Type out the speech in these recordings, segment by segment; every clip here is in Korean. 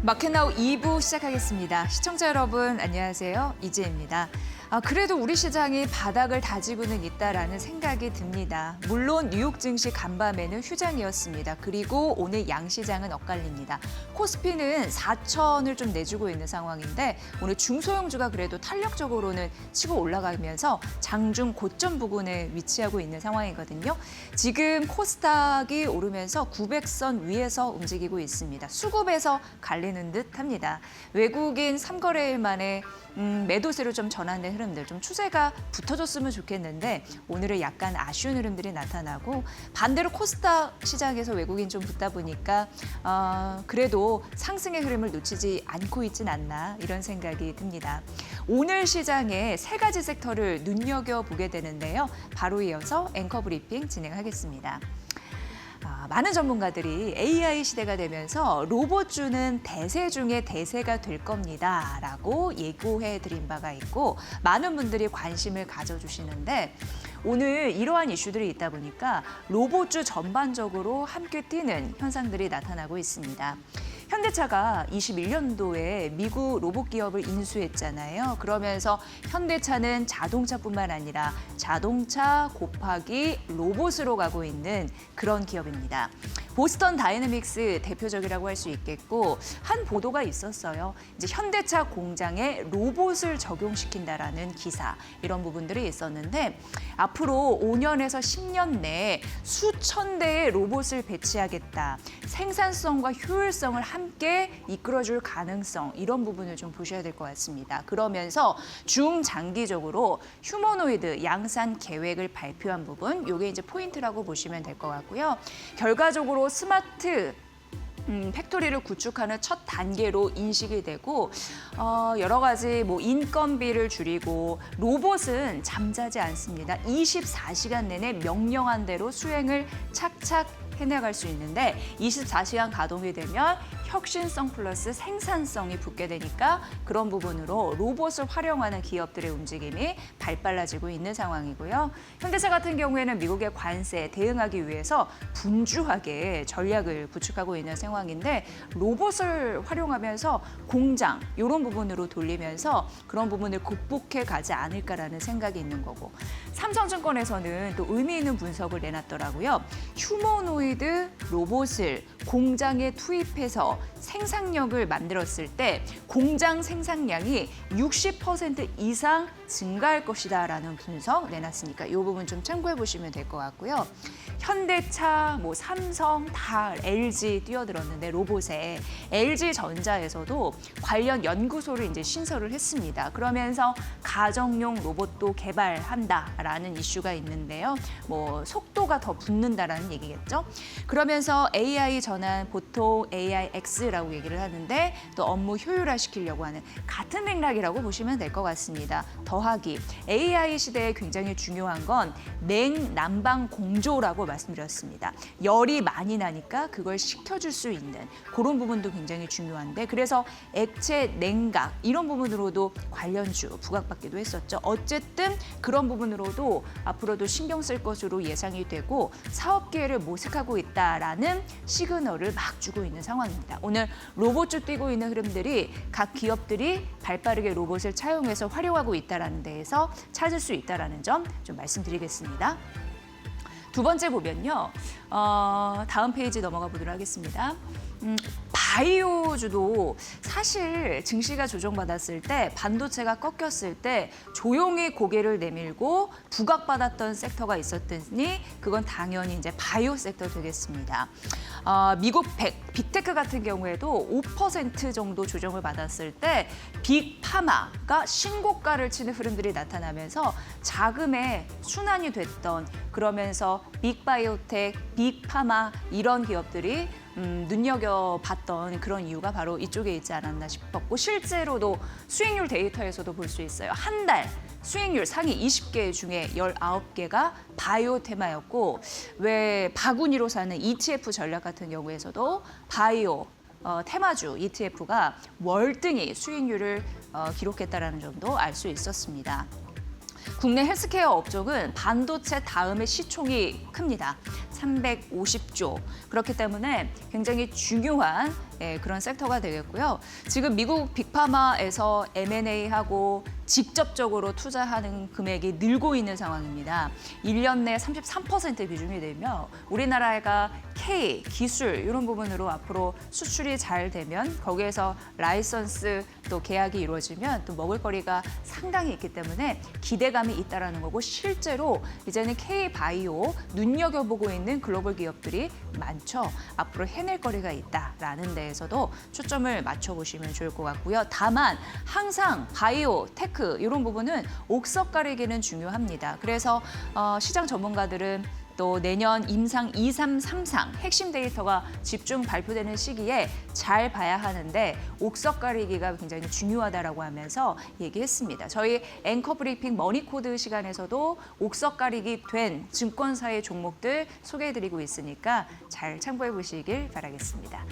마켓나우 2부 시작하겠습니다. 시청자 여러분 안녕하세요. 이지혜입니다. 그래도 우리 시장이 바닥을 다지고는 있다라는 생각이 듭니다. 물론 뉴욕 증시 간밤에는 휴장이었습니다. 그리고 오늘 양시장은 엇갈립니다. 코스피는 4천을 좀 내주고 있는 상황인데 오늘 중소형주가 그래도 탄력적으로는 치고 올라가면서 장중 고점 부근에 위치하고 있는 상황이거든요. 지금 코스닥이 오르면서 900선 위에서 움직이고 있습니다. 수급에서 갈리는 듯합니다. 외국인 3거래일 만에 매도세로 좀 전환된 흐름들, 좀 추세가 붙어줬으면 좋겠는데 오늘은 약간 아쉬운 흐름들이 나타나고 반대로 코스닥 시장에서 외국인 좀 붙다 보니까 그래도 상승의 흐름을 놓치지 않고 있진 않나 이런 생각이 듭니다. 오늘 시장에 세 가지 섹터를 눈여겨보게 되는데요. 바로 이어서 앵커 브리핑 진행하겠습니다. 많은 전문가들이 AI 시대가 되면서 로봇주는 대세 중에 대세가 될 겁니다라고 예고해드린 바가 있고 많은 분들이 관심을 가져주시는데 오늘 이러한 이슈들이 있다 보니까 로봇주 전반적으로 함께 뛰는 현상들이 나타나고 있습니다. 현대차가 21년도에 미국 로봇 기업을 인수했잖아요. 그러면서 현대차는 자동차뿐만 아니라 자동차 곱하기 로봇으로 가고 있는 그런 기업입니다. 보스턴 다이내믹스 대표적이라고 할 수 있겠고 한 보도가 있었어요. 이제 현대차 공장에 로봇을 적용시킨다라는 기사 이런 부분들이 있었는데 앞으로 5년에서 10년 내에 수천 대의 로봇을 배치하겠다. 생산성과 효율성을 함께 이끌어줄 가능성 이런 부분을 좀 보셔야 될 것 같습니다. 그러면서 중장기적으로 휴머노이드 양산 계획을 발표한 부분 이게 이제 포인트라고 보시면 될 것 같고요. 결과적으로 스마트 팩토리를 구축하는 첫 단계로 인식이 되고 여러 가지 인건비를 줄이고 로봇은 잠자지 않습니다. 24시간 내내 명령한 대로 수행을 착착 해나갈 수 있는데 24시간 가동이 되면 혁신성 플러스 생산성이 붙게 되니까 그런 부분으로 로봇을 활용하는 기업들의 움직임이 발빨라지고 있는 상황이고요. 현대차 같은 경우에는 미국의 관세에 대응하기 위해서 분주하게 전략을 구축하고 있는 상황인데 로봇을 활용하면서 공장 이런 부분으로 돌리면서 그런 부분을 극복해 가지 않을까라는 생각이 있는 거고 삼성증권에서는 또 의미 있는 분석을 내놨더라고요. 휴머노이드 로봇을 공장에 투입해서 생산력을 만들었을 때 공장 생산량이 60% 이상 증가할 것이다라는 분석 내놨으니까 이 부분 좀 참고해 보시면 될 것 같고요. 현대차, 삼성 다 LG 뛰어들었는데 로봇에 LG전자에서도 관련 연구소를 이제 신설을 했습니다. 그러면서 가정용 로봇도 개발한다라는 이슈가 있는데요. 속도가 더 붙는다라는 얘기겠죠. 그러면서 AI 전환 보통 AIX라고 얘기를 하는데 또 업무 효율화 시키려고 하는 같은 맥락이라고 보시면 될 것 같습니다. 더하기 AI 시대에 굉장히 중요한 건 냉난방 공조라고 말씀드렸습니다. 열이 많이 나니까 그걸 식혀줄 수 있는 그런 부분도 굉장히 중요한데 그래서 액체 냉각 이런 부분으로도 관련주 부각받기도 했었죠. 어쨌든 그런 부분으로도 앞으로도 신경 쓸 것으로 예상이 되고 사업 기회를 모색하고 있다라는 시그널을 막 주고 있는 상황입니다. 오늘 로봇주 뛰고 있는 흐름들이 각 기업들이 발빠르게 로봇을 차용해서 활용하고 있다는 데에서 찾을 수 있다는 점 좀 말씀드리겠습니다. 두 번째 보면요. 다음 페이지 넘어가 보도록 하겠습니다. 바이오주도 사실 증시가 조정받았을 때 반도체가 꺾였을 때 조용히 고개를 내밀고 부각받았던 섹터가 있었더니 그건 당연히 이제 바이오 섹터 되겠습니다. 미국 빅테크 같은 경우에도 5% 정도 조정을 받았을 때 빅파마가 신고가를 치는 흐름들이 나타나면서 자금의 순환이 됐던 그러면서 빅바이오텍, 빅파마 이런 기업들이 눈여겨봤던 그런 이유가 바로 이쪽에 있지 않았나 싶었고 실제로도 수익률 데이터에서도 볼 수 있어요. 한 달 수익률 상위 20개 중에 19개가 바이오 테마였고 왜 바구니로 사는 ETF 전략 같은 경우에서도 바이오 테마주 ETF가 월등히 수익률을 기록했다는 점도 알 수 있었습니다. 국내 헬스케어 업종은 반도체 다음에 시총이 큽니다. 350조. 그렇기 때문에 굉장히 중요한 그런 섹터가 되겠고요. 지금 미국 빅파마에서 M&A하고 직접적으로 투자하는 금액이 늘고 있는 상황입니다. 1년 내 33% 비중이 되며 우리나라가 K, 기술 이런 부분으로 앞으로 수출이 잘 되면 거기에서 라이선스 또 계약이 이루어지면 또 먹을거리가 상당히 있기 때문에 기대감이 있다라는 거고 실제로 이제는 K-바이오 눈여겨보고 있는 글로벌 기업들이 많죠. 앞으로 해낼 거리가 있다라는 데에서도 초점을 맞춰보시면 좋을 것 같고요. 다만 항상 바이오, 테크 이런 부분은 옥석 가리기는 중요합니다. 그래서 시장 전문가들은 또 내년 임상 2, 3, 3상 핵심 데이터가 집중 발표되는 시기에 잘 봐야 하는데 옥석 가리기가 굉장히 중요하다라고 하면서 얘기했습니다. 저희 앵커 브리핑 머니코드 시간에서도 옥석 가리기 된 증권사의 종목들 소개해드리고 있으니까 잘 참고해 보시길 바라겠습니다.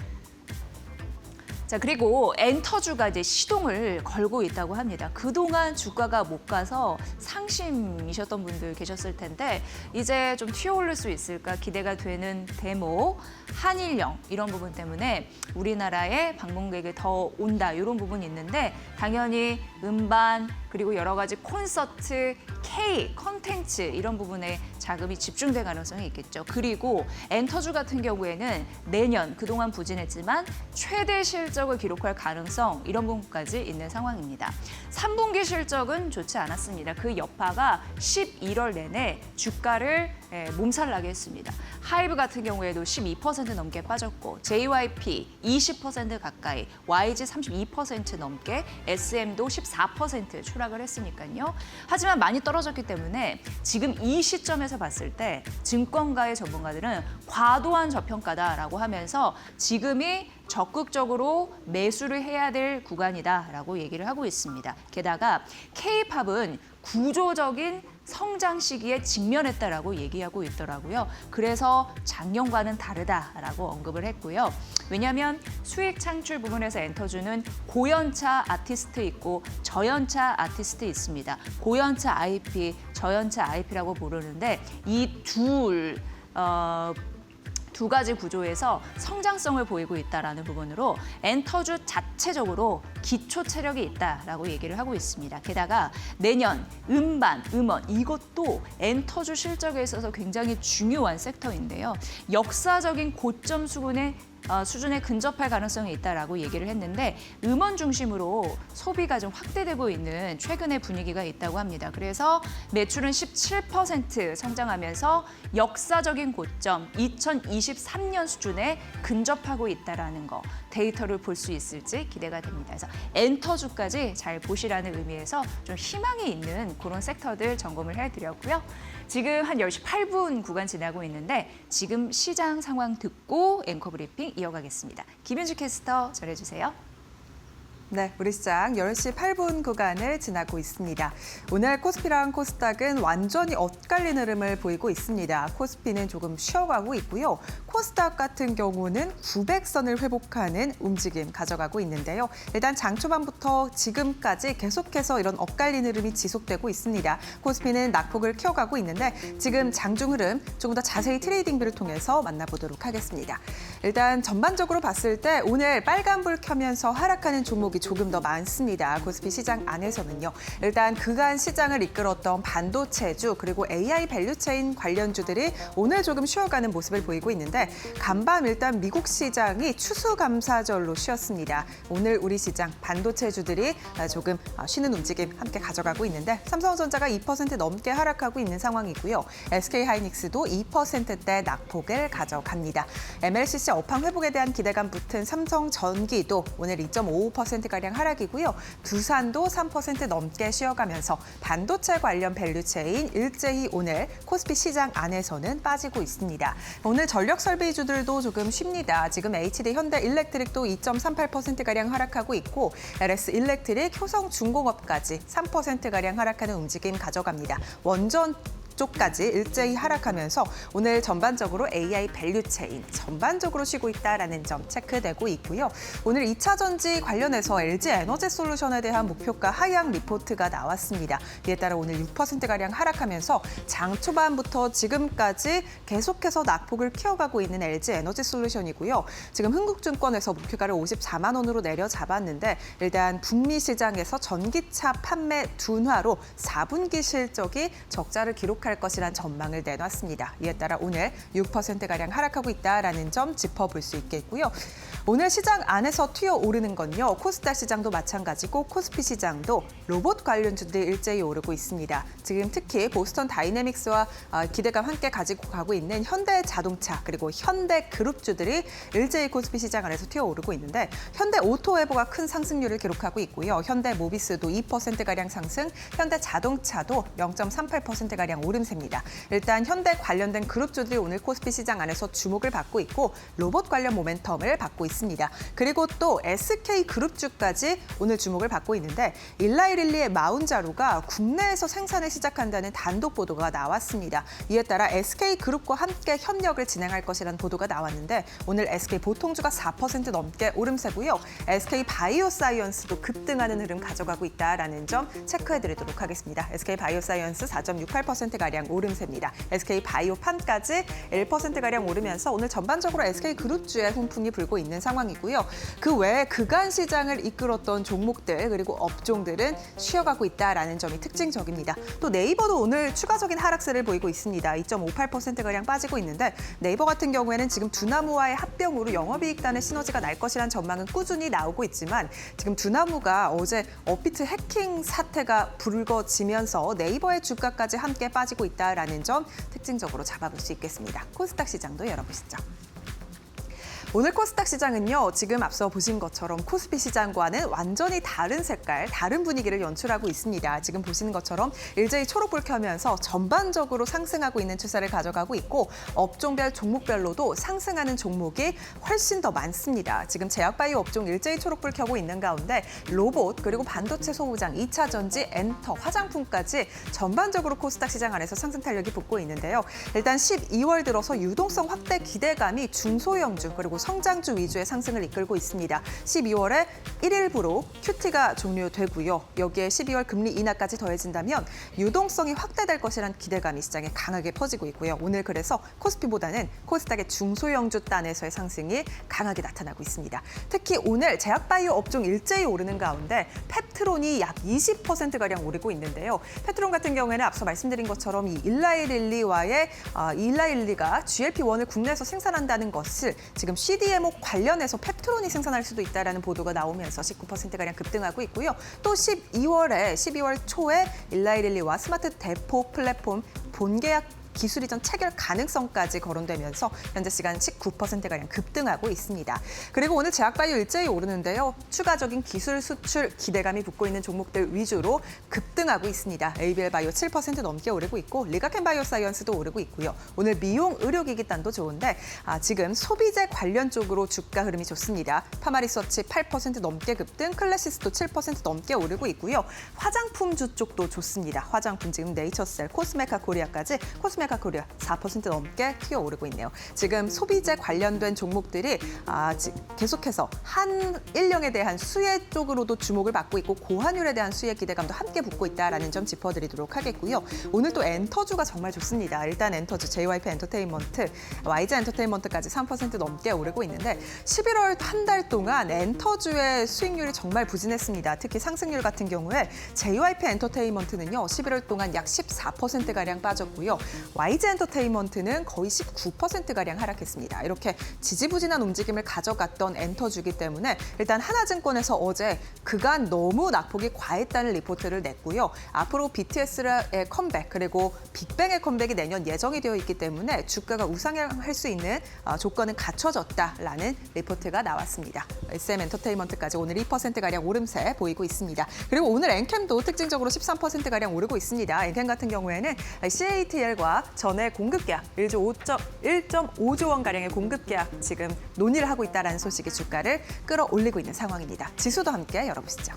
자, 그리고 엔터주가 이제 시동을 걸고 있다고 합니다. 그동안 주가가 못 가서 상심이셨던 분들 계셨을 텐데 이제 좀 튀어오를 수 있을까 기대가 되는 대목, 한일령 이런 부분 때문에 우리나라에 방문객이 더 온다 이런 부분이 있는데 당연히 음반 그리고 여러 가지 콘서트, K, 컨텐츠 이런 부분에 자금이 집중될 가능성이 있겠죠. 그리고 엔터주 같은 경우에는 내년 그동안 부진했지만 최대 실적을 기록할 가능성 이런 부분까지 있는 상황입니다. 3분기 실적은 좋지 않았습니다. 그 여파가 11월 내내 주가를 몸살나게 했습니다. 하이브 같은 경우에도 12% 넘게 빠졌고 JYP 20% 가까이, YG 32% 넘게, SM도 14% 추락을 했으니까요. 하지만 많이 떨어졌기 때문에 지금 이 시점에서 봤을 때 증권가의 전문가들은 과도한 저평가다라고 하면서 지금이 적극적으로 매수를 해야 될 구간이다라고 얘기를 하고 있습니다. 게다가 K-팝은 구조적인 성장 시기에 직면했다라고 얘기하고 있더라고요. 그래서 작년과는 다르다라고 언급을 했고요. 왜냐하면 수익 창출 부분에서 엔터주는 고연차 아티스트 있고 저연차 아티스트 있습니다. 고연차 IP, 저연차 IP라고 부르는데 이 두 가지 구조에서 성장성을 보이고 있다는 부분으로 엔터주 자체적으로 기초 체력이 있다라고 얘기를 하고 있습니다. 게다가 내년 음반, 음원 이것도 엔터주 실적에 있어서 굉장히 중요한 섹터인데요. 역사적인 고점 수준에 근접할 가능성이 있다라고 얘기를 했는데 음원 중심으로 소비가 좀 확대되고 있는 최근의 분위기가 있다고 합니다. 그래서 매출은 17% 성장하면서 역사적인 고점 2023년 수준에 근접하고 있다라는 거 데이터를 볼 수 있을지 기대가 됩니다. 그래서 엔터주까지 잘 보시라는 의미에서 좀 희망이 있는 그런 섹터들 점검을 해드렸고요. 지금 한 10시 8분 구간 지나고 있는데 지금 시장 상황 듣고 앵커 브리핑 이어가겠습니다. 김윤주 캐스터 전해주세요. 네, 우리 시장 10시 8분 구간을 지나고 있습니다. 오늘 코스피랑 코스닥은 완전히 엇갈린 흐름을 보이고 있습니다. 코스피는 조금 쉬어가고 있고요. 코스닥 같은 경우는 900선을 회복하는 움직임 가져가고 있는데요. 일단 장 초반부터 지금까지 계속해서 이런 엇갈린 흐름이 지속되고 있습니다. 코스피는 낙폭을 키워가고 있는데 지금 장중 흐름 조금 더 자세히 트레이딩뷰를 통해서 만나보도록 하겠습니다. 일단 전반적으로 봤을 때 오늘 빨간불 켜면서 하락하는 종목이 조금 더 많습니다. 코스피 시장 안에서는요. 일단 그간 시장을 이끌었던 반도체주 그리고 AI 밸류체인 관련주들이 오늘 조금 쉬어가는 모습을 보이고 있는데 간밤 일단 미국 시장이 추수감사절로 쉬었습니다. 오늘 우리 시장 반도체주들이 조금 쉬는 움직임 함께 가져가고 있는데 삼성전자가 2% 넘게 하락하고 있는 상황이고요. SK하이닉스도 2%대 낙폭을 가져갑니다. MLCC 업황 회복에 대한 기대감 붙은 삼성전기도 오늘 2.55%가량 하락이고요. 두산도 3% 넘게 쉬어가면서 반도체 관련 밸류체인 일제히 오늘 코스피 시장 안에서는 빠지고 있습니다. 오늘 전력 설비주들도 조금 쉽니다. 지금 HD 현대일렉트릭도 2.38%가량 하락하고 있고 LS일렉트릭, 효성중공업까지 3%가량 하락하는 움직임 가져갑니다. 원전 업종까지 일제히 하락하면서 오늘 전반적으로 AI 밸류체인 전반적으로 쉬고 있다라는 점 체크되고 있고요. 오늘 2차 전지 관련해서 LG 에너지솔루션에 대한 목표가 하향 리포트가 나왔습니다. 이에 따라 오늘 6%가량 하락하면서 장 초반부터 지금까지 계속해서 낙폭을 키워가고 있는 LG 에너지솔루션이고요. 지금 흥국증권에서 목표가를 54만 원으로 내려잡았는데 일단 북미 시장에서 전기차 판매 둔화로 4분기 실적이 적자를 기록할 것이란 전망을 내놨습니다. 이에 따라 오늘 6%가량 하락하고 있다라는 점 짚어볼 수 있겠고요. 오늘 시장 안에서 튀어오르는 건요. 코스닥 시장도 마찬가지고 코스피 시장도 로봇 관련주들이 일제히 오르고 있습니다. 지금 특히 보스턴 다이내믹스와 기대감 함께 가지고 가고 있는 현대자동차 그리고 현대그룹주들이 일제히 코스피 시장 안에서 튀어오르고 있는데 현대오토웨보가 큰 상승률을 기록하고 있고요. 현대모비스도 2%가량 상승, 현대자동차도 0.38%가량 오름세입니다. 일단 현대 관련된 그룹주들이 오늘 코스피 시장 안에서 주목을 받고 있고 로봇 관련 모멘텀을 받고 있습니다. 그리고 또 SK그룹주까지 오늘 주목을 받고 있는데 일라이릴리의 마운자루가 국내에서 생산을 시작한다는 단독 보도가 나왔습니다. 이에 따라 SK그룹과 함께 협력을 진행할 것이라는 보도가 나왔는데 오늘 SK보통주가 4% 넘게 오름세고요. SK바이오사이언스도 급등하는 흐름 가져가고 있다라는 점 체크해드리도록 하겠습니다. SK바이오사이언스 4.68%가량 오름세입니다. SK바이오팜까지 1%가량 오르면서 오늘 전반적으로 SK그룹주의 훈풍이 불고 있는 상황이고요. 그 외에 그간 시장을 이끌었던 종목들 그리고 업종들은 쉬어가고 있다라는 점이 특징적입니다. 또 네이버도 오늘 추가적인 하락세를 보이고 있습니다. 2.58%가량 빠지고 있는데 네이버 같은 경우에는 지금 두나무와의 합병으로 영업이익단의 시너지가 날 것이라는 전망은 꾸준히 나오고 있지만 지금 두나무가 어제 업비트 해킹 사태가 불거지면서 네이버의 주가까지 함께 빠지고 있다라는 점 특징적으로 잡아볼 수 있겠습니다. 코스닥 시장도 열어보시죠. 오늘 코스닥 시장은요, 지금 앞서 보신 것처럼 코스피 시장과는 완전히 다른 색깔, 다른 분위기를 연출하고 있습니다. 지금 보시는 것처럼 일제히 초록불 켜면서 전반적으로 상승하고 있는 추세를 가져가고 있고 업종별, 종목별로도 상승하는 종목이 훨씬 더 많습니다. 지금 제약바이오 업종 일제히 초록불 켜고 있는 가운데 로봇, 그리고 반도체 소부장, 2차 전지, 엔터, 화장품까지 전반적으로 코스닥 시장 안에서 상승 탄력이 붙고 있는데요. 일단 12월 들어서 유동성 확대 기대감이 중소형주, 그리고 성장주 위주의 상승을 이끌고 있습니다. 12월에 1일부로 QT가 종료되고요. 여기에 12월 금리 인하까지 더해진다면 유동성이 확대될 것이라는 기대감이 시장에 강하게 퍼지고 있고요. 오늘 그래서 코스피보다는 코스닥의 중소형주 단에서의 상승이 강하게 나타나고 있습니다. 특히 오늘 제약바이오 업종 일제히 오르는 가운데 펩트론이 약 20%가량 오르고 있는데요. 펩트론 같은 경우에는 앞서 말씀드린 것처럼 이 일라이릴리와의 일라이릴리가 GLP-1을 국내에서 생산한다는 것을 지금 CDMO 관련해서 펩트론이 생산할 수도 있다라는 보도가 나오면서 19%가량 급등하고 있고요. 또 12월 초에 일라이릴리와 스마트 대포 플랫폼 본계약 기술 이전 체결 가능성까지 거론되면서 현재 시간 19%가량 급등하고 있습니다. 그리고 오늘 제약바이오 일제히 오르는데요. 추가적인 기술 수출 기대감이 붙고 있는 종목들 위주로 급등하고 있습니다. ABL바이오 7% 넘게 오르고 있고 리가켄바이오사이언스도 오르고 있고요. 오늘 미용 의료기기단도 좋은데 지금 소비재 관련 쪽으로 주가 흐름이 좋습니다. 파마리서치 8% 넘게 급등, 클래시스도 7% 넘게 오르고 있고요. 화장품주 쪽도 좋습니다. 화장품 지금 네이처셀, 코스메카 코리아까지 코스메카 코리아 4% 넘게 튀어오르고 있네요. 지금 소비재 관련된 종목들이 계속해서 한일령에 대한 수혜 쪽으로도 주목을 받고 있고 고환율에 대한 수혜 기대감도 함께 붙고 있다라는 점 짚어드리도록 하겠고요. 오늘 또 엔터주가 정말 좋습니다. 일단 엔터주, JYP 엔터테인먼트, YG 엔터테인먼트까지 3% 넘게 오르고 있는데 11월 한 달 동안 엔터주의 수익률이 정말 부진했습니다. 특히 상승률 같은 경우에 JYP 엔터테인먼트는요. 11월 동안 약 14%가량 빠졌고요. YG 엔터테인먼트는 거의 19%가량 하락했습니다. 이렇게 지지부진한 움직임을 가져갔던 엔터주기 때문에 일단 하나증권에서 어제 그간 너무 낙폭이 과했다는 리포트를 냈고요. 앞으로 BTS의 컴백 그리고 빅뱅의 컴백이 내년 예정이 되어 있기 때문에 주가가 우상향할 수 있는 조건은 갖춰졌다라는 리포트가 나왔습니다. SM 엔터테인먼트까지 오늘 2%가량 오름세 보이고 있습니다. 그리고 오늘 엔캠도 특징적으로 13%가량 오르고 있습니다. 엔캠 같은 경우에는 CATL과 전에 공급 계약 1.5조 원가량의 공급 계약 지금 논의를 하고 있다는 소식이 주가를 끌어올리고 있는 상황입니다. 지수도 함께 열어보시죠.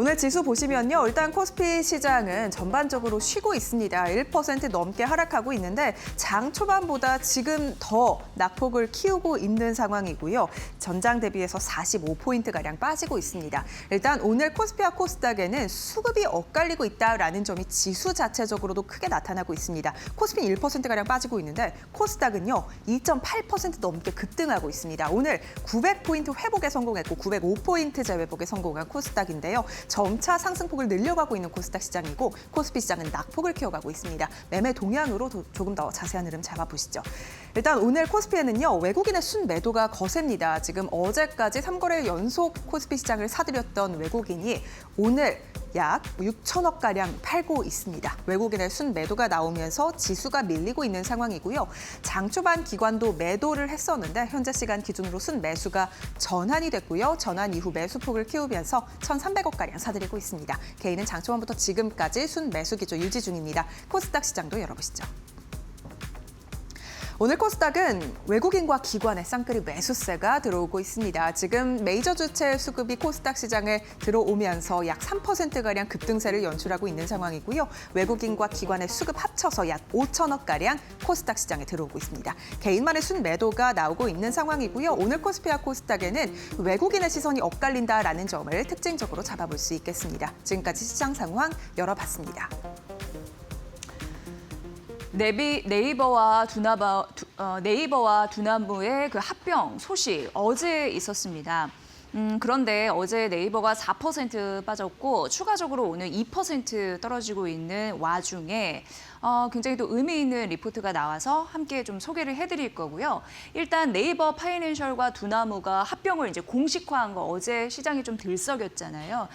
오늘 지수 보시면요. 일단 코스피 시장은 전반적으로 쉬고 있습니다. 1% 넘게 하락하고 있는데 장 초반보다 지금 더 낙폭을 키우고 있는 상황이고요. 전장 대비해서 45포인트가량 빠지고 있습니다. 일단 오늘 코스피와 코스닥에는 수급이 엇갈리고 있다라는 점이 지수 자체적으로도 크게 나타나고 있습니다. 코스피는 1%가량 빠지고 있는데 코스닥은요. 2.8% 넘게 급등하고 있습니다. 오늘 900포인트 회복에 성공했고 905포인트 재회복에 성공한 코스닥인데요. 점차 상승폭을 늘려가고 있는 코스닥 시장이고 코스피 시장은 낙폭을 키워가고 있습니다. 매매 동향으로 조금 더 자세한 흐름 잡아보시죠. 일단 오늘 코스피에는요. 외국인의 순매도가 거셉니다. 지금 어제까지 3거래 연속 코스피 시장을 사들였던 외국인이 오늘 약 6천억가량 팔고 있습니다. 외국인의 순매도가 나오면서 지수가 밀리고 있는 상황이고요. 장 초반 기관도 매도를 했었는데 현재 시간 기준으로 순매수가 전환이 됐고요. 전환 이후 매수폭을 키우면서 1,300억가량 사들이고 있습니다. 개인은 장 초반부터 지금까지 순매수 기조 유지 중입니다. 코스닥 시장도 열어보시죠. 오늘 코스닥은 외국인과 기관의 쌍끌이 매수세가 들어오고 있습니다. 지금 메이저 주체 수급이 코스닥 시장에 들어오면서 약 3%가량 급등세를 연출하고 있는 상황이고요. 외국인과 기관의 수급 합쳐서 약 5천억가량 코스닥 시장에 들어오고 있습니다. 개인만의 순매도가 나오고 있는 상황이고요. 오늘 코스피와 코스닥에는 외국인의 시선이 엇갈린다라는 점을 특징적으로 잡아볼 수 있겠습니다. 지금까지 시장 상황 열어봤습니다. 네이버와 두나무의 그 합병 소식 어제 있었습니다. 그런데 어제 네이버가 4% 빠졌고 추가적으로 오늘 2% 떨어지고 있는 와중에 굉장히 또 의미 있는 리포트가 나와서 함께 좀 소개를 해드릴 거고요. 일단 네이버 파이낸셜과 두나무가 합병을 이제 공식화한 거 어제 시장이 좀 들썩였잖아요.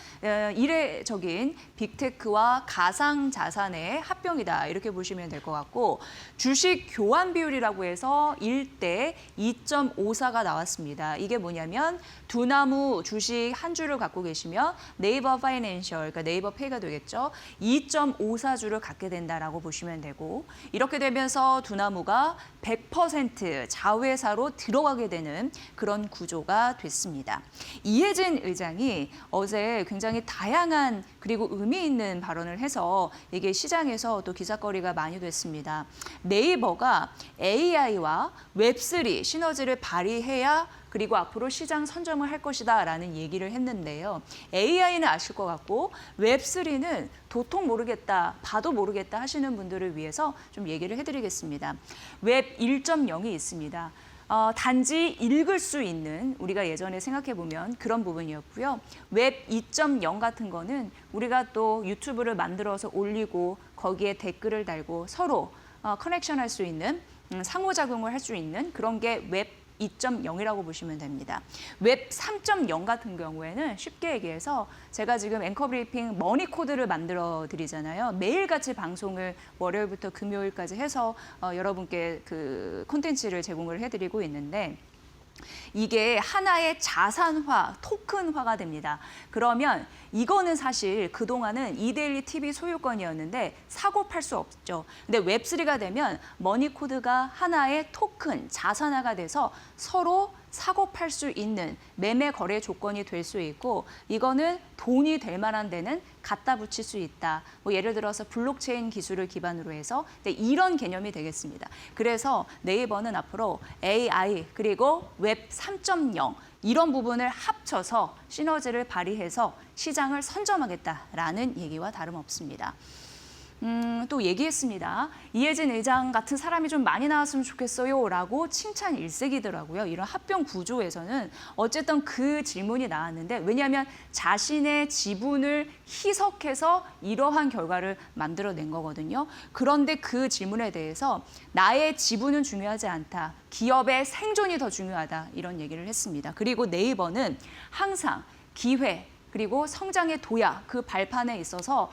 이례적인 빅테크와 가상 자산의 합병이다 이렇게 보시면 될 것 같고 주식 교환 비율이라고 해서 1대 2.54가 나왔습니다. 이게 뭐냐면 두나무 주식 한 주를 갖고 계시면 네이버 파이낸셜, 그러니까 네이버 페이가 되겠죠. 2.54주를 갖게 된다라고 보시면 되고 이렇게 되면서 두나무가 100% 자회사로 들어가게 되는 그런 구조가 됐습니다. 이해진 의장이 어제 굉장히 다양한 그리고 의미 있는 발언을 해서 이게 시장에서 또 기사거리가 많이 됐습니다. 네이버가 AI와 웹3 시너지를 발휘해야 그리고 앞으로 시장 선점을 할 것이다라는 얘기를 했는데요. AI는 아실 것 같고 웹3는 도통 모르겠다, 봐도 모르겠다 하시는 분들을 위해서 좀 얘기를 해드리겠습니다. 웹 1.0이 있습니다. 단지 읽을 수 있는 우리가 예전에 생각해보면 그런 부분이었고요. 웹 2.0 같은 거는 우리가 또 유튜브를 만들어서 올리고 거기에 댓글을 달고 서로 커넥션할 수 있는 상호작용을 할 수 있는 그런 게 웹 2.0이라고 보시면 됩니다. 웹 3.0 같은 경우에는 쉽게 얘기해서 제가 지금 앵커 브리핑 머니 코드를 만들어 드리잖아요. 매일같이 방송을 월요일부터 금요일까지 해서 여러분께 그 콘텐츠를 제공을 해드리고 있는데 이게 하나의 자산화, 토큰화가 됩니다. 그러면 이거는 사실 그동안은 이데일리 TV 소유권이었는데 사고 팔 수 없죠. 근데 웹3가 되면 머니코드가 하나의 토큰, 자산화가 돼서 서로 사고 팔 수 있는 매매 거래 조건이 될 수 있고 이거는 돈이 될 만한 데는 갖다 붙일 수 있다. 뭐 예를 들어서 블록체인 기술을 기반으로 해서 이런 개념이 되겠습니다. 그래서 네이버는 앞으로 AI 그리고 웹 3.0 이런 부분을 합쳐서 시너지를 발휘해서 시장을 선점하겠다라는 얘기와 다름없습니다. 또 얘기했습니다. 이해진 의장 같은 사람이 좀 많이 나왔으면 좋겠어요 라고 칭찬 일색이더라고요. 이런 합병 구조에서는 어쨌든 그 질문이 나왔는데 왜냐하면 자신의 지분을 희석해서 이러한 결과를 만들어낸 거거든요. 그런데 그 질문에 대해서 나의 지분은 중요하지 않다. 기업의 생존이 더 중요하다. 이런 얘기를 했습니다. 그리고 네이버는 항상 기회 그리고 성장의 도약 그 발판에 있어서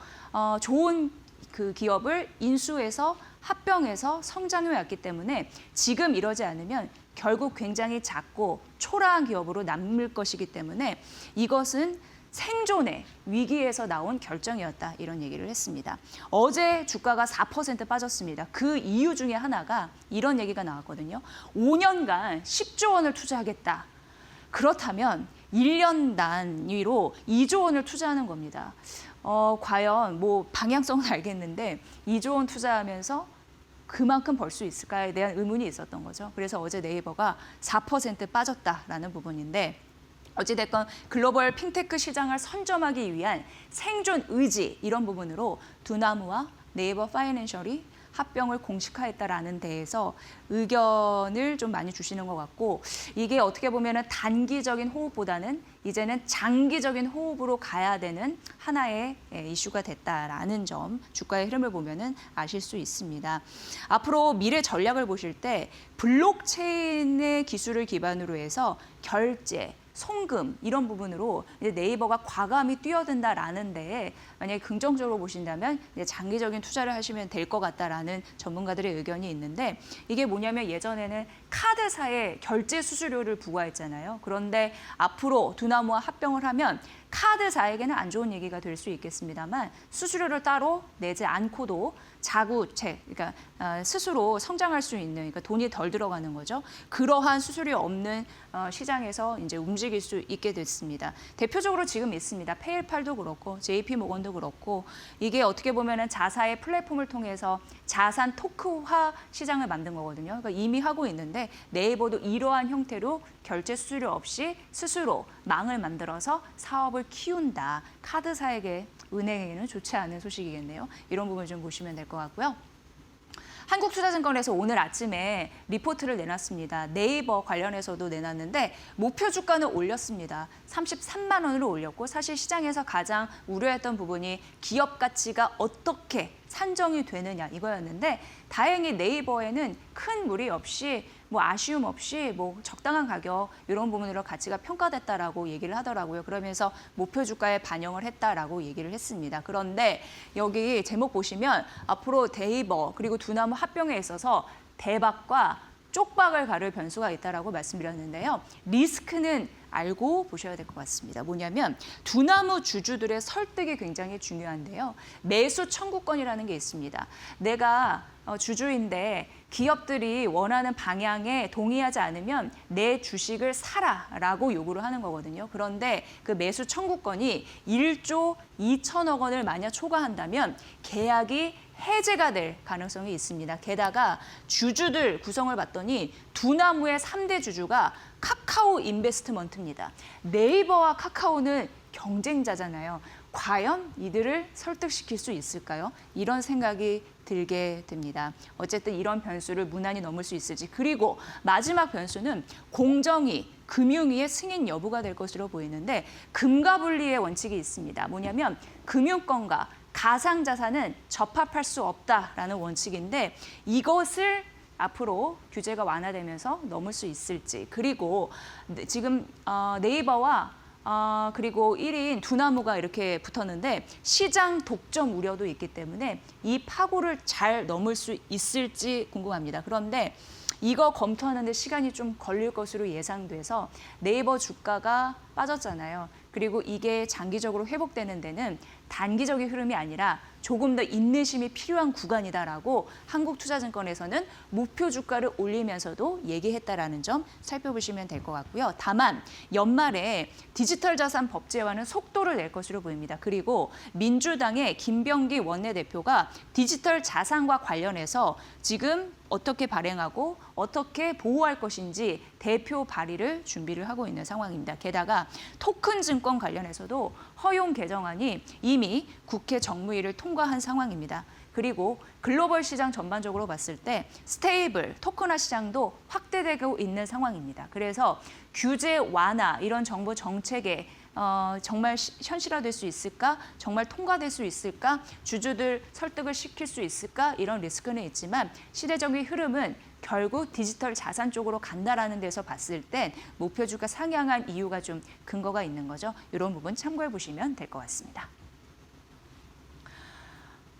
좋은 그 기업을 인수해서 합병해서 성장해 왔기 때문에 지금 이러지 않으면 결국 굉장히 작고 초라한 기업으로 남을 것이기 때문에 이것은 생존의 위기에서 나온 결정이었다 이런 얘기를 했습니다. 어제 주가가 4% 빠졌습니다. 그 이유 중에 하나가 이런 얘기가 나왔거든요. 5년간 10조 원을 투자하겠다. 그렇다면 1년 단위로 2조 원을 투자하는 겁니다. 과연 뭐 방향성은 알겠는데 2조 원 투자하면서 그만큼 벌 수 있을까에 대한 의문이 있었던 거죠. 그래서 어제 네이버가 4% 빠졌다라는 부분인데 어찌됐건 글로벌 핀테크 시장을 선점하기 위한 생존 의지 이런 부분으로 두나무와 네이버 파이낸셜이 합병을 공식화했다라는 데에서 의견을 좀 많이 주시는 것 같고 이게 어떻게 보면 단기적인 호흡보다는 이제는 장기적인 호흡으로 가야 되는 하나의 이슈가 됐다라는 점 주가의 흐름을 보면은 아실 수 있습니다. 앞으로 미래 전략을 보실 때 블록체인의 기술을 기반으로 해서 결제, 송금 이런 부분으로 이제 네이버가 과감히 뛰어든다라는 데에 만약에 긍정적으로 보신다면 이제 장기적인 투자를 하시면 될 것 같다라는 전문가들의 의견이 있는데 이게 뭐냐면 예전에는 카드사에 결제 수수료를 부과했잖아요. 그런데 앞으로 두나무와 합병을 하면 카드사에게는 안 좋은 얘기가 될 수 있겠습니다만 수수료를 따로 내지 않고도 자구책, 그러니까 스스로 성장할 수 있는, 그러니까 돈이 덜 들어가는 거죠. 그러한 수수료 없는 시장에서 이제 움직일 수 있게 됐습니다. 대표적으로 지금 있습니다. 페이팔도 그렇고, JP 모건도 그렇고, 이게 어떻게 보면은 자사의 플랫폼을 통해서 자산 토크화 시장을 만든 거거든요. 그러니까 이미 하고 있는데 네이버도 이러한 형태로 결제 수수료 없이 스스로 망을 만들어서 사업을 키운다. 카드사에게 은행에는 좋지 않은 소식이겠네요. 이런 부분 좀 보시면 될 것 같고요. 한국투자증권에서 오늘 아침에 리포트를 내놨습니다. 네이버 관련해서도 내놨는데 목표 주가는 올렸습니다. 33만 원으로 올렸고 사실 시장에서 가장 우려했던 부분이 기업 가치가 어떻게 산정이 되느냐 이거였는데 다행히 네이버에는 큰 무리 없이 뭐 아쉬움 없이 뭐 적당한 가격 이런 부분으로 가치가 평가됐다라고 얘기를 하더라고요. 그러면서 목표 주가에 반영을 했다라고 얘기를 했습니다. 그런데 여기 제목 보시면 앞으로 네이버 그리고 두나무 합병에 있어서 대박과 쪽박을 가를 변수가 있다라고 말씀드렸는데요. 리스크는 알고 보셔야 될 것 같습니다. 뭐냐면 두나무 주주들의 설득이 굉장히 중요한데요. 매수 청구권이라는 게 있습니다. 내가 주주인데 기업들이 원하는 방향에 동의하지 않으면 내 주식을 사라라고 요구를 하는 거거든요. 그런데 그 매수 청구권이 1조 2천억 원을 만약 초과한다면 계약이 해제가 될 가능성이 있습니다. 게다가 주주들 구성을 봤더니 두나무의 3대 주주가 카카오 인베스트먼트입니다. 네이버와 카카오는 경쟁자잖아요. 과연 이들을 설득시킬 수 있을까요? 이런 생각이 들게 됩니다. 어쨌든 이런 변수를 무난히 넘을 수 있을지. 그리고 마지막 변수는 공정위, 금융위의 승인 여부가 될 것으로 보이는데 금과 분리의 원칙이 있습니다. 뭐냐면 금융권과 가상자산은 접합할 수 없다라는 원칙인데 이것을 앞으로 규제가 완화되면서 넘을 수 있을지 그리고 지금 네이버와 그리고 1인 두나무가 이렇게 붙었는데 시장 독점 우려도 있기 때문에 이 파고를 잘 넘을 수 있을지 궁금합니다. 그런데 이거 검토하는데 시간이 좀 걸릴 것으로 예상돼서 네이버 주가가 빠졌잖아요. 그리고 이게 장기적으로 회복되는 데는 단기적인 흐름이 아니라 조금 더 인내심이 필요한 구간이다라고 한국투자증권에서는 목표 주가를 올리면서도 얘기했다라는 점 살펴보시면 될 것 같고요. 다만 연말에 디지털 자산 법제화는 속도를 낼 것으로 보입니다. 그리고 민주당의 김병기 원내대표가 디지털 자산과 관련해서 지금 어떻게 발행하고 어떻게 보호할 것인지 대표 발의를 준비를 하고 있는 상황입니다. 게다가 토큰 증권 관련해서도 허용 개정안이 이미 국회 정무위를 통과한 상황입니다. 그리고 글로벌 시장 전반적으로 봤을 때 스테이블, 토큰화 시장도 확대되고 있는 상황입니다. 그래서 규제 완화, 이런 정부 정책에 정말 현실화될 수 있을까? 정말 통과될 수 있을까? 주주들 설득을 시킬 수 있을까? 이런 리스크는 있지만 시대적인 흐름은 결국 디지털 자산 쪽으로 간다라는 데서 봤을 땐 목표주가 상향한 이유가 좀 근거가 있는 거죠. 이런 부분 참고해 보시면 될 것 같습니다.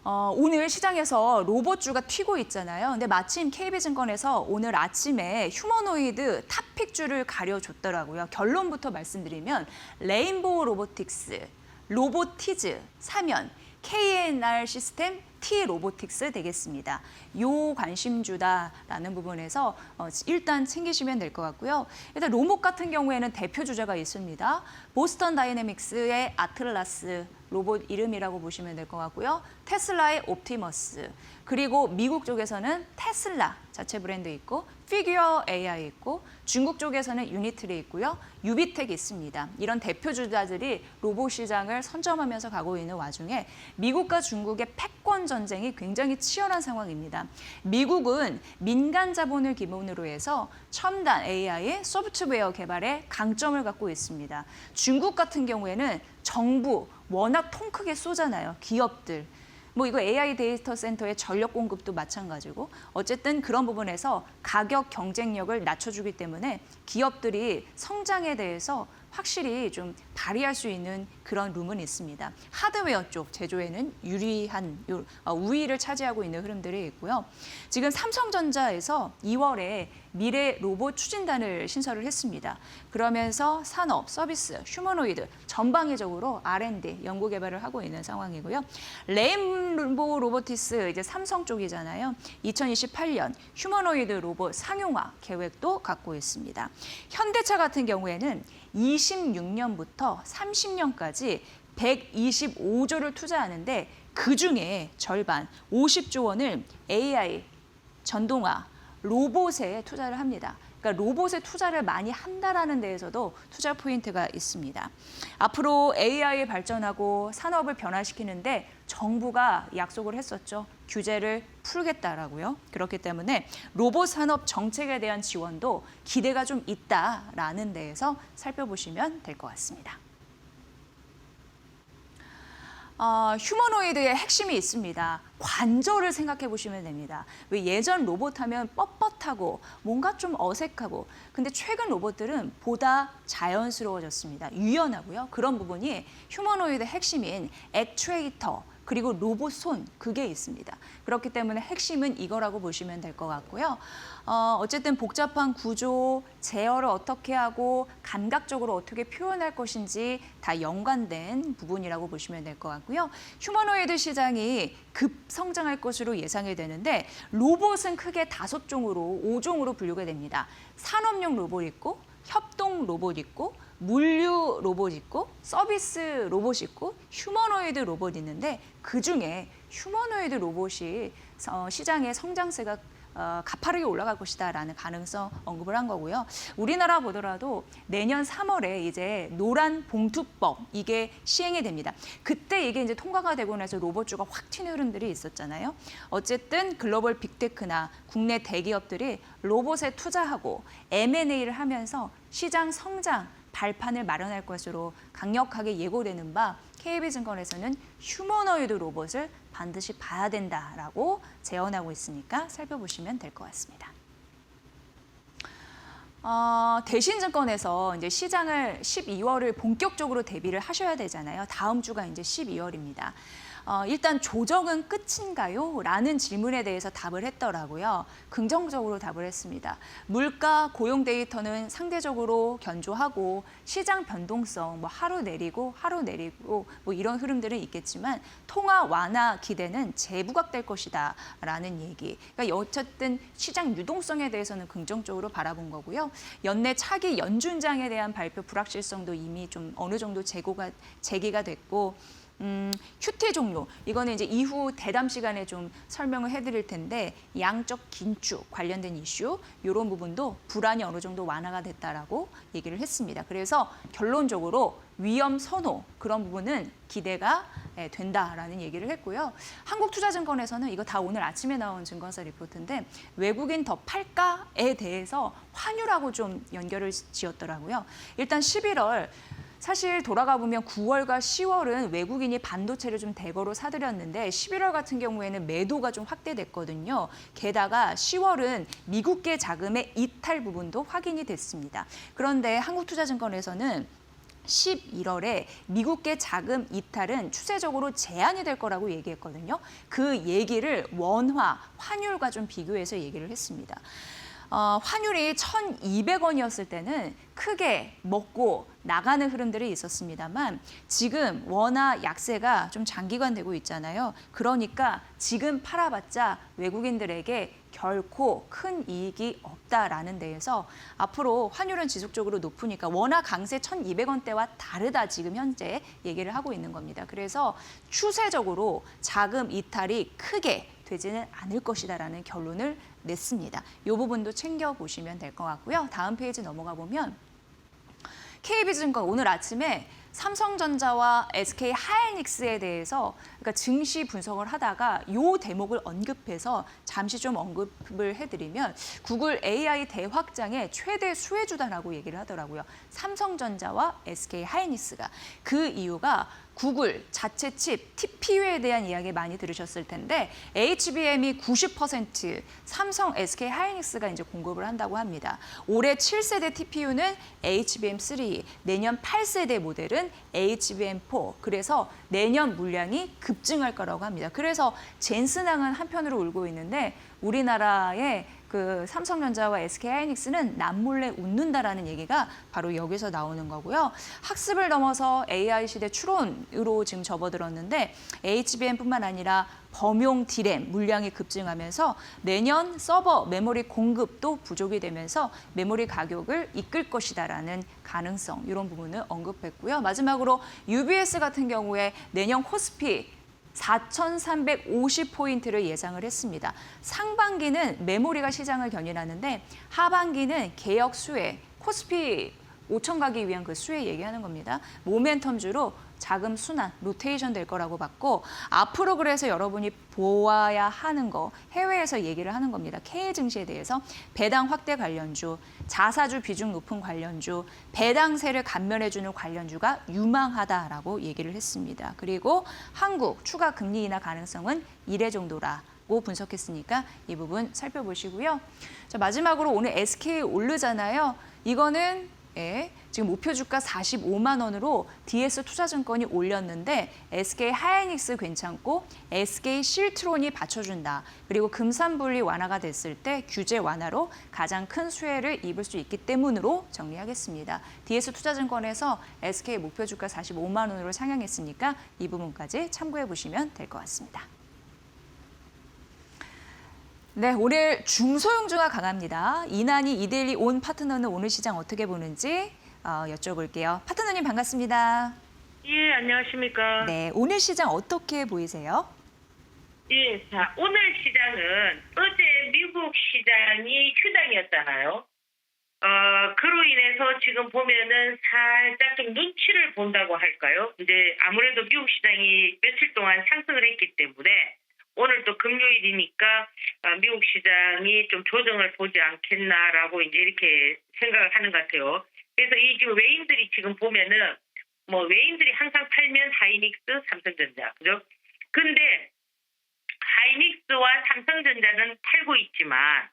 오늘 시장에서 로봇주가 튀고 있잖아요. 근데 마침 KB증권에서 오늘 아침에 휴머노이드 탑픽주를 가려줬더라고요. 결론부터 말씀드리면 레인보우 로보틱스, 로보티즈, 사면, KNR 시스템 T 로보틱스 되겠습니다. 요 관심주다라는 부분에서 일단 챙기시면 될 것 같고요. 일단 로봇 같은 경우에는 대표 주자가 있습니다. 보스턴 다이내믹스의 아틀라스 로봇 이름이라고 보시면 될 것 같고요. 테슬라의 옵티머스, 그리고 미국 쪽에서는 테슬라 자체 브랜드 있고 피규어 AI 있고 중국 쪽에서는 유니트리 있고요. 유비텍 있습니다. 이런 대표 주자들이 로봇 시장을 선점하면서 가고 있는 와중에 미국과 중국의 패권 전쟁이 굉장히 치열한 상황입니다. 미국은 민간 자본을 기본으로 해서 첨단 AI 소프트웨어 개발에 강점을 갖고 있습니다. 중국 같은 경우에는 정부 워낙 통 크게 쏘잖아요. 기업들. 뭐 이거 AI 데이터 센터의 전력 공급도 마찬가지고 어쨌든 그런 부분에서 가격 경쟁력을 낮춰주기 때문에 기업들이 성장에 대해서 확실히 좀 발휘할 수 있는 그런 룸은 있습니다. 하드웨어 쪽 제조에는 유리한 우위를 차지하고 있는 흐름들이 있고요. 지금 삼성전자에서 2월에 미래 로봇 추진단을 신설을 했습니다. 그러면서 산업, 서비스, 휴머노이드 전방위적으로 R&D 연구 개발을 하고 있는 상황이고요. 레인보우 로보티스 이제 삼성 쪽이잖아요. 2028년 휴머노이드 로봇 상용화 계획도 갖고 있습니다. 현대차 같은 경우에는 26년부터 30년까지 125조를 투자하는데 그중에 절반 50조 원을 AI, 전동화, 로봇에 투자를 합니다. 그러니까 로봇에 투자를 많이 한다라는 데에서도 투자 포인트가 있습니다. 앞으로 AI 발전하고 산업을 변화시키는데 정부가 약속을 했었죠. 규제를 풀겠다라고요. 그렇기 때문에 로봇 산업 정책에 대한 지원도 기대가 좀 있다라는 데에서 살펴보시면 될 것 같습니다. 휴머노이드의 핵심이 있습니다. 관절을 생각해 보시면 됩니다. 왜 예전 로봇 하면 뻣뻣하고 뭔가 좀 어색하고 근데 최근 로봇들은 보다 자연스러워졌습니다. 유연하고요. 그런 부분이 휴머노이드 핵심인 액추에이터 그리고 로봇 손 그게 있습니다. 그렇기 때문에 핵심은 이거라고 보시면 될 것 같고요. 어쨌든 복잡한 구조, 제어를 어떻게 하고 감각적으로 어떻게 표현할 것인지 다 연관된 부분이라고 보시면 될 것 같고요. 휴머노이드 시장이 급성장할 것으로 예상이 되는데 로봇은 크게 5종으로 5종으로 분류가 됩니다. 산업용 로봇 있고 협동 로봇 있고 물류 로봇 있고 서비스 로봇 있고 휴머노이드 로봇 있는데 그중에 휴머노이드 로봇이 시장의 성장세가 가파르게 올라갈 것이다라는 가능성 언급을 한 거고요. 우리나라 보더라도 내년 3월에 이제 노란 봉투법 이게 시행이 됩니다. 그때 이게 이제 통과가 되고 나서 로봇주가 확 튀는 흐름들이 있었잖아요. 어쨌든 글로벌 빅테크나 국내 대기업들이 로봇에 투자하고 M&A를 하면서 시장 성장 발판을 마련할 것으로 강력하게 예고되는 바 KB증권에서는 휴머노이드 로봇을 반드시 봐야 된다라고 제언하고 있으니까 살펴보시면 될 것 같습니다. 대신증권에서 이제 시장을 12월을 본격적으로 대비를 하셔야 되잖아요. 다음 주가 이제 12월입니다. 일단 조정은 끝인가요? 라는 질문에 대해서 답을 했더라고요. 긍정적으로 답을 했습니다. 물가, 고용 데이터는 상대적으로 견조하고 시장 변동성, 뭐 하루 내리고 뭐 이런 흐름들은 있겠지만 통화 완화 기대는 재부각될 것이다 라는 얘기. 그러니까 어쨌든 시장 유동성에 대해서는 긍정적으로 바라본 거고요. 연내 차기 연준장에 대한 발표 불확실성도 이미 좀 어느 정도 제기가 됐고 QT 종료, 이거는 이제 이후 대담 시간에 좀 설명을 해드릴 텐데 양적 긴축 관련된 이슈, 이런 부분도 불안이 어느 정도 완화가 됐다라고 얘기를 했습니다. 그래서 결론적으로 위험 선호 그런 부분은 기대가 된다라는 얘기를 했고요. 한국투자증권에서는 이거 다 오늘 아침에 나온 증권사 리포트인데 외국인 더 팔까에 대해서 환율하고 좀 연결을 지었더라고요. 일단 11월 사실 돌아가 보면 9월과 10월은 외국인이 반도체를 좀 대거로 사들였는데 11월 같은 경우에는 매도가 좀 확대됐거든요. 게다가 10월은 미국계 자금의 이탈 부분도 확인이 됐습니다. 그런데 한국투자증권에서는 11월에 미국계 자금 이탈은 추세적으로 제한이 될 거라고 얘기했거든요. 그 얘기를 원화, 환율과 좀 비교해서 얘기를 했습니다. 환율이 1,200원이었을 때는 크게 먹고 나가는 흐름들이 있었습니다만 지금 원화 약세가 좀 장기간 되고 있잖아요. 그러니까 지금 팔아봤자 외국인들에게 결코 큰 이익이 없다라는 데에서 앞으로 환율은 지속적으로 높으니까 원화 강세 1,200원대와 다르다 지금 현재 얘기를 하고 있는 겁니다. 그래서 추세적으로 자금 이탈이 크게 되지는 않을 것이다라는 결론을 냈습니다. 이 부분도 챙겨보시면 될 것 같고요. 다음 페이지 넘어가 보면 KB증권 오늘 아침에 삼성전자와 SK 하이닉스에 대해서 그러니까 증시 분석을 하다가 이 대목을 언급해서 잠시 좀 언급을 해드리면 구글 AI 대확장의 최대 수혜주다라고 얘기를 하더라고요. 삼성전자와 SK 하이닉스가 그 이유가 구글 자체 칩 TPU에 대한 이야기 많이 들으셨을 텐데 HBM이 90% 삼성 SK 하이닉스가 이제 공급을 한다고 합니다. 올해 7세대 TPU는 HBM3, 내년 8세대 모델은 HBM4. 그래서 내년 물량이 급증할 거라고 합니다. 그래서 젠슨항은 한편으로 울고 있는데 우리나라의 그 삼성전자와 SK하이닉스는 남몰래 웃는다라는 얘기가 바로 여기서 나오는 거고요. 학습을 넘어서 AI 시대 추론으로 지금 접어들었는데 HBM뿐만 아니라 범용 D램 물량이 급증하면서 내년 서버 메모리 공급도 부족이 되면서 메모리 가격을 이끌 것이다라는 가능성 이런 부분을 언급했고요. 마지막으로 UBS 같은 경우에 내년 코스피 4,350포인트를 예상을 했습니다. 상반기는 메모리가 시장을 견인하는데 하반기는 개혁 수혜, 코스피 5천 가기 위한 그 수혜 얘기하는 겁니다. 모멘텀주로 자금 순환, 로테이션 될 거라고 봤고 앞으로 그래서 여러분이 보아야 하는 거 해외에서 얘기를 하는 겁니다. K 증시에 대해서 배당 확대 관련주, 자사주 비중 높은 관련주, 배당세를 감면해주는 관련주가 유망하다라고 얘기를 했습니다. 그리고 한국 추가 금리 인하 가능성은 1회 정도라고 분석했으니까 이 부분 살펴보시고요. 자, 마지막으로 오늘 SK 오르잖아요. 이거는 지금 목표 주가 45만 원으로 DS 투자증권이 올렸는데 SK 하이닉스 괜찮고 SK 실트론이 받쳐준다. 그리고 금산분리 완화가 됐을 때 규제 완화로 가장 큰 수혜를 입을 수 있기 때문으로 정리하겠습니다. DS 투자증권에서 SK 목표 주가 45만 원으로 상향했으니까 이 부분까지 참고해 보시면 될 것 같습니다. 네, 오늘 중소형주가 강합니다. 이난희 이데일리 온 파트너는 오늘 시장 어떻게 보는지 여쭤볼게요. 파트너님 반갑습니다. 예, 안녕하십니까. 네, 오늘 시장 어떻게 보이세요? 예, 자, 오늘 시장은 어제 미국 시장이 휴장이었잖아요. 그로 인해서 지금 보면은 살짝 좀 눈치를 본다고 할까요? 이제 아무래도 미국 시장이 며칠 동안 상승을 했기 때문에 오늘 또 금요일이니까 미국 시장이 좀 조정을 보지 않겠나라고 이제 이렇게 생각을 하는 것 같아요. 그래서 이 지금 외인들이 지금 보면은 뭐 외인들이 항상 팔면 하이닉스, 삼성전자, 그죠? 근데 하이닉스와 삼성전자는 팔고 있지만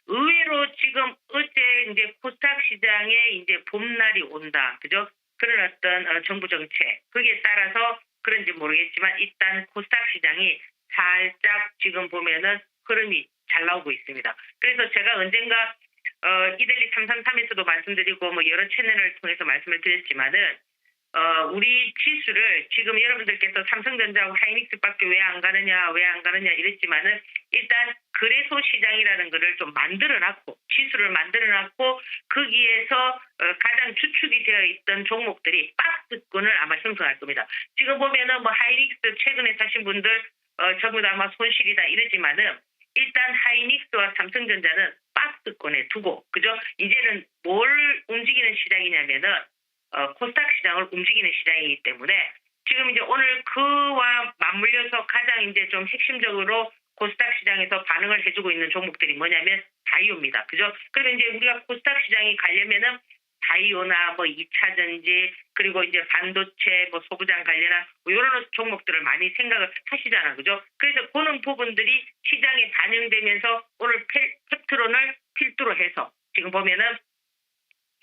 의외로 지금 어제 이제 코스닥 시장에 이제 봄날이 온다, 그죠? 그런 어떤 정부 정책 거기에 따라서 그런지 모르겠지만 일단 코스닥 시장이 살짝 지금 보면은 흐름이 잘 나오고 있습니다. 그래서 제가 언젠가 이델리 333에서도 말씀드리고 뭐 여러 채널을 통해서 말씀을 드렸지만은 우리 지수를 지금 여러분들께서 삼성전자하고 하이닉스밖에 왜 안 가느냐 이랬지만은 일단 거래소 시장이라는 거를 좀 만들어놨고 지수를 만들어놨고 거기에서 가장 주축이 되어 있던 종목들이 박스권을 아마 형성할 겁니다. 지금 보면은 뭐 하이닉스 최근에 사신 분들 전부 다 아마 손실이다 이러지만은 일단 하이닉스와 삼성전자는 박스권에 두고 그죠? 이제는 뭘 움직이는 시장이냐면은 코스닥 시장을 움직이는 시장이기 때문에 지금 이제 오늘 그와 맞물려서 가장 이제 좀 핵심적으로 코스닥 시장에서 반응을 해주고 있는 종목들이 뭐냐면 바이오입니다. 그죠? 그러면 이제 우리가 코스닥 시장이 가려면은 바이오나 뭐 2차 전지 그리고 이제 반도체 뭐 소부장 관련한 뭐 이런 종목들을 많이 생각을 하시잖아. 그죠? 그래서 그런 부분들이 시장에 반영되면서 오늘 펩트론을 필두로 해서 지금 보면은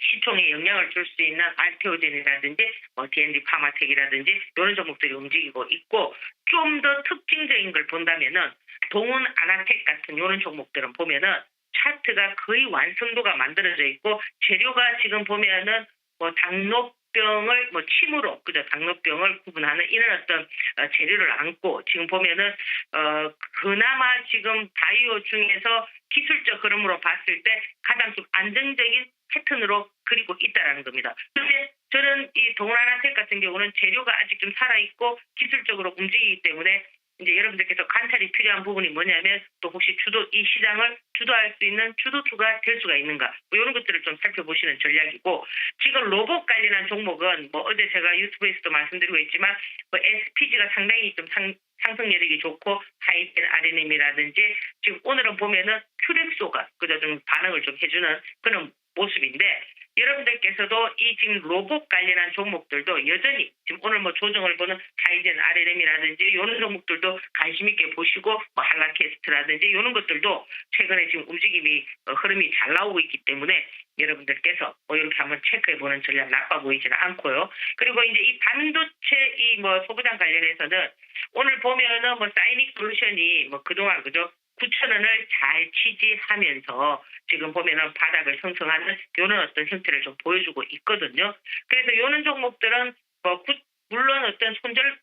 시총에 영향을 줄 수 있는 알테오젠이라든지 뭐 D&D 파마텍이라든지 이런 종목들이 움직이고 있고 좀 더 특징적인 걸 본다면은 동원 아나텍 같은 이런 종목들은 보면은 차트가 거의 완성도가 만들어져 있고 재료가 지금 보면은 뭐 당뇨병을 뭐 침으로 그죠 당뇨병을 구분하는 이런 어떤 재료를 안고 지금 보면은 그나마 지금 바이오 중에서 기술적 흐름으로 봤을 때 가장 좀 안정적인 패턴으로 그리고 있다라는 겁니다. 그런데 저는 이 동원하나텍 같은 경우는 재료가 아직 좀 살아있고 기술적으로 움직이기 때문에 이제 여러분들께서 관찰이 필요한 부분이 뭐냐면 또 혹시 이 시장을 주도할 수 있는 주도주가 될 수가 있는가 뭐 이런 것들을 좀 살펴보시는 전략이고 지금 로봇 관련한 종목은 뭐 어제 제가 유튜브에서도 말씀드리고 있지만 뭐 SPG가 상당히 좀 상승 여력이 좋고 하이텐 RNM이라든지 지금 오늘은 보면은 큐렉소가 그저 좀 반응을 좀 해주는 그런 모습인데 여러분들께서도 이 지금 로봇 관련한 종목들도 여전히 지금 오늘 뭐 조정을 보는 하이젠 RNM이라든지 이런 종목들도 관심 있게 보시고 뭐 할라캐스트라든지 이런 것들도 최근에 지금 움직임이 흐름이 잘 나오고 있기 때문에 여러분들께서 뭐 이렇게 한번 체크해 보는 전략 나빠 보이지는 않고요. 그리고 이제 이 반도체 이 뭐 소부장 관련해서는 오늘 보면은 뭐 사이닉 솔루션이 뭐 그동안 그죠 9,000원을 잘 지지하면서 지금 보면은 바닥을 형성하는 이런 어떤 형태를 좀 보여주고 있거든요. 그래서 이런 종목들은 뭐 물론 어떤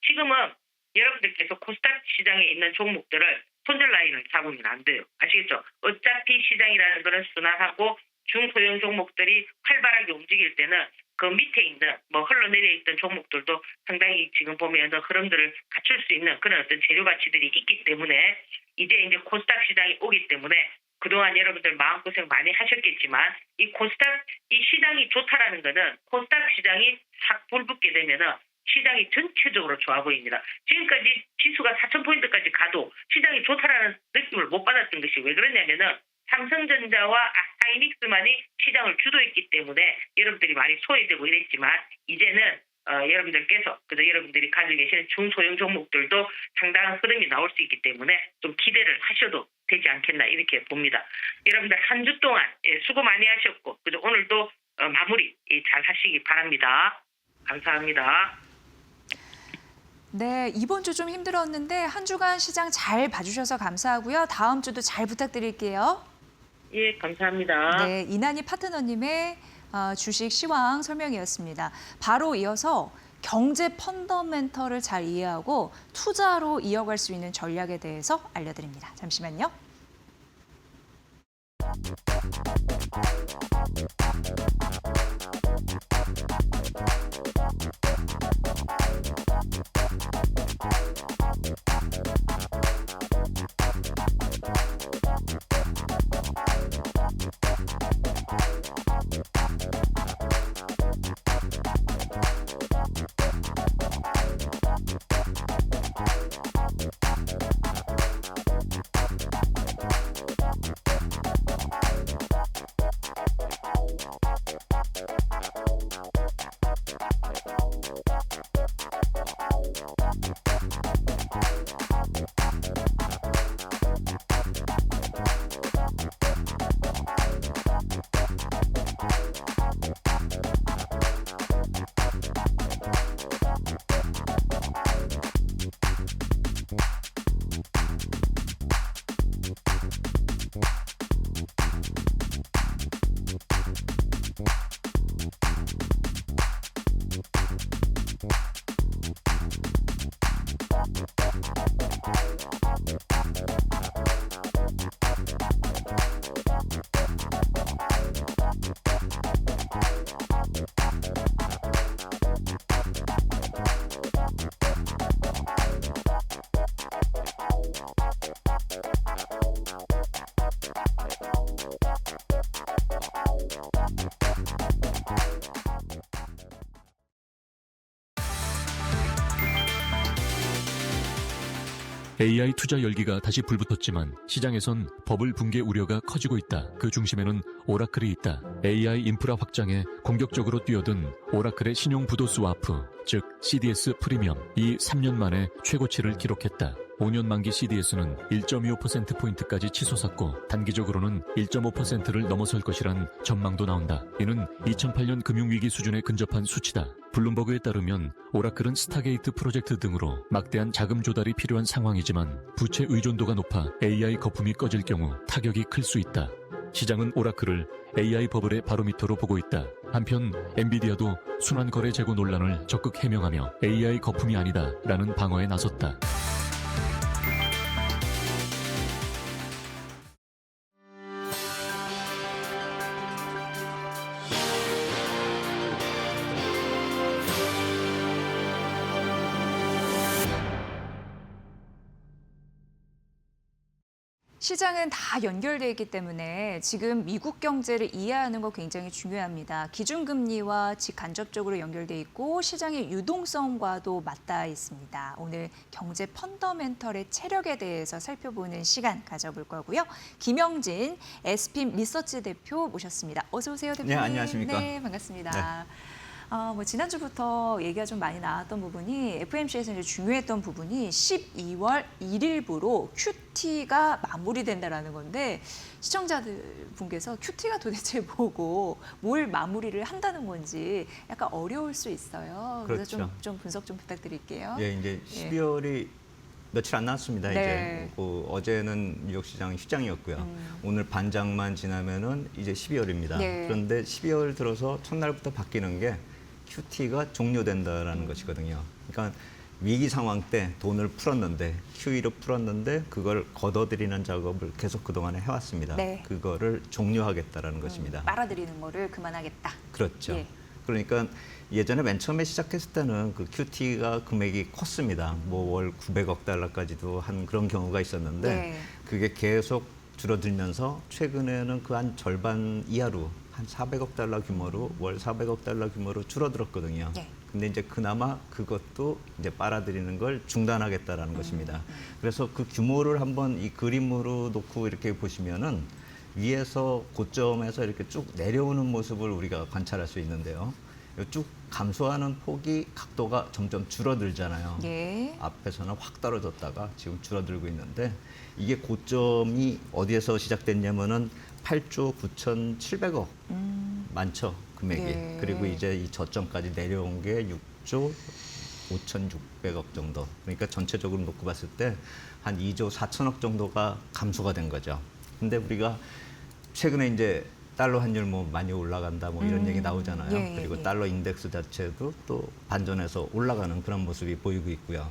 지금은 여러분들께서 코스닥 시장에 있는 종목들을 손절 라인을 잡으면 안 돼요. 아시겠죠? 어차피 시장이라는 것은 순환하고 중소형 종목들이 활발하게 움직일 때는 그 밑에 있는 뭐 흘러내려 있던 종목들도 상당히 지금 보면 흐름들을 갖출 수 있는 그런 어떤 재료 가치들이 있기 때문에 이제 코스닥 시장이 오기 때문에 그동안 여러분들 마음고생 많이 하셨겠지만 이 코스닥 이 시장이 좋다라는 거는 코스닥 시장이 싹 불붙게 되면은 시장이 전체적으로 좋아 보입니다. 지금까지 지수가 4,000포인트까지 가도 시장이 좋다라는 느낌을 못 받았던 것이 왜 그러냐면은 삼성전자와 하이닉스만이 시장을 주도했기 때문에 여러분들이 많이 소외되고 이랬지만 이제는 여러분들께서 여러분들이 가지고 계시는 중소형 종목들도 상당한 흐름이 나올 수 있기 때문에 좀 기대를 하셔도 되지 않겠나 이렇게 봅니다. 여러분들 한 주 동안 수고 많이 하셨고 오늘도 마무리 잘 하시기 바랍니다. 감사합니다. 네, 이번 주 좀 힘들었는데 한 주간 시장 잘 봐주셔서 감사하고요. 다음 주도 잘 부탁드릴게요. 예, 감사합니다. 네, 이난희 파트너님의 주식 시황 설명이었습니다. 바로 이어서 경제 펀더멘털을 잘 이해하고 투자로 이어갈 수 있는 전략에 대해서 알려드립니다. 잠시만요. AI 투자 열기가 다시 불붙었지만 시장에선 버블 붕괴 우려가 커지고 있다. 그 중심에는 오라클이 있다. AI 인프라 확장에 공격적으로 뛰어든 오라클의 신용 부도 스와프, 즉 CDS 프리미엄, 이 3년 만에 최고치를 기록했다. 5년 만기 CDS는 1.25%포인트까지 치솟았고 단기적으로는 1.5%를 넘어설 것이란 전망도 나온다. 이는 2008년 금융위기 수준에 근접한 수치다. 블룸버그에 따르면 오라클은 스타게이트 프로젝트 등으로 막대한 자금 조달이 필요한 상황이지만 부채 의존도가 높아 AI 거품이 꺼질 경우 타격이 클 수 있다. 시장은 오라클을 AI 버블의 바로미터로 보고 있다. 한편 엔비디아도 순환 거래 재고 논란을 적극 해명하며 AI 거품이 아니다라는 방어에 나섰다. 시장은 다 연결돼 있기 때문에 지금 미국 경제를 이해하는 거 굉장히 중요합니다. 기준금리와 직간접적으로 연결돼 있고 시장의 유동성과도 맞닿아 있습니다. 오늘 경제 펀더멘털의 체력에 대해서 살펴보는 시간 가져볼 거고요. 김영진 SPM 리서치 대표 모셨습니다. 어서 오세요, 대표님. 네, 안녕하십니까. 네, 반갑습니다. 지난주부터 얘기가 좀 많이 나왔던 부분이 FOMC에서 이제 중요했던 부분이 12월 1일부로 QT가 마무리된다라는 건데 시청자들 분께서 QT가 도대체 뭐고 뭘 마무리를 한다는 건지 약간 어려울 수 있어요. 그래서 그렇죠. 좀 분석 좀 부탁드릴게요. 예, 이제 12월이 며칠 안 남았습니다. 네. 이제 어제는 뉴욕 시장 휴장이었고요. 오늘 반장만 지나면은 이제 12월입니다. 네. 그런데 12월 들어서 첫날부터 바뀌는 게 QT가 종료된다라는 것이거든요. 그러니까 위기 상황 때 돈을 풀었는데 QE로 풀었는데 그걸 걷어들이는 작업을 계속 그동안에 해왔습니다. 네. 그거를 종료하겠다라는 것입니다. 빨아들이는 거를 그만하겠다. 그렇죠. 예. 그러니까 예전에 맨 처음에 시작했을 때는 그 QT가 금액이 컸습니다. 뭐 월 900억 달러까지도 한 그런 경우가 있었는데 네. 그게 계속 줄어들면서 최근에는 그 한 절반 이하로 한 400억 달러 규모로 월 400억 달러 규모로 줄어들었거든요. 네. 근데 이제 그나마 그것도 이제 빨아들이는 걸 중단하겠다라는 것입니다. 그래서 그 규모를 한번 이 그림으로 놓고 이렇게 보시면은 위에서 고점에서 이렇게 쭉 내려오는 모습을 우리가 관찰할 수 있는데요. 쭉 감소하는 폭이 각도가 점점 줄어들잖아요. 예. 앞에서는 확 떨어졌다가 지금 줄어들고 있는데 이게 고점이 어디에서 시작됐냐면은 8조 9,700억 많죠, 금액이. 예. 그리고 이제 이 저점까지 내려온 게 6조 5,600억 정도. 그러니까 전체적으로 놓고 봤을 때 한 2조 4천억 정도가 감소가 된 거죠. 근데 우리가 최근에 이제 달러 환율 뭐 많이 올라간다 뭐 이런 얘기 나오잖아요. 예, 예, 그리고 예. 달러 인덱스 자체도 또 반전해서 올라가는 그런 모습이 보이고 있고요.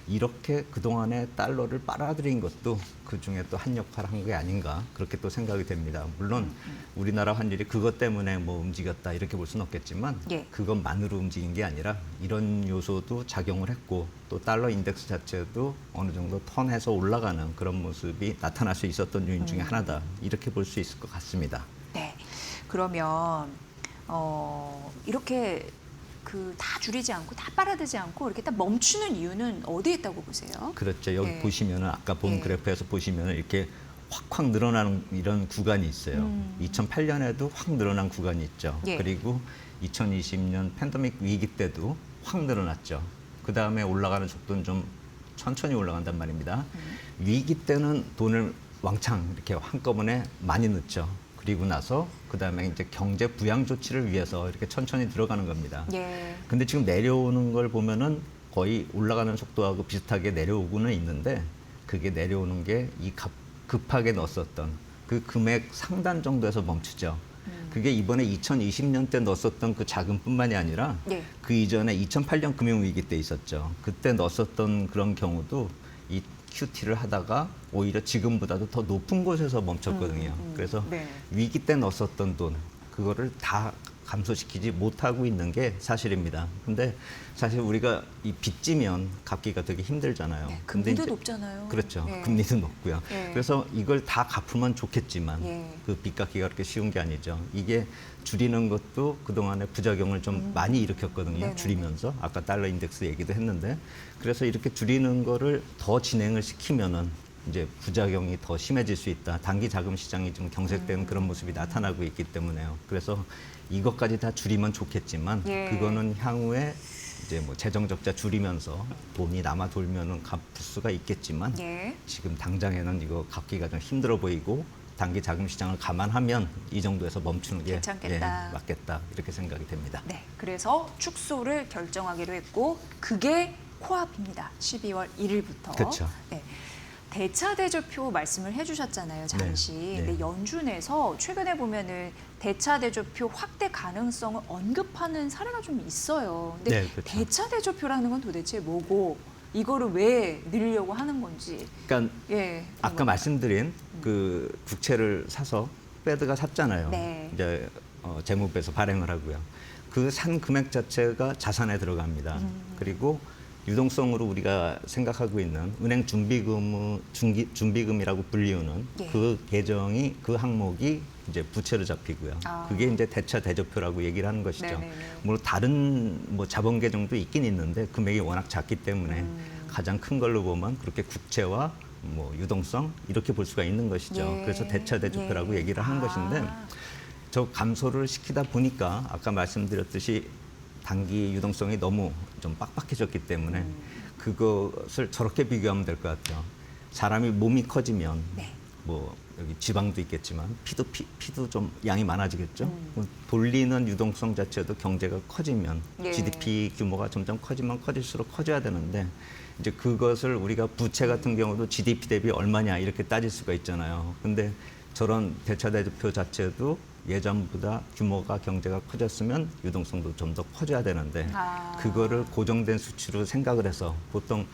이렇게 그동안에 달러를 빨아들인 것도 그중에 또 한 역할을 한 게 아닌가 그렇게 또 생각이 됩니다. 물론 우리나라 환율이 그것 때문에 뭐 움직였다 이렇게 볼 수는 없겠지만 예. 그것만으로 움직인 게 아니라 이런 요소도 작용을 했고 또 달러 인덱스 자체도 어느 정도 턴해서 올라가는 그런 모습이 나타날 수 있었던 요인 중에 하나다 이렇게 볼 수 있을 것 같습니다. 네. 그러면 이렇게 다 줄이지 않고 다 빨아들지 않고 이렇게 딱 멈추는 이유는 어디에 있다고 보세요? 그렇죠. 여기 예. 보시면은 아까 본 예. 그래프에서 보시면은 이렇게 확 늘어나는 이런 구간이 있어요. 2008년에도 확 늘어난 구간이 있죠. 예. 그리고 2020년 팬데믹 위기 때도 확 늘어났죠. 그 다음에 올라가는 속도는 좀 천천히 올라간단 말입니다. 위기 때는 돈을 왕창 이렇게 한꺼번에 많이 넣죠. 그리고 나서 그다음에 이제 경제 부양 조치를 위해서 이렇게 천천히 들어가는 겁니다. 예. 근데 지금 내려오는 걸 보면은 거의 올라가는 속도하고 비슷하게 내려오고는 있는데 그게 내려오는 게 이 급하게 넣었었던 그 금액 상단 정도에서 멈추죠. 그게 이번에 2020년 때 넣었었던 그 자금뿐만이 아니라 예. 그 이전에 2008년 금융위기 때 있었죠. 그때 넣었었던 그런 경우도 이 QT를 하다가 오히려 지금보다도 더 높은 곳에서 멈췄거든요. 그래서 네. 위기 때 넣었었던 돈, 그거를 다 감소시키지 못하고 있는 게 사실입니다. 근데 사실 우리가 이 빚지면 갚기가 되게 힘들잖아요. 네, 근데 금리도 이제 높잖아요. 그렇죠. 예. 금리도 높고요. 예. 그래서 이걸 다 갚으면 좋겠지만 예. 그 빚 갚기가 그렇게 쉬운 게 아니죠. 이게 줄이는 것도 그동안에 부작용을 좀 많이 일으켰거든요. 네네네. 줄이면서 아까 달러 인덱스 얘기도 했는데 그래서 이렇게 줄이는 거를 더 진행을 시키면은 이제 부작용이 더 심해질 수 있다. 단기 자금 시장이 좀 경색되는 그런 모습이 나타나고 있기 때문에요. 그래서 이것까지 다 줄이면 좋겠지만 예. 그거는 향후에 이제 뭐 재정 적자 줄이면서 돈이 남아 돌면은 갚을 수가 있겠지만 예. 지금 당장에는 이거 갚기가 좀 힘들어 보이고 단기 자금 시장을 감안하면 이 정도에서 멈추는 게 괜찮겠다. 예, 맞겠다 이렇게 생각이 됩니다. 네. 그래서 축소를 결정하기로 했고 그게 코앞입니다. 12월 1일부터. 그렇죠. 네. 대차 대조표 말씀을 해주셨잖아요, 잠시. 네. 근데 연준에서 최근에 보면은 대차 대조표 확대 가능성을 언급하는 사례가 좀 있어요. 근데 네, 그렇죠. 대차 대조표라는 건 도대체 뭐고 이거를 왜 늘리려고 하는 건지. 그러니까 예. 아까 말씀드린 그 국채를 사서 페드가 샀잖아요. 네. 이제 재무부에서 발행을 하고요. 그 산 금액 자체가 자산에 들어갑니다. 그리고 유동성으로 우리가 생각하고 있는 은행 준비금이라고 불리우는 예. 그 계정이 그 항목이 이제 부채로 잡히고요. 아. 그게 이제 대차 대조표라고 얘기를 하는 것이죠. 네네네. 물론 다른 뭐 자본 계정도 있긴 있는데 금액이 워낙 작기 때문에 가장 큰 걸로 보면 그렇게 국채와 뭐 유동성 이렇게 볼 수가 있는 것이죠. 예. 그래서 대차 대조표라고 예. 얘기를 하는 것인데 저 감소를 시키다 보니까 아까 말씀드렸듯이 단기 유동성이 너무 좀 빡빡해졌기 때문에 그것을 저렇게 비교하면 될 것 같아요. 사람이 몸이 커지면 네. 뭐 여기 지방도 있겠지만 피도 좀 양이 많아지겠죠. 돌리는 유동성 자체도 경제가 커지면 예. GDP 규모가 점점 커지면 커질수록 커져야 되는데 이제 그것을 우리가 부채 같은 경우도 GDP 대비 얼마냐 이렇게 따질 수가 있잖아요. 근데 저런 대차 대조표 자체도 예전보다 규모가 경제가 커졌으면 유동성도 좀 더 커져야 되는데 그거를 고정된 수치로 생각을 해서 보통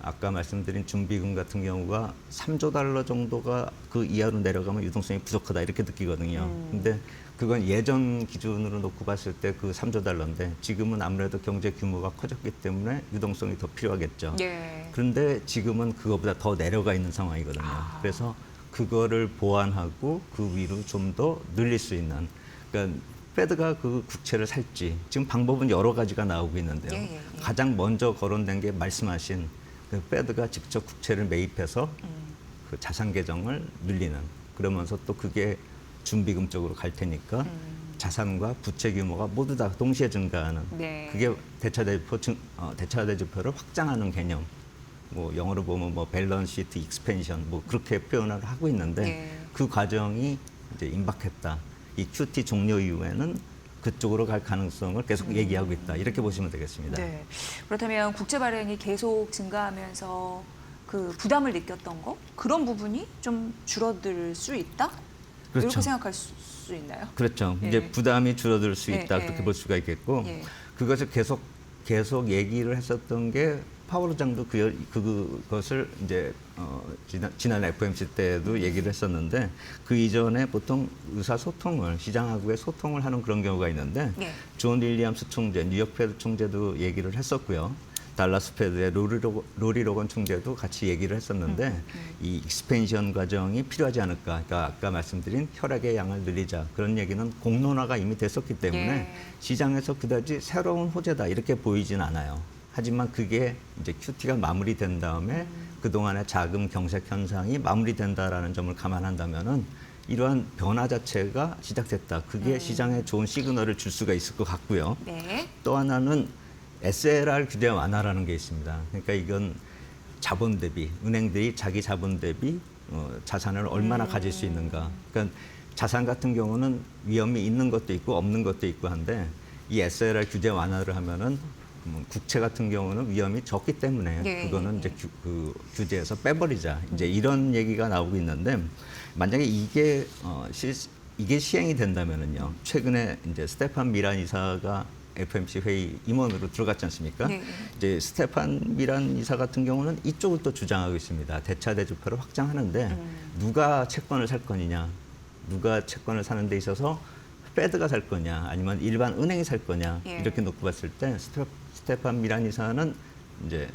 아까 말씀드린 준비금 같은 경우가 3조 달러 정도가 그 이하로 내려가면 유동성이 부족하다 이렇게 느끼거든요. 근데 그건 예전 기준으로 놓고 봤을 때 그 3조 달러인데 지금은 아무래도 경제 규모가 커졌기 때문에 유동성이 더 필요하겠죠. 예. 그런데 지금은 그거보다 더 내려가 있는 상황이거든요. 그래서 그거를 보완하고 그 위로 좀 더 늘릴 수 있는 그러니까 페드가 그 국채를 살지 지금 방법은 여러 가지가 나오고 있는데요. 예, 예, 예. 가장 먼저 거론된 게 말씀하신 그 페드가 직접 국채를 매입해서 그 자산 계정을 늘리는 그러면서 또 그게 준비금 쪽으로 갈 테니까 자산과 부채 규모가 모두 다 동시에 증가하는 네. 그게 대차 대조표를 확장하는 개념. 뭐 영어로 보면 뭐 밸런스 시트 익스펜션 뭐 그렇게 표현을 하고 있는데 네. 그 과정이 이제 임박했다. 이 QT 종료 이후에는 그쪽으로 갈 가능성을 계속 얘기하고 있다. 이렇게 보시면 되겠습니다. 네. 그렇다면 국채 발행이 계속 증가하면서 그 부담을 느꼈던 거 그런 부분이 좀 줄어들 수 있다? 그렇죠. 이렇게 생각할 수 있나요? 그렇죠. 예. 이제 부담이 줄어들 수 예, 있다. 예. 그렇게 볼 수가 있겠고 예. 그것을 계속 얘기를 했었던 게 파월 의장도 그것을 이제 지난 FOMC 때도 얘기를 했었는데 그 이전에 보통 의사소통을 시장하고의 소통을 하는 그런 경우가 있는데 예. 존 윌리엄스 총재, 뉴욕 페드 총재도 얘기를 했었고요. 달라스 페드의 로리 로건 총재도 같이 얘기를 했었는데 이 익스펜션 과정이 필요하지 않을까. 그러니까 아까 말씀드린 혈액의 양을 늘리자. 그런 얘기는 공론화가 이미 됐었기 때문에 예. 시장에서 그다지 새로운 호재다 이렇게 보이진 않아요. 하지만 그게 이제 QT가 마무리된 다음에 그동안의 자금 경색 현상이 마무리된다라는 점을 감안한다면은 이러한 변화 자체가 시작됐다. 그게 시장에 좋은 시그널을 줄 수가 있을 것 같고요. 네. 또 하나는 SLR 규제 완화라는 게 있습니다. 그러니까 이건 자본 대비, 은행들이 자기 자본 대비 자산을 얼마나 가질 수 있는가. 그러니까 자산 같은 경우는 위험이 있는 것도 있고 없는 것도 있고 한데 이 SLR 규제 완화를 하면은 국채 같은 경우는 위험이 적기 때문에 예, 그거는 예. 이제 그 규제에서 빼버리자. 이제 이런 얘기가 나오고 있는데 만약에 이게 시행이 된다면은요. 최근에 이제 스테판 미란 이사가 FOMC 회의 임원으로 들어갔지 않습니까? 네. 이제 스테판 미란 이사 같은 경우는 이쪽을 또 주장하고 있습니다. 대차 대조표를 확장하는데 누가 채권을 살 거냐, 누가 채권을 사는 데 있어서 페드가 살 거냐, 아니면 일반 은행이 살 거냐 예. 이렇게 놓고 봤을 때 스테판 미란 이사는 이제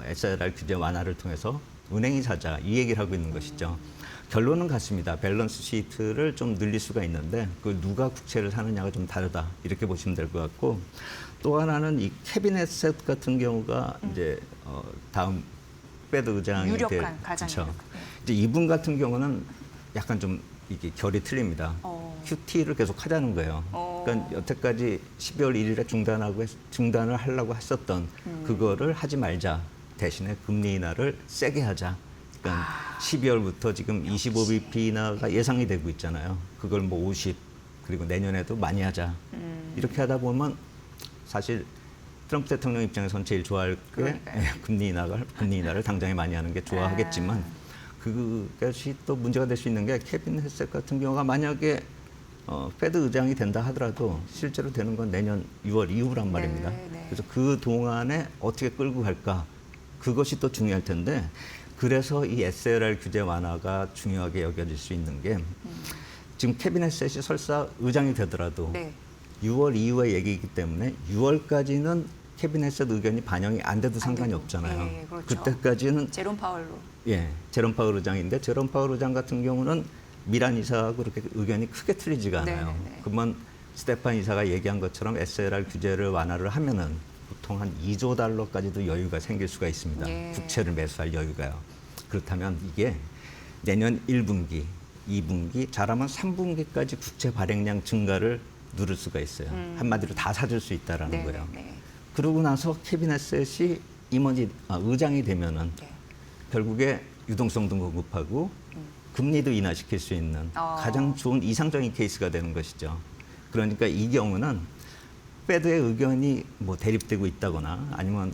SLR 규제 완화를 통해서 은행이 사자 이 얘기를 하고 있는 것이죠. 결론은 같습니다. 밸런스 시트를 좀 늘릴 수가 있는데 그 누가 국채를 사느냐가 좀 다르다 이렇게 보시면 될 것 같고 또 하나는 이 캐비넷 셋 같은 경우가 이제 다음 페드 의장이 유력한 가장 그렇죠. 유력한. 이제 이분 같은 경우는 약간 좀 이게 결이 틀립니다. QT를 계속 하자는 거예요. 그러니까 여태까지 12월 1일에 중단을 하려고 했었던 그거를 하지 말자. 대신에 금리 인하를 세게 하자. 그러니까 12월부터 지금 25bp 인하가 예상이 되고 있잖아요. 그걸 뭐 50 그리고 내년에도 많이 하자. 이렇게 하다 보면 사실 트럼프 대통령 입장에선 제일 좋아할 게 금리 인하를 당장에 많이 하는 게 좋아하겠지만 그것이 또 문제가 될 수 있는 게 케빈 헤셋 같은 경우가 만약에 페드 의장이 된다 하더라도 실제로 되는 건 내년 6월 이후란 말입니다. 네. 그래서 그 동안에 어떻게 끌고 갈까 그것이 또 중요할 텐데 그래서 이 SLR 규제 완화가 중요하게 여겨질 수 있는 게 지금 케빈 헤셋이 설사 의장이 되더라도 네. 6월 이후의 얘기이기 때문에 6월까지는 케빈 헤셋 의견이 반영이 안 돼도 상관이 되고. 없잖아요. 예, 그렇죠. 그때까지는 제롬 파월로. 제롬 파월 의장인데 제롬 파월 의장 같은 경우는 미란 이사하고 그렇게 의견이 크게 틀리지가 않아요. 네네네. 그러면 스테판 이사가 얘기한 것처럼 SLR 규제를 완화를 하면은 보통 한 2조 달러까지도 여유가 생길 수가 있습니다. 예. 국채를 매수할 여유가요. 그렇다면 이게 내년 1분기, 2분기, 잘하면 3분기까지 국채 발행량 증가를 누를 수가 있어요. 한마디로 다 사줄 수 있다라는 거예요. 네. 그러고 나서 케빈 헤셋이 의장이 되면은 네. 결국에 유동성도 공급하고 금리도 인하시킬 수 있는 가장 좋은 이상적인 케이스가 되는 것이죠. 그러니까 이 경우는 페드의 의견이 뭐 대립되고 있다거나 아니면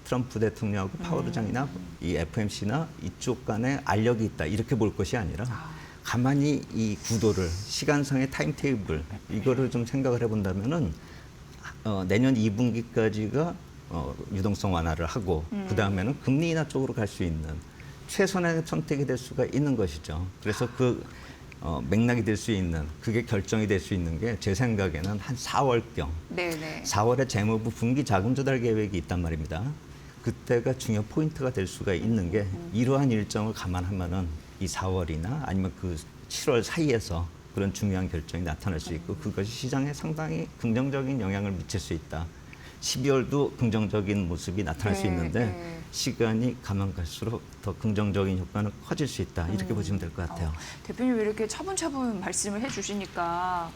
트럼프 대통령하고 파월 의장이나 이 FMC나 이쪽 간에 알력이 있다 이렇게 볼 것이 아니라 가만히 이 구도를 시간상의 타임테이블 이거를 좀 생각을 해본다면은 내년 2분기까지가 유동성 완화를 하고 그 다음에는 금리 인하 쪽으로 갈 수 있는 최선의 선택이 될 수가 있는 것이죠. 그래서 그 맥락이 될 수 있는 그게 결정이 될 수 있는 게 제 생각에는 한 4월경. 네네. 4월에 재무부 분기 자금 조달 계획이 있단 말입니다. 그때가 중요 포인트가 될 수가 있는 게 이러한 일정을 감안하면은 이 4월이나 아니면 그 7월 사이에서 그런 중요한 결정이 나타날 수 있고 그것이 시장에 상당히 긍정적인 영향을 미칠 수 있다. 12월도 긍정적인 모습이 나타날 수 있는데 시간이 가면 갈수록 더 긍정적인 효과는 커질 수 있다. 이렇게 보시면 될 것 같아요. 대표님 이렇게 차분차분 말씀을 해주시니까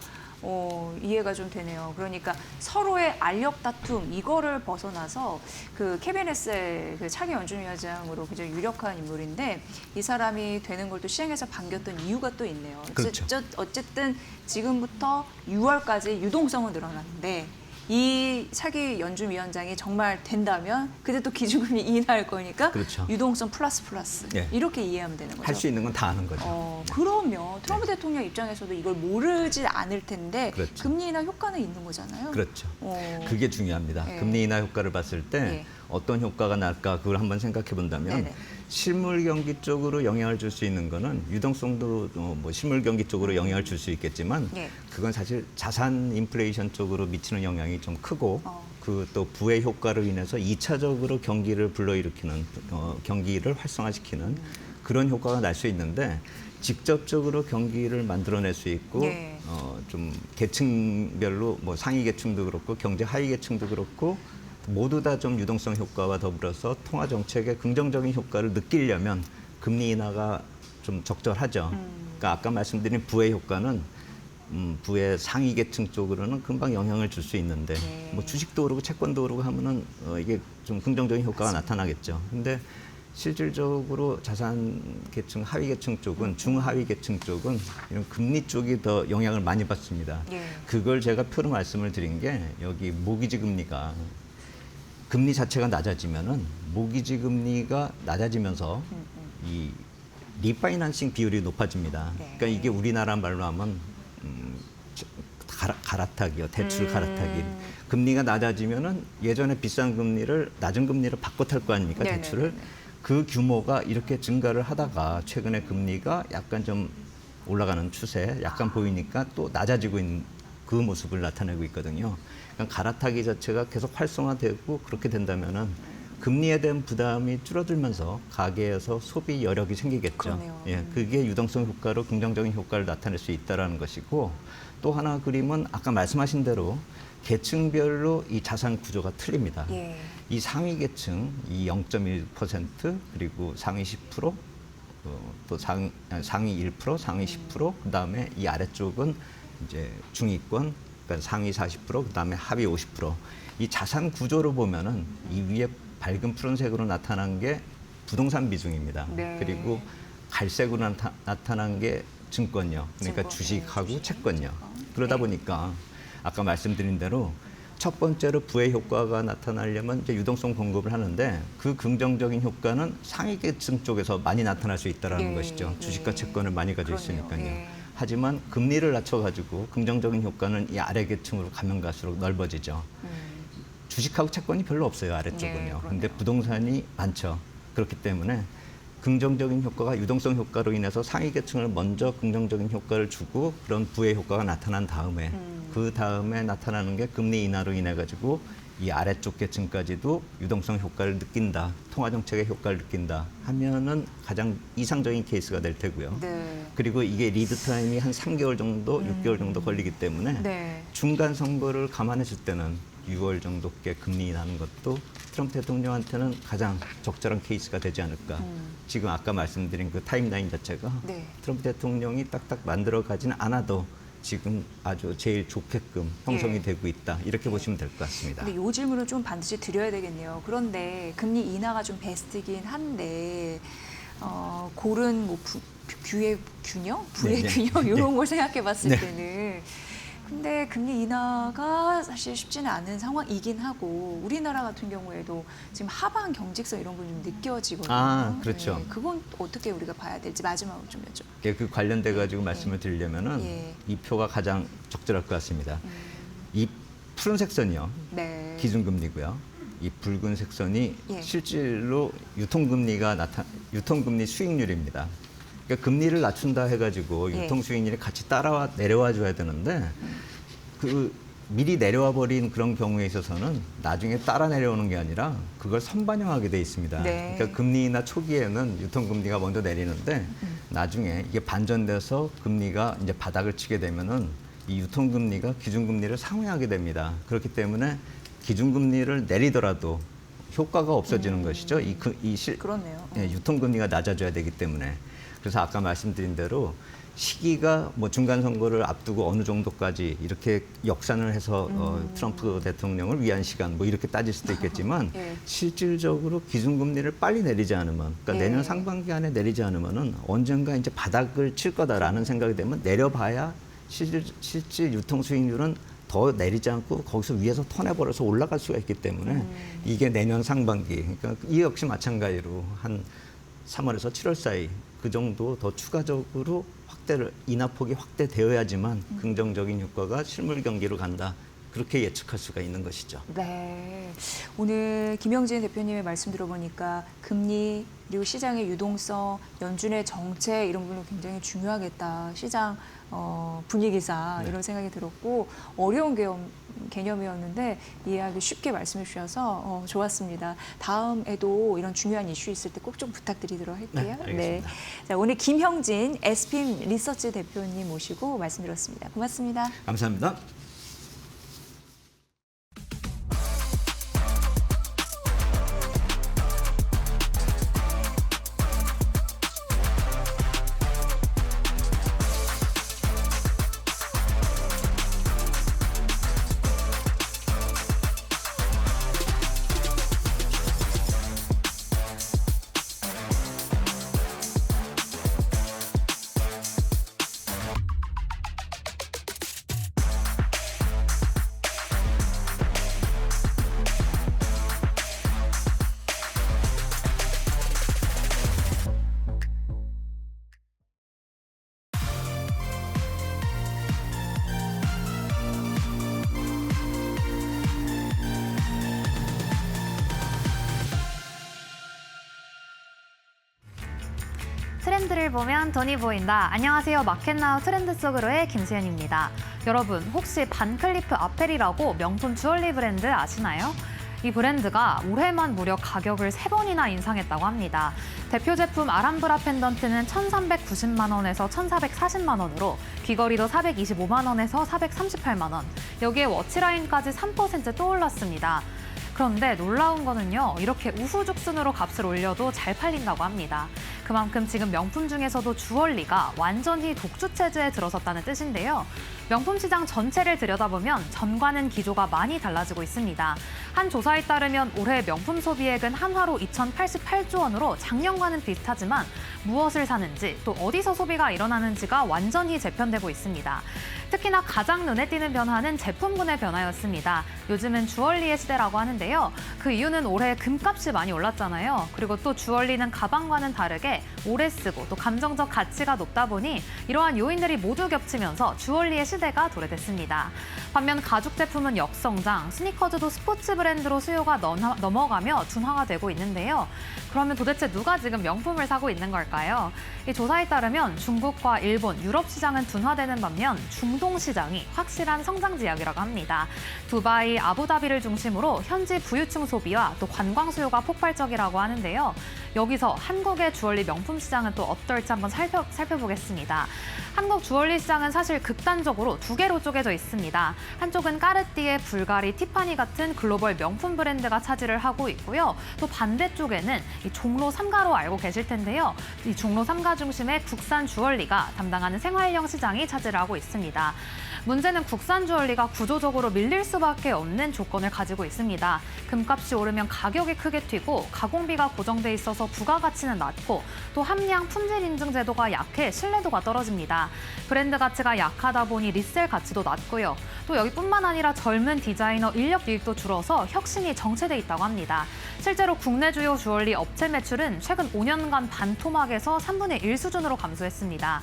이해가 좀 되네요. 그러니까 서로의 알력 다툼 이거를 벗어나서 그 케빈 헤셋 그 차기 연준위원장으로 굉장히 유력한 인물인데 이 사람이 되는 걸 또 시장에서 반겼던 이유가 또 있네요. 그렇죠. 어쨌든 지금부터 6월까지 유동성은 늘어났는데 이 차기 연준위원장이 정말 된다면 그때 또 기준금리 인하할 거니까 그렇죠. 유동성 플러스 예. 이렇게 이해하면 되는 거죠. 할 수 있는 건 다 하는 거죠. 그러면 트럼프 대통령 입장에서도 이걸 모르지 않을 텐데 그렇죠. 금리 인하 효과는 있는 거잖아요. 그렇죠. 어. 그게 중요합니다. 예. 금리 인하 효과를 봤을 때 예. 어떤 효과가 날까 그걸 한번 생각해 본다면 네네. 실물 경기 쪽으로 영향을 줄 수 있는 거는 유동성도 뭐 실물 경기 쪽으로 영향을 줄 수 있겠지만 예. 그건 사실 자산 인플레이션 쪽으로 미치는 영향이 좀 크고 그 또 부의 효과로 인해서 2차적으로 경기를 불러일으키는 경기를 활성화시키는 그런 효과가 날 수 있는데 직접적으로 경기를 만들어낼 수 있고 예. 좀 계층별로 뭐 상위 계층도 그렇고 경제 하위 계층도 그렇고 모두 다 좀 유동성 효과와 더불어서 통화 정책의 긍정적인 효과를 느끼려면 금리 인하가 좀 적절하죠. 그러니까 아까 말씀드린 부의 효과는 부의 상위 계층 쪽으로는 금방 영향을 줄 수 있는데 네. 뭐 주식도 오르고 채권도 오르고 하면은 이게 좀 긍정적인 효과가 나타나겠죠. 근데 실질적으로 자산 계층 하위 계층 쪽은 중하위 계층 쪽은 이런 금리 쪽이 더 영향을 많이 받습니다. 예. 그걸 제가 표로 말씀을 드린 게 여기 모기지 금리가 금리 자체가 낮아지면은 모기지 금리가 낮아지면서 이 리파이낸싱 비율이 높아집니다. 네. 그러니까 이게 우리나라 말로 하면 갈아타기요, 대출 갈아타기. 금리가 낮아지면은 예전에 비싼 금리를 낮은 금리를 바꿔 탈 거 아닙니까, 네네네네. 대출을. 그 규모가 이렇게 증가를 하다가 최근에 금리가 약간 좀 올라가는 추세 약간 보이니까 또 낮아지고 있는 그 모습을 나타내고 있거든요. 그러니까 갈아타기 자체가 계속 활성화되고 그렇게 된다면은 금리에 대한 부담이 줄어들면서 가계에서 소비 여력이 생기겠죠. 그러네요. 예, 그게 유동성 효과로 긍정적인 효과를 나타낼 수 있다라는 것이고 또 하나 그림은 아까 말씀하신 대로 계층별로 이 자산 구조가 틀립니다. 예. 이 상위 계층 이 0.1% 그리고 상위 10%, 또 상위 1%, 상위 10%, 그다음에 이 아래쪽은 이제 중위권, 그러니까 상위 40%, 그다음에 하위 50%. 이 자산 구조로 보면은 이 위에 밝은 푸른색으로 나타난 게 부동산 비중입니다. 네. 그리고 갈색으로 나타난 게 증권요. 그러니까 증권, 주식하고 주식, 채권요. 채권. 그러다 네. 보니까 아까 말씀드린 대로 첫 번째로 부의 효과가 나타나려면 이제 유동성 공급을 하는데 그 긍정적인 효과는 상위 계층 쪽에서 많이 나타날 수 있다는 예, 것이죠. 주식과 예. 채권을 많이 가지고 그러네요. 있으니까요. 예. 하지만 금리를 낮춰가지고 긍정적인 효과는 이 아래 계층으로 가면 갈수록 넓어지죠. 주식하고 채권이 별로 없어요, 네, 아래쪽은요. 그러네요. 근데 부동산이 많죠. 그렇기 때문에 긍정적인 효과가 유동성 효과로 인해서 상위 계층을 먼저 긍정적인 효과를 주고 그런 부의 효과가 나타난 다음에 그 다음에 나타나는 게 금리 인하로 인해 가지고 이 아래쪽 계층까지도 유동성 효과를 느낀다, 통화 정책의 효과를 느낀다 하면은 가장 이상적인 케이스가 될 테고요. 네. 그리고 이게 리드 타임이 한 3개월 정도, 6개월 정도 걸리기 때문에 네. 중간 선거를 감안했을 때는 6월 정도께 금리 인하는 것도 트럼프 대통령한테는 가장 적절한 케이스가 되지 않을까. 지금 아까 말씀드린 그 타임라인 자체가 네. 트럼프 대통령이 딱딱 만들어 가지는 않아도 지금 아주 제일 좋게끔 형성이 예. 되고 있다. 이렇게 보시면 될 것 같습니다. 근데 이 질문을 좀 반드시 드려야 되겠네요. 그런데 금리 인하가 좀 베스트긴 한데 고른 뭐 규의 균형, 불의 네, 네. 균형 이런 네. 걸 생각해봤을 네. 때는. 근데 금리 인하가 사실 쉽지는 않은 상황이긴 하고 우리나라 같은 경우에도 지금 하방 경직성 이런 건 좀 느껴지거든요. 아, 그렇죠. 네, 그건 어떻게 우리가 봐야 될지 마지막으로 좀 여쭤볼게요. 예, 그 관련돼 가지고 말씀을 드리려면은 예. 이 표가 가장 적절할 것 같습니다. 이 푸른색 선이요. 네. 기준금리고요. 이 붉은색 선이 예. 실질로 유통금리 수익률입니다. 그러니까 금리를 낮춘다 해가지고 예. 유통 수익률이 같이 내려와 줘야 되는데 그 미리 내려와 버린 그런 경우에 있어서는 나중에 따라 내려오는 게 아니라 그걸 선반영하게 돼 있습니다. 네. 그러니까 금리나 초기에는 유통금리가 먼저 내리는데 나중에 이게 반전돼서 금리가 이제 바닥을 치게 되면은 이 유통금리가 기준금리를 상회하게 됩니다. 그렇기 때문에 기준금리를 내리더라도 효과가 없어지는 것이죠. 그렇네요. 예, 유통금리가 낮아져야 되기 때문에. 그래서 아까 말씀드린 대로 시기가 뭐 중간 선거를 앞두고 어느 정도까지 이렇게 역산을 해서 트럼프 대통령을 위한 시간 뭐 이렇게 따질 수도 있겠지만 예. 실질적으로 기준금리를 빨리 내리지 않으면 그러니까 예. 내년 상반기 안에 내리지 않으면은 언젠가 이제 바닥을 칠 거다라는 생각이 되면 내려봐야 실질 유통 수익률은 더 내리지 않고 거기서 위에서 턴해버려서 올라갈 수가 있기 때문에 이게 내년 상반기 그러니까 이 역시 마찬가지로 한 3월에서 7월 사이 그 정도 더 추가적으로 인하폭이 확대되어야지만 긍정적인 효과가 실물 경기로 간다. 그렇게 예측할 수가 있는 것이죠. 네. 오늘 김영진 대표님의 말씀 들어보니까 금리 그리고 시장의 유동성, 연준의 정책 이런 부분은 굉장히 중요하겠다. 시장 분위기상 네. 이런 생각이 들었고 어려운 개념이었는데 이해하기 쉽게 말씀해 주셔서 좋았습니다. 다음에도 이런 중요한 이슈 있을 때 꼭 좀 부탁드리도록 할게요. 네, 알겠습니다. 자, 오늘 김형진 SPM 리서치 대표님 모시고 말씀 들었습니다. 고맙습니다. 감사합니다. 트렌드를 보면 돈이 보인다. 안녕하세요. 마켓나우 트렌드 속으로의 김수현입니다. 여러분, 혹시 반클리프 아펠이라고 명품 주얼리 브랜드 아시나요? 이 브랜드가 올해만 무려 가격을 3번이나 인상했다고 합니다. 대표 제품 아람브라 펜던트는 1,390만 원에서 1,440만 원으로 귀걸이도 425만 원에서 438만 원. 여기에 워치라인까지 3% 또 올랐습니다. 그런데 놀라운 거는요, 이렇게 우후죽순으로 값을 올려도 잘 팔린다고 합니다. 그만큼 지금 명품 중에서도 주얼리가 완전히 독주체제에 들어섰다는 뜻인데요. 명품 시장 전체를 들여다보면 전과는 기조가 많이 달라지고 있습니다. 한 조사에 따르면 올해 명품 소비액은 한화로 2,088조 원으로 작년과는 비슷하지만 무엇을 사는지 또 어디서 소비가 일어나는지가 완전히 재편되고 있습니다. 특히나 가장 눈에 띄는 변화는 제품군의 변화였습니다. 요즘은 주얼리의 시대라고 하는데요. 그 이유는 올해 금값이 많이 올랐잖아요. 그리고 또 주얼리는 가방과는 다르게 오래 쓰고 또 감정적 가치가 높다 보니 이러한 요인들이 모두 겹치면서 주얼리의 시대가 도래됐습니다. 반면 가죽 제품은 역성장, 스니커즈도 스포츠 브랜드로 수요가 넘어가며 둔화가 되고 있는데요. 그러면 도대체 누가 지금 명품을 사고 있는 걸까요? 이 조사에 따르면 중국과 일본, 유럽 시장은 둔화되는 반면 중동 시장이 확실한 성장 지역이라고 합니다. 두바이, 아부다비를 중심으로 현지 부유층 소비와 또 관광 수요가 폭발적이라고 하는데요. 여기서 한국의 주얼리 명품 시장은 또 어떨지 한번 살펴보겠습니다. 한국 주얼리 시장은 사실 극단적으로 두 개로 쪼개져 있습니다. 한쪽은 까르띠에, 불가리, 티파니 같은 글로벌 명품 브랜드가 차지를 하고 있고요. 또 반대쪽에는 이 종로 3가로 알고 계실 텐데요. 이 종로 3가 중심의 국산 주얼리가 담당하는 생활형 시장이 차지를 하고 있습니다. 문제는 국산 주얼리가 구조적으로 밀릴 수밖에 없는 조건을 가지고 있습니다. 금값이 오르면 가격이 크게 튀고 가공비가 고정돼 있어서 부가가치는 낮고 또 함량 품질 인증 제도가 약해 신뢰도가 떨어집니다. 브랜드 가치가 약하다 보니 리셀 가치도 낮고요. 또 여기뿐만 아니라 젊은 디자이너 인력 유입도 줄어서 혁신이 정체돼 있다고 합니다. 실제로 국내 주요 주얼리 업체 매출은 최근 5년간 반토막에서 3분의 1 수준으로 감소했습니다.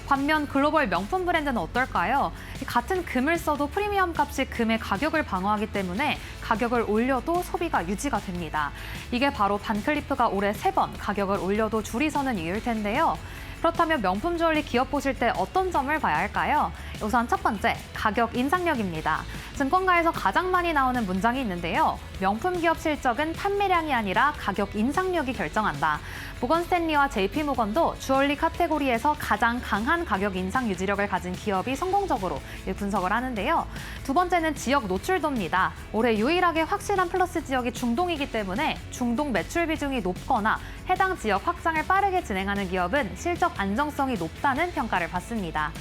반면 글로벌 명품 브랜드는 어떨까요? 같은 금을 써도 프리미엄 값이 금의 가격을 방어하기 때문에 가격을 올려도 소비가 유지가 됩니다. 이게 바로 반클리프가 올해 3번 가격을 올려도 줄이 서는 이유일 텐데요. 그렇다면 명품 주얼리 기업 보실 때 어떤 점을 봐야 할까요? 우선 첫 번째, 가격 인상력입니다. 증권가에서 가장 많이 나오는 문장이 있는데요. 명품 기업 실적은 판매량이 아니라 가격 인상력이 결정한다. 모건 스탠리와 JP 모건도 주얼리 카테고리에서 가장 강한 가격 인상 유지력을 가진 기업이 성공적으로 분석을 하는데요. 두 번째는 지역 노출도입니다. 올해 유일하게 확실한 플러스 지역이 중동이기 때문에 중동 매출 비중이 높거나 해당 지역 확장을 빠르게 진행하는 기업은 실적 안정성이 높다는 평가를 받습니다.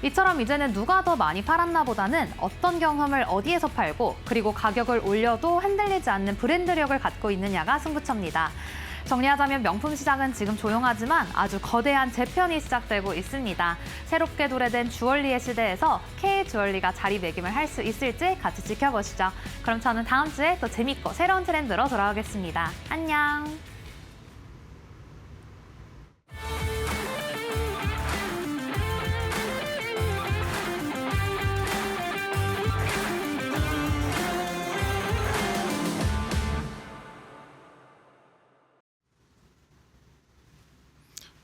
이처럼 이제는 누가 더 많이 팔았나 보다는 어떤 경험을 어디에서 팔고 그리고 가격을 올려도 흔들리지 않는 브랜드력을 갖고 있느냐가 승부처입니다. 정리하자면 명품 시장은 지금 조용하지만 아주 거대한 재편이 시작되고 있습니다. 새롭게 도래된 주얼리의 시대에서 K 주얼리가 자리매김을 할 수 있을지 같이 지켜보시죠. 그럼 저는 다음 주에 또 재밌고 새로운 트렌드로 돌아오겠습니다. 안녕!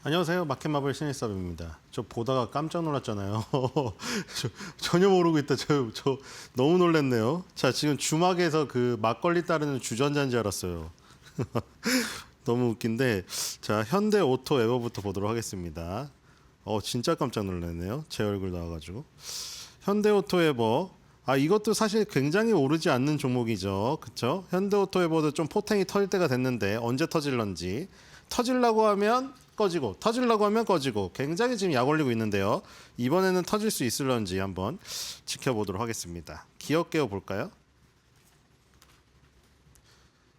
안녕하세요. 마켓마블 신일섭입니다. 저 보다가 깜짝 놀랐잖아요. 전혀 모르고 있다. 저 너무 놀랐네요. 자, 지금 주막에서 그 막걸리 따르는 주전자인 줄 알았어요. 너무 웃긴데, 자, 현대오토 에버부터 보도록 하겠습니다. 진짜 깜짝 놀랐네요. 제 얼굴 나와가지고. 현대오토 에버. 이것도 사실 굉장히 오르지 않는 종목이죠. 그렇죠? 현대오토 에버도 좀 포텐이 터질 때가 됐는데 언제 터질런지. 터질라고 하면 꺼지고 터질라고 하면 꺼지고 굉장히 지금 약 올리고 있는데요. 이번에는 터질 수 있을런지 한번 지켜보도록 하겠습니다. 기업 개요 볼까요?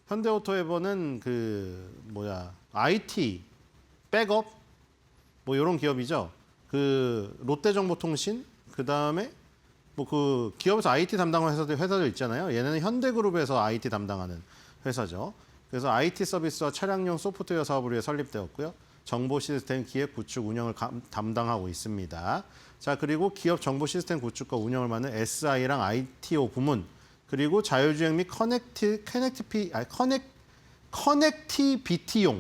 현대오토에버는 IT 백업 뭐 이런 기업이죠. 그 롯데정보통신 그다음에 뭐 그 기업에서 IT 담당하는 회사들 있잖아요. 얘네는 현대그룹에서 IT 담당하는 회사죠. 그래서 IT 서비스와 차량용 소프트웨어 사업을 위해 설립되었고요. 정보 시스템 기획 구축 운영을 담당하고 있습니다. 자, 그리고 기업 정보 시스템 구축과 운영을 맡는 SI랑 ITO 부문, 그리고 자율주행 및 커넥티비티용,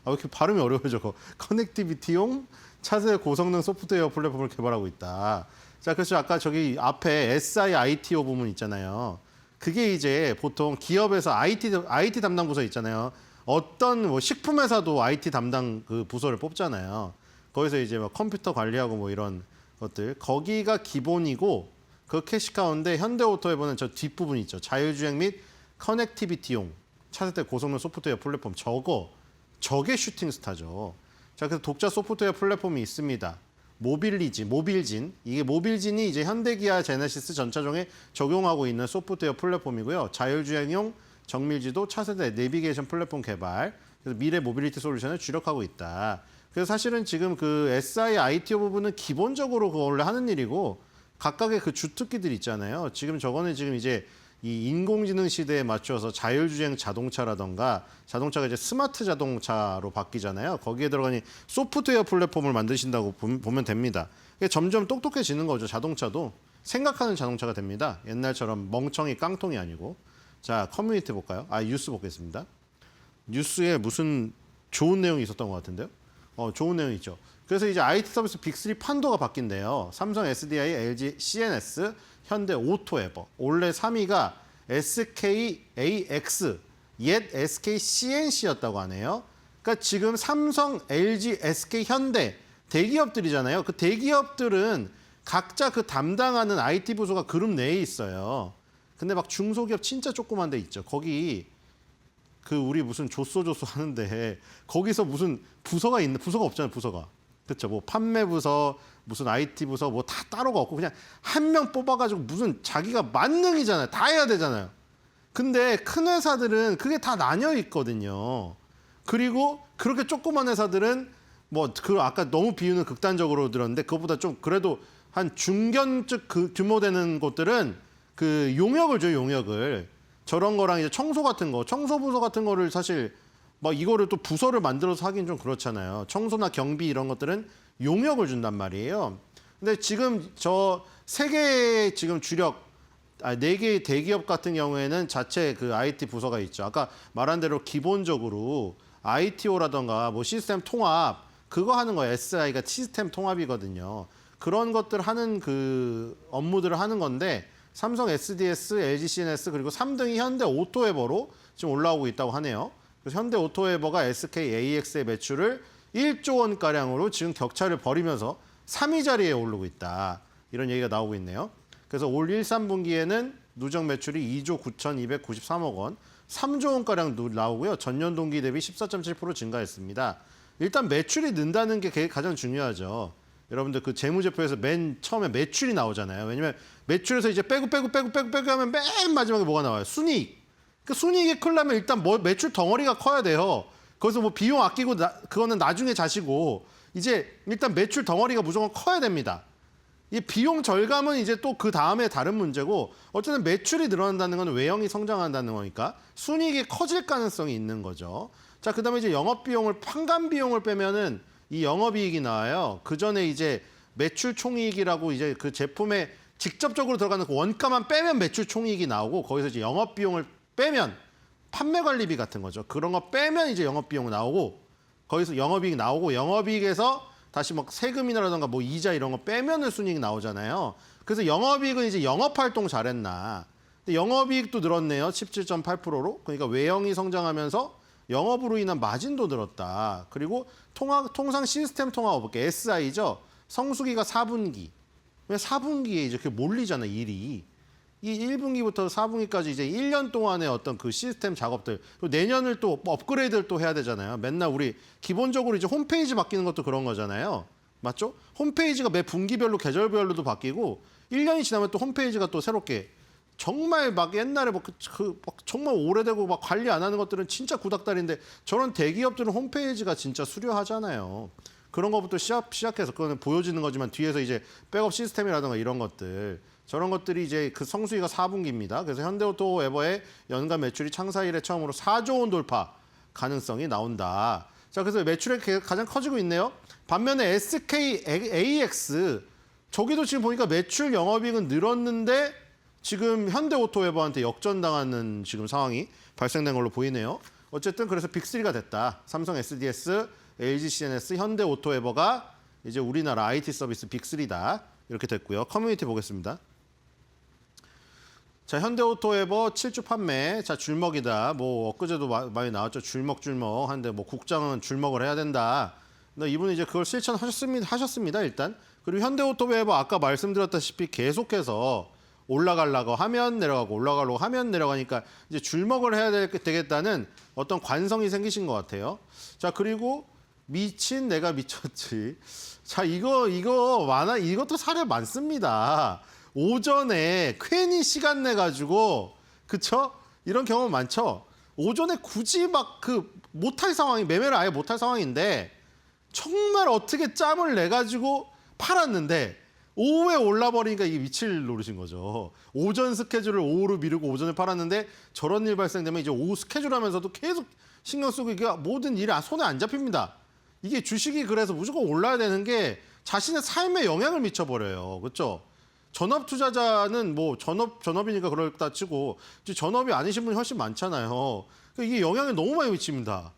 왜 이렇게 발음이 어려워요, 저거. 커넥티비티용 차세대 고성능 소프트웨어 플랫폼을 개발하고 있다. 자, 그래서 아까 저기 앞에 SI, ITO 부문 있잖아요. 그게 이제 보통 기업에서 IT 담당 부서 있잖아요. 어떤 뭐 식품회사도 IT 담당 그 부서를 뽑잖아요. 거기서 이제 막 컴퓨터 관리하고 뭐 이런 것들. 거기가 기본이고 그 캐시 가운데 현대오토에버는 저 뒷부분 있죠. 자율주행 및 커넥티비티용 차세대 고성능 소프트웨어 플랫폼. 저게 슈팅스타죠. 자, 그래서 독자 소프트웨어 플랫폼이 있습니다. 모빌진. 이게 모빌진이 이제 현대 기아 제네시스 전차종에 적용하고 있는 소프트웨어 플랫폼이고요. 자율주행용 정밀지도 차세대 내비게이션 플랫폼 개발. 그래서 미래 모빌리티 솔루션을 주력하고 있다. 그래서 사실은 지금 그 SI ITO 부분은 기본적으로 그 원래 하는 일이고 각각의 그 주특기들 있잖아요. 지금 저거는 지금 이제 이 인공지능 시대에 맞춰서 자율주행 자동차라던가 자동차가 이제 스마트 자동차로 바뀌잖아요. 거기에 들어가니 소프트웨어 플랫폼을 만드신다고 보면 됩니다. 이게 점점 똑똑해지는 거죠. 자동차도 생각하는 자동차가 됩니다. 옛날처럼 멍청이 깡통이 아니고. 자, 커뮤니티 볼까요? 뉴스 보겠습니다. 뉴스에 무슨 좋은 내용이 있었던 것 같은데요. 좋은 내용이 있죠. 그래서 이제 IT 서비스 빅3 판도가 바뀐대요. 삼성 SDI, LG CNS, 현대 오토에버. 원래 3위가 SKAX, 옛 SKCNC였다고 하네요. 그러니까 지금 삼성, LG, SK, 현대 대기업들이잖아요. 그 대기업들은 각자 그 담당하는 IT 부서가 그룹 내에 있어요. 근데 막 중소기업 진짜 조그만 데 있죠. 거기 그 우리 무슨 조쏘 하는데 거기서 무슨 부서가 없잖아요. 부서가. 그렇죠. 뭐 판매 부서, 무슨 IT 부서 뭐 다 따로가 없고 그냥 한 명 뽑아가지고 무슨 자기가 만능이잖아요. 다 해야 되잖아요. 근데 큰 회사들은 그게 다 나뉘어 있거든요. 그리고 그렇게 조그만 회사들은 뭐 그 아까 너무 비유는 극단적으로 들었는데 그것보다 좀 그래도 한 중견적 그 규모 되는 곳들은 그 용역을 줘요. 용역을. 저런 거랑 이제 청소 같은 거, 청소부서 같은 거를 사실 막 이거를 또 부서를 만들어서 하긴 좀 그렇잖아요. 청소나 경비 이런 것들은 용역을 준단 말이에요. 근데 지금 저 세 개의 지금 네 개의 대기업 같은 경우에는 자체 그 IT 부서가 있죠. 아까 말한 대로 기본적으로 ITO라던가 뭐 시스템 통합 그거 하는 거예요. SI가 시스템 통합이거든요. 그런 것들 하는 그 업무들을 하는 건데 삼성 SDS, LG CNS 그리고 3등이 현대 오토에버로 지금 올라오고 있다고 하네요. 그래서 현대 오토에버가 SKAX의 매출을 1조 원가량으로 지금 격차를 벌이면서 3위 자리에 오르고 있다. 이런 얘기가 나오고 있네요. 그래서 올 1, 3분기에는 누적 매출이 2조 9,293억 원, 3조 원가량 나오고요. 전년 동기 대비 14.7% 증가했습니다. 일단 매출이 는다는 게 가장 중요하죠. 여러분들 그 재무제표에서 맨 처음에 매출이 나오잖아요. 왜냐면 매출에서 이제 빼고 하면 맨 마지막에 뭐가 나와요? 순이익. 그 순이익이 크려면 일단 뭐 매출 덩어리가 커야 돼요. 거기서 뭐 비용 아끼고 그거는 나중에 자시고 이제 일단 매출 덩어리가 무조건 커야 됩니다. 이 비용 절감은 이제 또 그 다음에 다른 문제고 어쨌든 매출이 늘어난다는 건 외형이 성장한다는 거니까 순이익이 커질 가능성이 있는 거죠. 자, 그다음에 이제 영업비용을 판관 비용을 빼면은 이 영업이익이 나와요. 그 전에 이제 매출 총이익이라고 이제 그 제품에 직접적으로 들어가는 그 원가만 빼면 매출 총이익이 나오고 거기서 이제 영업비용을 빼면 판매 관리비 같은 거죠. 그런 거 빼면 이제 영업비용 나오고 거기서 영업이익 나오고 영업이익에서 다시 막 세금이라던가 뭐 이자 이런 거 빼면은 순이익 나오잖아요. 그래서 영업이익은 이제 영업활동 잘했나. 근데 영업이익도 늘었네요. 17.8%로. 그러니까 외형이 성장하면서 영업으로 인한 마진도 늘었다. 그리고 통상 시스템 통합 업계 SI죠. 성수기가 4분기. 왜 4분기에 이제 그 몰리잖아, 일이. 이 1분기부터 4분기까지 이제 1년 동안의 어떤 그 시스템 작업들, 그리고 내년을 또 업그레이드를 또 해야 되잖아요. 맨날 우리 기본적으로 이제 홈페이지 바뀌는 것도 그런 거잖아요. 맞죠? 홈페이지가 매 분기별로 계절별로도 바뀌고 1년이 지나면 또 홈페이지가 또 새롭게 정말 막 옛날에 막 정말 오래되고 막 관리 안 하는 것들은 진짜 구닥다리인데 저런 대기업들은 홈페이지가 진짜 수려하잖아요. 그런 것부터 시작해서 그거는 보여지는 거지만 뒤에서 이제 백업 시스템이라든가 이런 것들 저런 것들이 이제 그 성수기가 4분기입니다. 그래서 현대오토에버의 연간 매출이 창사 이래 처음으로 4조 원 돌파 가능성이 나온다. 자, 그래서 매출이 가장 커지고 있네요. 반면에 SKAX 저기도 지금 보니까 매출 영업이익은 늘었는데 지금 현대오토에버한테 역전당하는 지금 상황이 발생된 걸로 보이네요. 어쨌든 그래서 빅3가 됐다. 삼성 SDS, LG CNS, 현대오토에버가 이제 우리나라 IT 서비스 빅3다. 이렇게 됐고요. 커뮤니티 보겠습니다. 자, 현대오토에버 7주 판매. 자, 줄먹이다. 뭐 엊그제도 많이 나왔죠. 줄먹 한데 뭐 국장은 줄먹을 해야 된다. 근데 이분은 이제 그걸 실천하셨습니다. 일단. 그리고 현대오토에버 아까 말씀드렸다시피 계속해서 올라가려고 하면 내려가고 올라가려고 하면 내려가니까 이제 줄먹을 해야 되겠다는 어떤 관성이 생기신 것 같아요. 자, 그리고 미친 내가 미쳤지. 자, 이것도 사례 많습니다. 오전에 괜히 시간 내 가지고 그쵸? 이런 경우 많죠. 오전에 굳이 막 못할 상황이 매매를 아예 못할 상황인데 정말 어떻게 짬을 내 가지고 팔았는데 오후에 올라버리니까 이게 미칠 노릇인 거죠. 오전 스케줄을 오후로 미루고 오전에 팔았는데 저런 일 발생되면 이제 오후 스케줄 하면서도 계속 신경 쓰고 이게 모든 일이 손에 안 잡힙니다. 이게 주식이 그래서 무조건 올라야 되는 게 자신의 삶에 영향을 미쳐버려요. 그렇죠? 전업 투자자는 뭐 전업이니까 그렇다 치고 전업이 아니신 분이 훨씬 많잖아요. 그러니까 이게 영향을 너무 많이 미칩니다.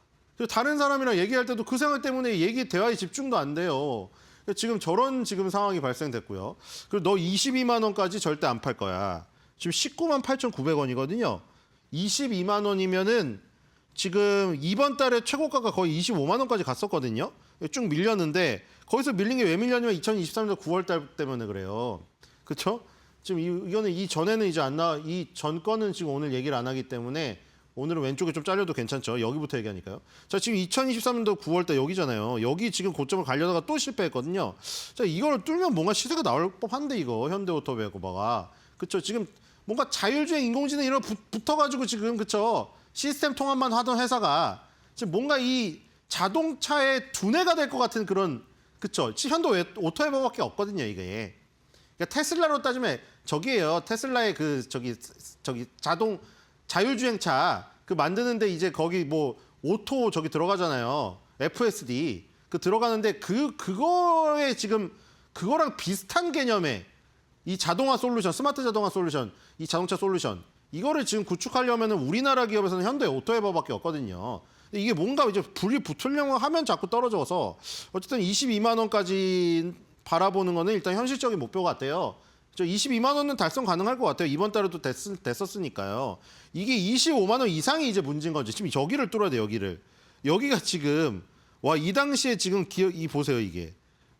다른 사람이랑 얘기할 때도 그 생각 때문에 대화에 집중도 안 돼요. 지금 저런 상황이 발생됐고요. 그리고 너 22만 원까지 절대 안 팔 거야. 지금 19만 8,900원이거든요. 22만 원이면은 지금 이번 달에 최고가가 거의 25만 원까지 갔었거든요. 쭉 밀렸는데 거기서 밀린 게 왜 밀렸냐면 2023년 9월 달 때문에 그래요. 그렇죠? 지금 이거는 이 전에는 이제 안 나와. 이 전 거는 지금 오늘 얘기를 안 하기 때문에 오늘은 왼쪽에 좀 잘려도 괜찮죠. 여기부터 얘기하니까요. 자, 지금 2023년도 9월 달 여기잖아요. 여기 지금 고점을 가려다가 또 실패했거든요. 자, 이걸 뚫면 뭔가 시세가 나올 법한데 이거 현대오토베고바가. 그렇죠? 지금 뭔가 자율주행 인공지능 이런 거 붙어가지고 지금 그렇죠? 시스템 통합만 하던 회사가 지금 뭔가 이 자동차의 두뇌가 될 것 같은 그런 그렇죠? 현대오토베고밖에 없거든요, 이게. 그러니까 테슬라로 따지면 저기예요. 테슬라의 저기 자율주행차 만드는데 이제 거기 뭐 오토 저기 들어가잖아요. FSD 들어가는데 그거에 지금 그거랑 비슷한 개념의 이 자동화 솔루션, 스마트 자동화 솔루션, 이 자동차 솔루션 이거를 지금 구축하려면은 우리나라 기업에서는 현대오토에버밖에 없거든요. 근데 이게 뭔가 이제 불이 붙으려고 하면 자꾸 떨어져서 어쨌든 22만 원까지 바라보는 거는 일단 현실적인 목표 같아요. 22만 원은 달성 가능할 것 같아요. 이번 달에도 됐었으니까요. 이게 25만 원 이상이 이제 문제인 거죠. 지금 여기를 뚫어야 돼, 여기를. 여기가 지금 이 당시에 지금 보세요, 이게.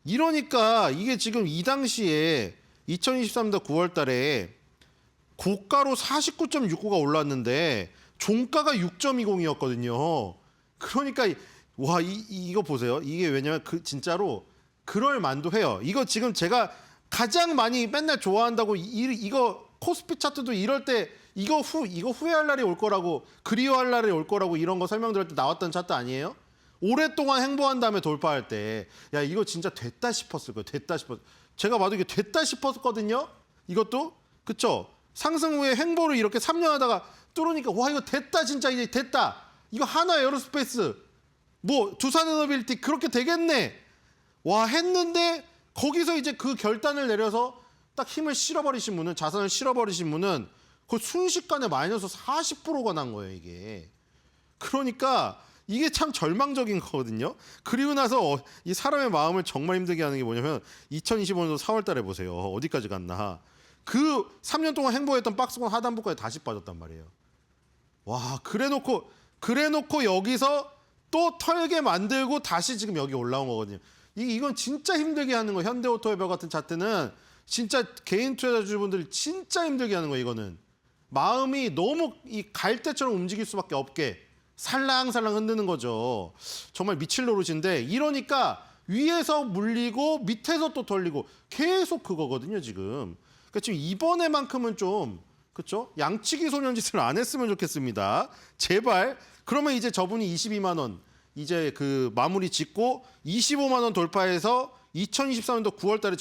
이러니까 이게 지금 이 당시에 2023년 9월 달에 고가로 49.69가 올랐는데 종가가 6.20이었거든요. 그러니까 이거 보세요. 이게 왜냐면 진짜로 그럴 만도 해요. 이거 지금 제가 가장 많이 맨날 좋아한다고 이거 코스피 차트도 이럴 때 이거 후회할 날이 올 거라고 그리워할 날이 올 거라고 이런 거 설명드릴 때 나왔던 차트 아니에요? 오랫동안 행보한 다음에 돌파할 때 야 이거 진짜 됐다 싶었을 거예요. 제가 봐도 이게 됐다 싶었거든요. 이것도 그쵸? 상승 후에 행보를 이렇게 3년 하다가 뚫으니까 와 이거 됐다 진짜 이제 됐다. 이거 하나 에어로스페이스 뭐 두산에너빌리티 그렇게 되겠네. 와 했는데 거기서 이제 그 결단을 내려서 딱 힘을 실어버리신 분은 자산을 실어버리신 분은 그 순식간에 마이너스 40%가 난 거예요 이게. 그러니까 이게 참 절망적인 거거든요. 그리고 나서 이 사람의 마음을 정말 힘들게 하는 게 뭐냐면 2025년도 4월 달에 보세요. 어디까지 갔나. 그 3년 동안 행보했던 박스권 하단부까지 다시 빠졌단 말이에요. 와 그래놓고 여기서 또 털게 만들고 다시 지금 여기 올라온 거거든요. 이건 진짜 힘들게 하는 거예요. 현대오토웨버 같은 차트는 진짜 개인 투자자분들이 진짜 힘들게 하는 거예요. 이거는 마음이 너무 이 갈대처럼 움직일 수밖에 없게 살랑살랑 흔드는 거죠. 정말 미칠 노릇인데 이러니까 위에서 물리고 밑에서 또 털리고 계속 그거거든요. 지금. 그러니까 지금 이번에만큼은 좀 그렇죠? 양치기 소년짓을 안 했으면 좋겠습니다. 제발. 그러면 이제 저분이 22만 원 이제 마무리 짓고 25만 원 돌파해서 2023년도 9월 달에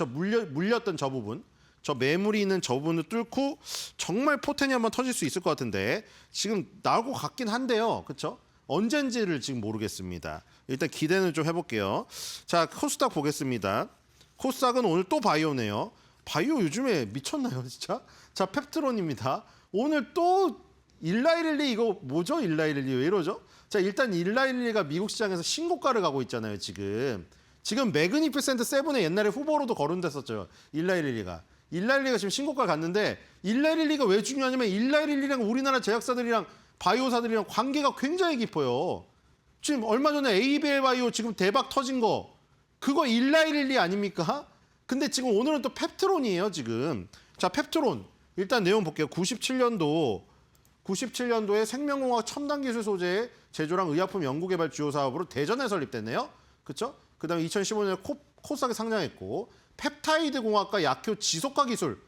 물렸던 저 부분, 저 매물이 있는 저 부분을 뚫고 정말 포텐이 한번 터질 수 있을 것 같은데 지금 나올 것 같긴 한데요. 그렇죠? 언젠지를 지금 모르겠습니다. 일단 기대는 좀 해볼게요. 자, 코스닥 보겠습니다. 코스닥은 오늘 또 바이오네요. 바이오 요즘에 미쳤나요, 진짜? 자, 펩트론입니다. 오늘 또 1112 이거 뭐죠? 1112 왜 이러죠? 자, 일단 1112가 미국 시장에서 신고가를 가고 있잖아요, 지금. 지금 매그니피센트 7의 옛날에 후보로도 거론됐었죠. 1112가. 1112가 지금 신고가 갔는데 1112가 왜 중요하냐면 1112랑 우리나라 제약사들이랑 바이오사들이랑 관계가 굉장히 깊어요. 지금 얼마 전에 ABL 바이오 지금 대박 터진 거 그거 1112 아닙니까? 근데 지금 오늘은 또 펩트론이에요, 지금. 자, 펩트론. 일단 내용 볼게요. 97년도에 생명공학 첨단 기술 소재의 제조랑 의약품 연구개발 주요 사업으로 대전에 설립됐네요. 그렇죠? 그다음에 2015년에 코스닥에 상장했고 펩타이드 공학과 약효 지속화 기술.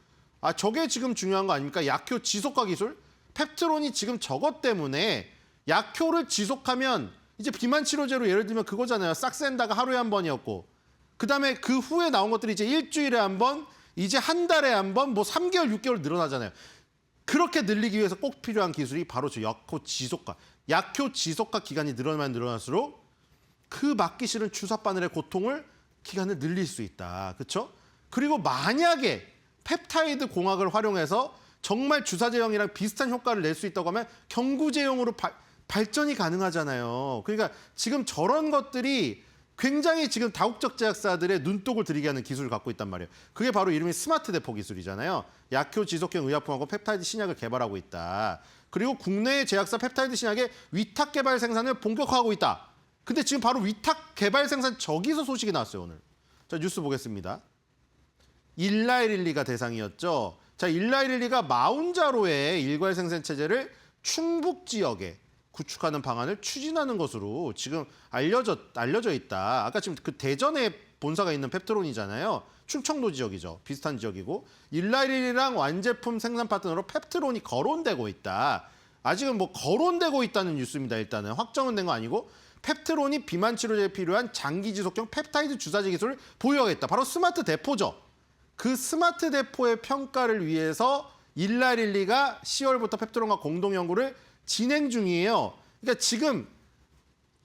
저게 지금 중요한 거 아닙니까? 약효 지속화 기술. 펩트론이 지금 저것 때문에 약효를 지속하면 이제 비만 치료제로 예를 들면 그거잖아요. 싹센다가 하루에 한 번이었고 그다음에 그 후에 나온 것들이 이제 일주일에 한 번, 이제 한 달에 한 번, 뭐 3개월, 6개월 늘어나잖아요. 그렇게 늘리기 위해서 꼭 필요한 기술이 바로 저 약효 지속화. 약효 지속화 기간이 늘어나면 늘어날수록 그 막기 싫은 주사 바늘의 고통을 기간을 늘릴 수 있다. 그렇죠? 그리고 만약에 펩타이드 공학을 활용해서 정말 주사제형이랑 비슷한 효과를 낼 수 있다고 하면 경구제형으로 발전이 가능하잖아요. 그러니까 지금 저런 것들이 굉장히 지금 다국적 제약사들의 눈독을 들이게 하는 기술을 갖고 있단 말이에요. 그게 바로 이름이 스마트 대포 기술이잖아요. 약효 지속형 의약품하고 펩타이드 신약을 개발하고 있다. 그리고 국내 제약사 펩타이드 신약의 위탁 개발 생산을 본격화하고 있다. 근데 지금 바로 위탁 개발 생산 저기서 소식이 나왔어요, 오늘. 자, 뉴스 보겠습니다. 일라이릴리가 대상이었죠. 자, 일라이릴리가 마운자로의 일괄 생산 체제를 충북 지역에 구축하는 방안을 추진하는 것으로 지금 알려져 있다. 아까 지금 그 대전에 본사가 있는 펩트론이잖아요. 충청도 지역이죠. 비슷한 지역이고 일라이릴리랑 완제품 생산 파트너로 펩트론이 거론되고 있다. 아직은 뭐 거론되고 있다는 뉴스입니다. 일단은 확정은 된 거 아니고 펩트론이 비만 치료제에 필요한 장기 지속형 펩타이드 주사제 기술을 보유하겠다. 바로 스마트 대포죠. 그 스마트 대포의 평가를 위해서 일라이릴리가 10월부터 펩트론과 공동 연구를 진행 중이에요. 그러니까 지금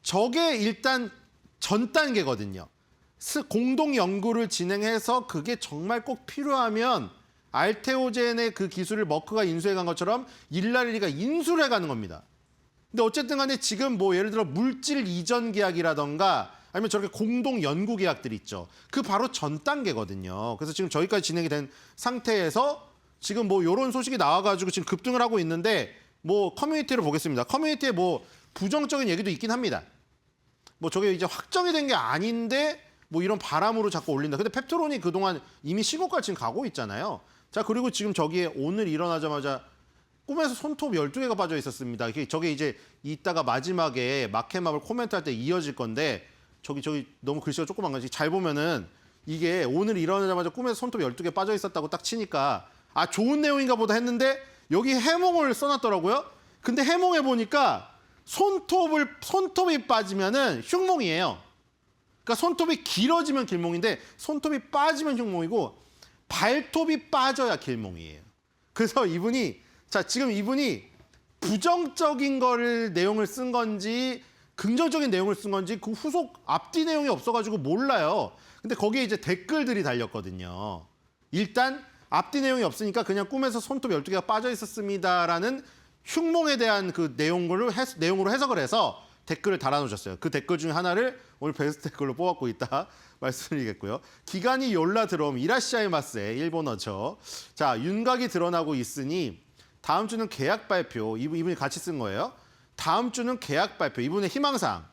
저게 일단 전 단계거든요. 공동 연구를 진행해서 그게 정말 꼭 필요하면 알테오젠의 그 기술을 머크가 인수해 간 것처럼 일라이릴리가 인수를 해가는 겁니다. 근데 어쨌든 간에 지금 뭐 예를 들어 물질 이전 계약이라던가 아니면 저렇게 공동 연구 계약들이 있죠. 그 바로 전 단계거든요. 그래서 지금 저기까지 진행이 된 상태에서 지금 뭐 이런 소식이 나와가지고 지금 급등을 하고 있는데 뭐 커뮤니티를 보겠습니다. 커뮤니티에 뭐 부정적인 얘기도 있긴 합니다. 뭐 저게 이제 확정이 된 게 아닌데 뭐 이런 바람으로 자꾸 올린다. 근데 펩트론이 그동안 이미 시고가 지금 가고 있잖아요. 자, 그리고 지금 저기에 오늘 일어나자마자 꿈에서 손톱 12개가 빠져 있었습니다. 저게 이제 이따가 마지막에 마켓맵을 코멘트할 때 이어질 건데 저기 너무 글씨가 조금 안 가지. 잘 보면은 이게 오늘 일어나자마자 꿈에서 손톱 12개 빠져 있었다고 딱 치니까 좋은 내용인가 보다 했는데 여기 해몽을 써놨더라고요. 근데 해몽해 보니까 손톱이 빠지면은 흉몽이에요. 그러니까 손톱이 길어지면 길몽인데 손톱이 빠지면 흉몽이고 발톱이 빠져야 길몽이에요. 그래서 지금 이분이 부정적인 거를 내용을 쓴 건지 긍정적인 내용을 쓴 건지 그 후속 앞뒤 내용이 없어가지고 몰라요. 근데 거기에 이제 댓글들이 달렸거든요. 일단 앞뒤 내용이 없으니까 그냥 꿈에서 손톱 12개가 빠져 있었습니다라는 흉몽에 대한 그 내용으로 해석을 해서 댓글을 달아놓으셨어요. 그 댓글 중에 하나를 오늘 베스트 댓글로 뽑았고 있다 말씀드리겠고요. 기간이 열라 들어옴 이라시아이마스에 일본어죠. 자, 윤곽이 드러나고 있으니 다음 주는 계약 발표. 이분이 같이 쓴 거예요. 다음 주는 계약 발표. 이분의 희망사항.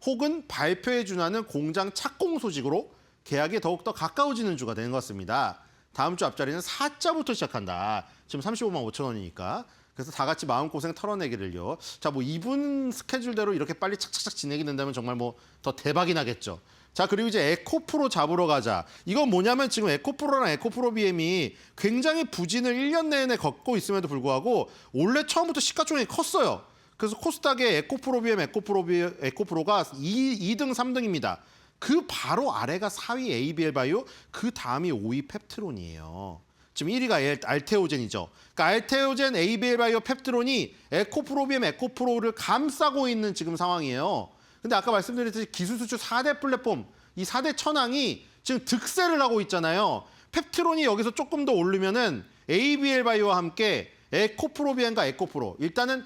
혹은 발표에 준하는 공장 착공 소식으로 계약이 더욱더 가까워지는 주가 되는 것 같습니다. 다음 주 앞자리는 4자부터 시작한다. 지금 35만 5천 원이니까. 그래서 다 같이 마음고생 털어내기를요. 자, 뭐 이분 스케줄대로 이렇게 빨리 착착착 진행이 된다면 정말 뭐 더 대박이 나겠죠. 자, 그리고 이제 에코프로 잡으러 가자. 이건 뭐냐면 지금 에코프로랑 에코프로 BM이 굉장히 부진을 1년 내내 걷고 있음에도 불구하고 원래 처음부터 시가총액이 컸어요. 그래서 코스닥의 에코프로 BM, 에코프로가 2등, 3등입니다. 그 바로 아래가 4위 ABL 바이오, 그 다음이 5위 펩트론이에요. 지금 1위가 알테오젠이죠. 그러니까 알테오젠, ABL 바이오, 펩트론이 에코프로 BM, 에코프로를 감싸고 있는 지금 상황이에요. 근데 아까 말씀드렸듯이 기술 수출 4대 플랫폼, 이 4대 천왕이 지금 득세를 하고 있잖아요. 펩트론이 여기서 조금 더 오르면은 ABL 바이오와 함께 에코프로 BM과 에코프로, 일단은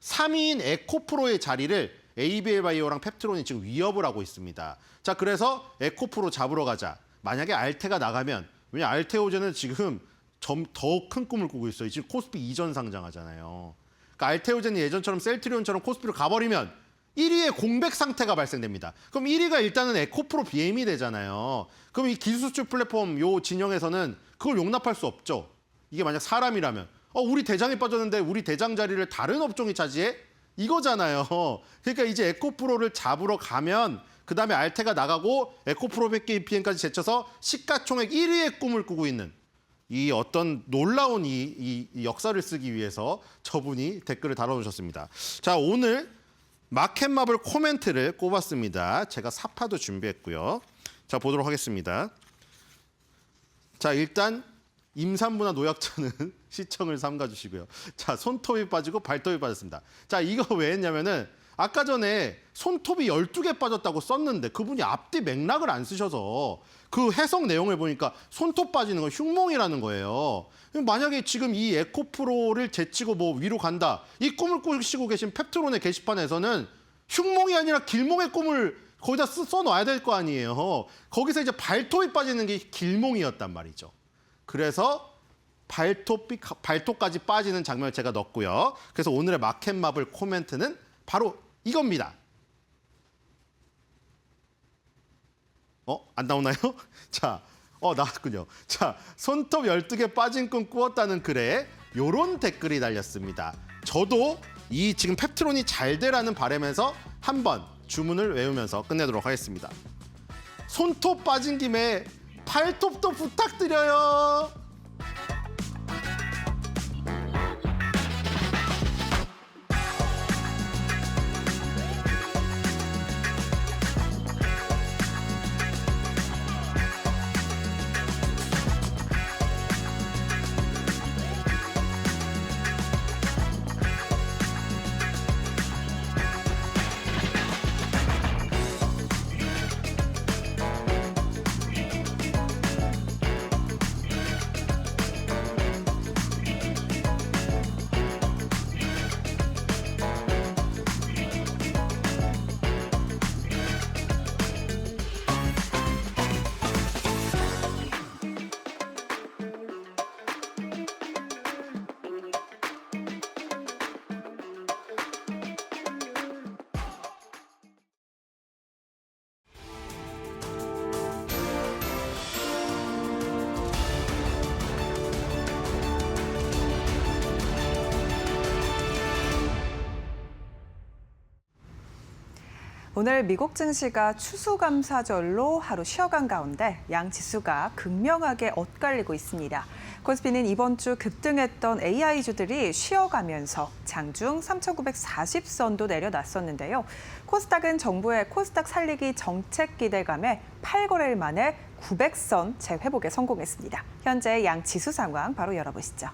3위인 에코프로의 자리를 ABL 바이오랑 펩트론이 지금 위협을 하고 있습니다. 자, 그래서 에코프로 잡으러 가자. 만약에 알테가 나가면, 왜냐 알테오젠은 지금 더 큰 꿈을 꾸고 있어요. 지금 코스피 이전 상장하잖아요. 그러니까 알테오젠이 예전처럼 셀트리온처럼 코스피로 가버리면 1위의 공백 상태가 발생됩니다. 그럼 1위가 일단은 에코프로 BM이 되잖아요. 그럼 이 기술 수출 플랫폼 요 진영에서는 그걸 용납할 수 없죠. 이게 만약 사람이라면 우리 대장이 빠졌는데 우리 대장 자리를 다른 업종이 차지해? 이거잖아요. 그러니까 이제 에코프로를 잡으러 가면 그다음에 알테가 나가고 에코프로베케이피엔까지 제쳐서 시가총액 1위의 꿈을 꾸고 있는 이 어떤 놀라운 이 역사를 쓰기 위해서 저분이 댓글을 달아주셨습니다. 자, 오늘 마켓마블 코멘트를 꼽았습니다. 제가 사파도 준비했고요. 자, 보도록 하겠습니다. 자, 일단 임산부나 노약자는 시청을 삼가주시고요. 자, 손톱이 빠지고 발톱이 빠졌습니다. 자, 이거 왜 했냐면은 아까 전에 손톱이 12개 빠졌다고 썼는데 그분이 앞뒤 맥락을 안 쓰셔서 그 해석 내용을 보니까 손톱 빠지는 건 흉몽이라는 거예요. 만약에 지금 이 에코프로를 제치고 뭐 위로 간다. 이 꿈을 꾸시고 계신 펩트론의 게시판에서는 흉몽이 아니라 길몽의 꿈을 거기다 써놔야 될 거 아니에요. 거기서 이제 발톱이 빠지는 게 길몽이었단 말이죠. 그래서 발톱까지 빠지는 장면을 제가 넣었고요. 그래서 오늘의 마켓마블 코멘트는 바로 이겁니다. 안 나오나요? 자, 나왔군요. 자, 손톱 12개 빠진 꿈 꾸었다는 글에 요런 댓글이 달렸습니다. 저도 이 지금 펩트론이 잘 되라는 바람에서 한번 주문을 외우면서 끝내도록 하겠습니다. 손톱 빠진 김에 발톱도 부탁드려요. 오늘 미국 증시가 추수감사절로 하루 쉬어간 가운데 양 지수가 극명하게 엇갈리고 있습니다. 코스피는 이번 주 급등했던 AI주들이 쉬어가면서 장중 3,940선도 내려놨었는데요. 코스닥은 정부의 코스닥 살리기 정책 기대감에 8거래일 만에 900선 재회복에 성공했습니다. 현재 양 지수 상황 바로 열어보시죠.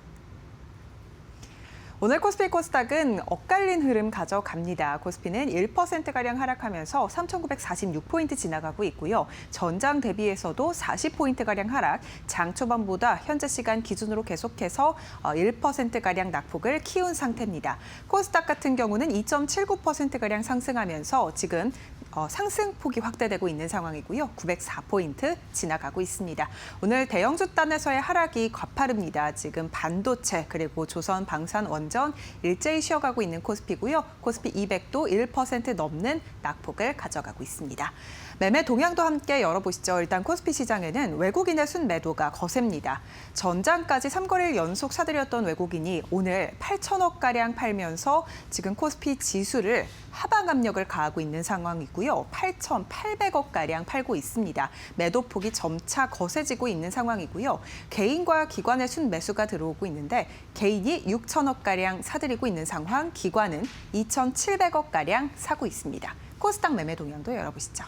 오늘 코스피 코스닥은 엇갈린 흐름 가져갑니다. 코스피는 1%가량 하락하면서 3,946포인트 지나가고 있고요. 전장 대비해서도 40포인트가량 하락, 장 초반보다 현재 시간 기준으로 계속해서 1%가량 낙폭을 키운 상태입니다. 코스닥 같은 경우는 2.79%가량 상승하면서 지금 상승폭이 확대되고 있는 상황이고요. 904포인트 지나가고 있습니다. 오늘 대형주 단에서의 하락이 가파릅니다. 지금 반도체 그리고 조선, 방산, 원전 일제히 쉬어가고 있는 코스피고요. 코스피 200도 1% 넘는 낙폭을 가져가고 있습니다. 매매 동향도 함께 열어보시죠. 일단 코스피 시장에는 외국인의 순매도가 거셉니다. 전장까지 3거래일 연속 사들였던 외국인이 오늘 8천억가량 팔면서 지금 코스피 지수를 하방 압력을 가하고 있는 상황이고요. 8,800억가량 팔고 있습니다. 매도폭이 점차 거세지고 있는 상황이고요. 개인과 기관의 순매수가 들어오고 있는데 개인이 6천억가량 사들이고 있는 상황, 기관은 2,700억가량 사고 있습니다. 코스닥 매매 동향도 열어보시죠.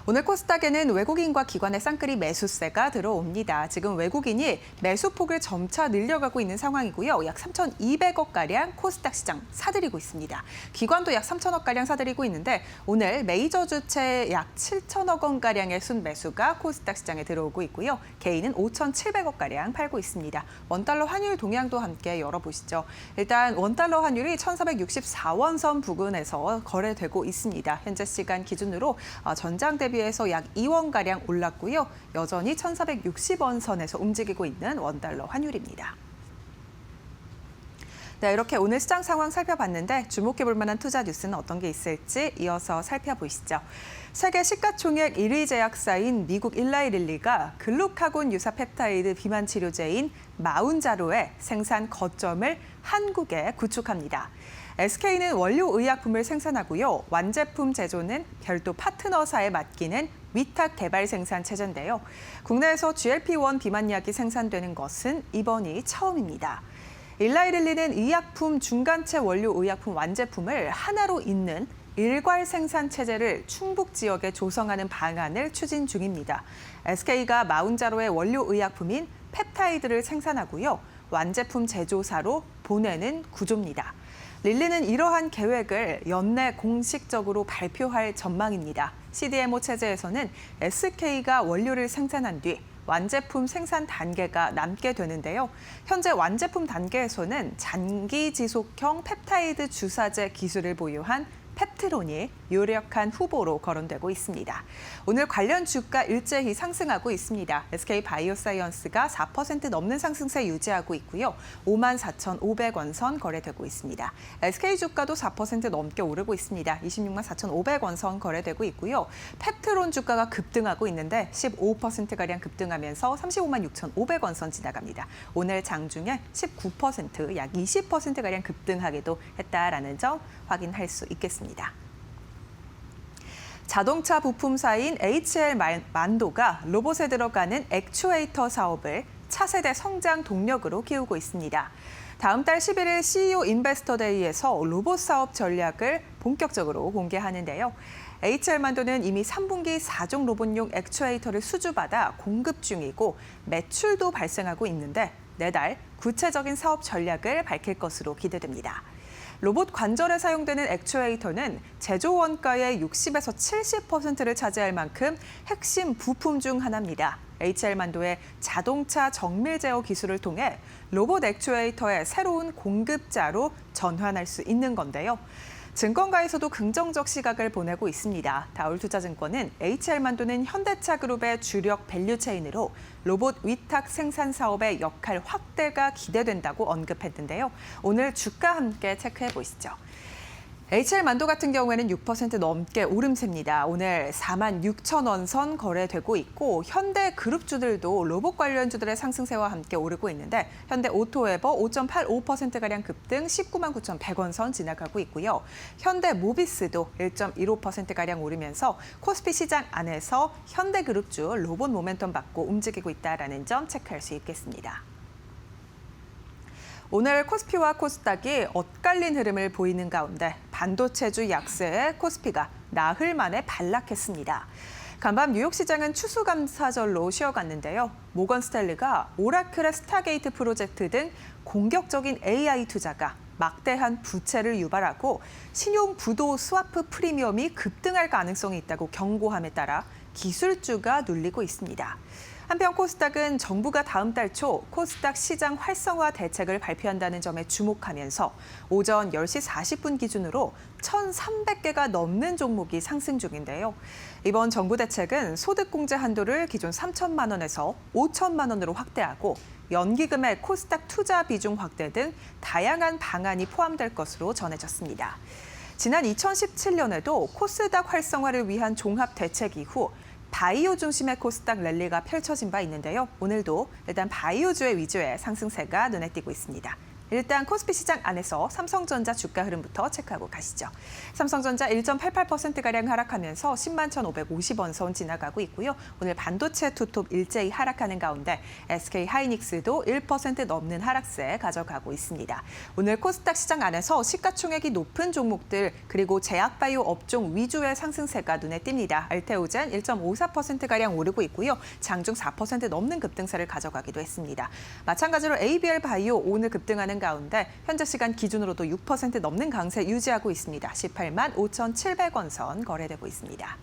오늘 코스닥에는 외국인과 기관의 쌍끌이 매수세가 들어옵니다. 지금 외국인이 매수폭을 점차 늘려가고 있는 상황이고요. 약 3,200억가량 코스닥 시장 사들이고 있습니다. 기관도 약 3천억가량 사들이고 있는데 오늘 메이저 주체 약 7천억 원가량의 순매수가 코스닥 시장에 들어오고 있고요. 개인은 5,700억가량 팔고 있습니다. 원달러 환율 동향도 함께 열어보시죠. 일단 원달러 환율이 1,464원 선 부근에서 거래되고 있습니다. 현재 시간 기준으로 전장 대비해서 약 2원가량 올랐고요. 여전히 1,460원 선에서 움직이고 있는 원달러 환율입니다. 네, 이렇게 오늘 시장 상황 살펴봤는데 주목해볼 만한 투자 뉴스는 어떤 게 있을지 이어서 살펴보시죠. 세계 시가총액 1위 제약사인 미국 일라이릴리가 글루카곤 유사 펩타이드 비만 치료제인 마운자로의 생산 거점을 한국에 구축합니다. SK는 원료 의약품을 생산하고요. 완제품 제조는 별도 파트너사에 맡기는 위탁 개발 생산 체제인데요. 국내에서 GLP-1 비만약이 생산되는 것은 이번이 처음입니다. 일라이릴리는 의약품 중간체 원료 의약품 완제품을 하나로 잇는 일괄 생산 체제를 충북 지역에 조성하는 방안을 추진 중입니다. SK가 마운자로의 원료 의약품인 펩타이드를 생산하고요. 완제품 제조사로 보내는 구조입니다. 릴리는 이러한 계획을 연내 공식적으로 발표할 전망입니다. CDMO 체제에서는 SK가 원료를 생산한 뒤 완제품 생산 단계가 남게 되는데요. 현재 완제품 단계에서는 장기 지속형 펩타이드 주사제 기술을 보유한 펩트론이 유력한 후보로 거론되고 있습니다. 오늘 관련 주가 일제히 상승하고 있습니다. SK 바이오사이언스가 4% 넘는 상승세 유지하고 있고요. 54,500원 선 거래되고 있습니다. SK 주가도 4% 넘게 오르고 있습니다. 264,500원 선 거래되고 있고요. 펩트론 주가가 급등하고 있는데 15%가량 급등하면서 356,500원 선 지나갑니다. 오늘 장중에 19%, 약 20%가량 급등하기도 했다라는 점 확인할 수 있겠습니다. 자동차 부품사인 HL만도가 로봇에 들어가는 액추에이터 사업을 차세대 성장 동력으로 키우고 있습니다. 다음 달 11일 CEO 인베스터데이에서 로봇 사업 전략을 본격적으로 공개하는데요. HL만도는 이미 3분기 4종 로봇용 액추에이터를 수주받아 공급 중이고 매출도 발생하고 있는데 내달 구체적인 사업 전략을 밝힐 것으로 기대됩니다. 로봇 관절에 사용되는 액추에이터는 제조 원가의 60에서 70%를 차지할 만큼 핵심 부품 중 하나입니다. HL만도의 자동차 정밀 제어 기술을 통해 로봇 액추에이터의 새로운 공급자로 전환할 수 있는 건데요. 증권가에서도 긍정적 시각을 보내고 있습니다. 다울투자증권은 HL만도는 현대차 그룹의 주력 밸류체인으로 로봇 위탁 생산 사업의 역할 확대가 기대된다고 언급했는데요. 오늘 주가 함께 체크해 보시죠. HL만도 같은 경우에는 6% 넘게 오름세입니다. 오늘 46,000원 선 거래되고 있고 현대그룹주들도 로봇 관련주들의 상승세와 함께 오르고 있는데 현대오토웨버 5.85%가량 급등 199,100원 선 지나가고 있고요. 현대모비스도 1.15%가량 오르면서 코스피 시장 안에서 현대그룹주 로봇 모멘텀 받고 움직이고 있다는 점 체크할 수 있겠습니다. 오늘 코스피와 코스닥이 엇갈린 흐름을 보이는 가운데 반도체주 약세에 코스피가 나흘 만에 반락했습니다. 간밤 뉴욕 시장은 추수감사절로 쉬어갔는데요. 모건 스탠리가 오라클의 스타게이트 프로젝트 등 공격적인 AI 투자가 막대한 부채를 유발하고 신용 부도 스와프 프리미엄이 급등할 가능성이 있다고 경고함에 따라 기술주가 눌리고 있습니다. 한편 코스닥은 정부가 다음 달 초 코스닥 시장 활성화 대책을 발표한다는 점에 주목하면서 오전 10시 40분 기준으로 1,300개가 넘는 종목이 상승 중인데요. 이번 정부 대책은 소득공제 한도를 기존 3천만 원에서 5천만 원으로 확대하고 연기금의 코스닥 투자 비중 확대 등 다양한 방안이 포함될 것으로 전해졌습니다. 지난 2017년에도 코스닥 활성화를 위한 종합 대책 이후 바이오 중심의 코스닥 랠리가 펼쳐진 바 있는데요. 오늘도 일단 바이오주의 위주의 상승세가 눈에 띄고 있습니다. 일단 코스피 시장 안에서 삼성전자 주가 흐름부터 체크하고 가시죠. 삼성전자 1.88%가량 하락하면서 10만 1,550원 선 지나가고 있고요. 오늘 반도체 투톱 일제히 하락하는 가운데 SK 하이닉스도 1% 넘는 하락세 가져가고 있습니다. 오늘 코스닥 시장 안에서 시가총액이 높은 종목들 그리고 제약바이오 업종 위주의 상승세가 눈에 띕니다. 알테오젠 1.54%가량 오르고 있고요. 장중 4% 넘는 급등세를 가져가기도 했습니다. 마찬가지로 ABL 바이오 오늘 급등하는 가운데 현재 시간 기준으로도 6% 넘는 강세 유지하고 있습니다. 18만 5,700원 선 거래되고 있습니다.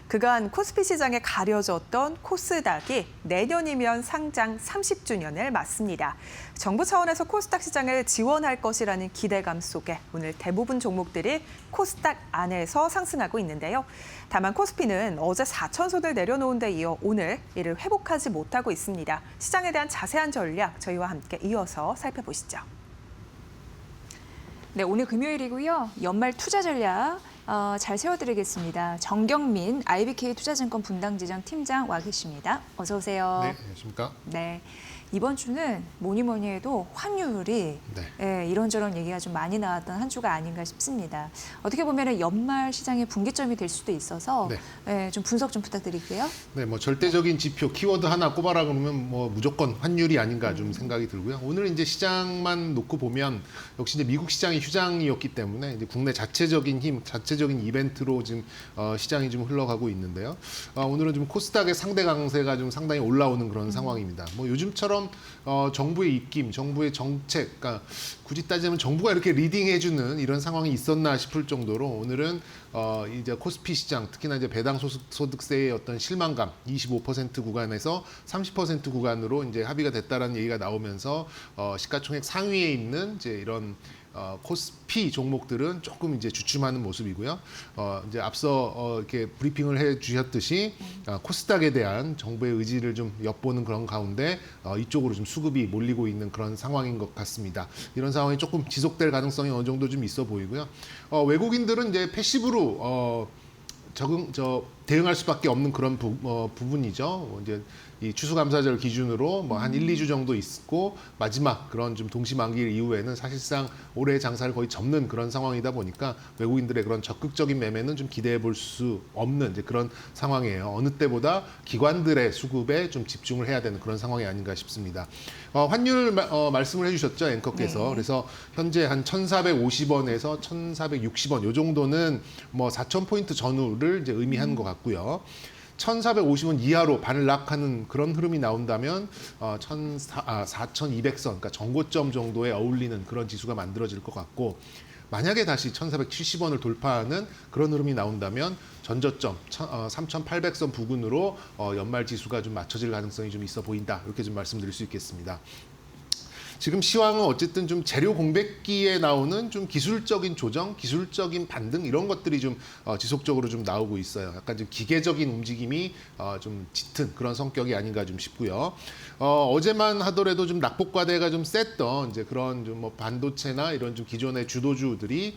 그간 코스피 시장에 가려졌던 코스닥이 내년이면 상장 30주년을 맞습니다. 정부 차원에서 코스닥 시장을 지원할 것이라는 기대감 속에 오늘 대부분 종목들이 코스닥 안에서 상승하고 있는데요. 다만 코스피는 어제 4천선을 내려놓은 데 이어 오늘 이를 회복하지 못하고 있습니다. 시장에 대한 자세한 전략 저희와 함께 이어서 살펴보시죠. 네, 오늘 금요일이고요. 연말 투자 전략 잘 세워드리겠습니다. 정경민 IBK 투자증권 분당지점 팀장 와 계십니다. 어서 오세요. 네, 안녕하십니까? 네, 이번 주는 뭐니 해도 환율이 예, 이런저런 얘기가 좀 많이 나왔던 한 주가 아닌가 싶습니다. 어떻게 보면 연말 시장의 분기점이 될 수도 있어서 예, 좀 분석 좀 부탁드릴게요. 네, 뭐 절대적인 지표 키워드 하나 꼽아라 그러면 뭐 무조건 환율이 아닌가 좀 생각이 들고요. 오늘 이제 시장만 놓고 보면 역시 이제 미국 시장이 휴장이었기 때문에 이제 국내 자체적인 힘, 자체적인 이벤트로 지금 시장이 좀 흘러가고 있는데요. 오늘은 좀 코스닥의 상대 강세가 좀 상당히 올라오는 그런 상황입니다. 뭐 요즘처럼 정부의 입김, 정부의 정책, 그러니까 굳이 따지면 정부가 이렇게 리딩해주는 이런 상황이 있었나 싶을 정도로 오늘은 이제 코스피 시장, 특히나 이제 배당 소득세의 어떤 실망감, 25% 구간에서 30% 구간으로 이제 합의가 됐다라는 얘기가 나오면서 시가총액 상위에 있는 이제 이런 코스피 종목들은 조금 이제 주춤하는 모습이고요. 이제 앞서 이렇게 브리핑을 해 주셨듯이 코스닥에 대한 정부의 의지를 좀 엿보는 그런 가운데 이쪽으로 좀 수급이 몰리고 있는 그런 상황인 것 같습니다. 이런 상황이 조금 지속될 가능성이 어느 정도 좀 있어 보이고요. 외국인들은 이제 패시브로 대응할 수밖에 없는 그런 부분이죠. 이제 이 추수감사절 기준으로 뭐 한 1, 2주 정도 있고 마지막 그런 좀 동시만기일 이후에는 사실상 올해 장사를 거의 접는 그런 상황이다 보니까 외국인들의 그런 적극적인 매매는 좀 기대해 볼 수 없는 이제 그런 상황이에요. 어느 때보다 기관들의 수급에 좀 집중을 해야 되는 그런 상황이 아닌가 싶습니다. 환율 말씀을 해주셨죠, 앵커께서. 그래서 현재 한 1,450원에서 1,460원 요 정도는 뭐 4,000포인트 전후를 이제 의미하는 것 같고요. 1,450원 이하로 반락하는 그런 흐름이 나온다면 4,200선, 그러니까 정고점 정도에 어울리는 그런 지수가 만들어질 것 같고, 만약에 다시 1,470원을 돌파하는 그런 흐름이 나온다면 전저점 3,800선 부근으로 연말 지수가 좀 맞춰질 가능성이 좀 있어 보인다. 이렇게 좀 말씀드릴 수 있겠습니다. 지금 시황은 어쨌든 좀 재료 공백기에 나오는 좀 기술적인 조정, 기술적인 반등 이런 것들이 좀 지속적으로 좀 나오고 있어요. 약간 좀 기계적인 움직임이 좀 짙은 그런 성격이 아닌가 좀 싶고요. 어제만 하더라도 좀 낙폭과대가 좀 셌던 이제 그런 좀 뭐 반도체나 이런 좀 기존의 주도주들이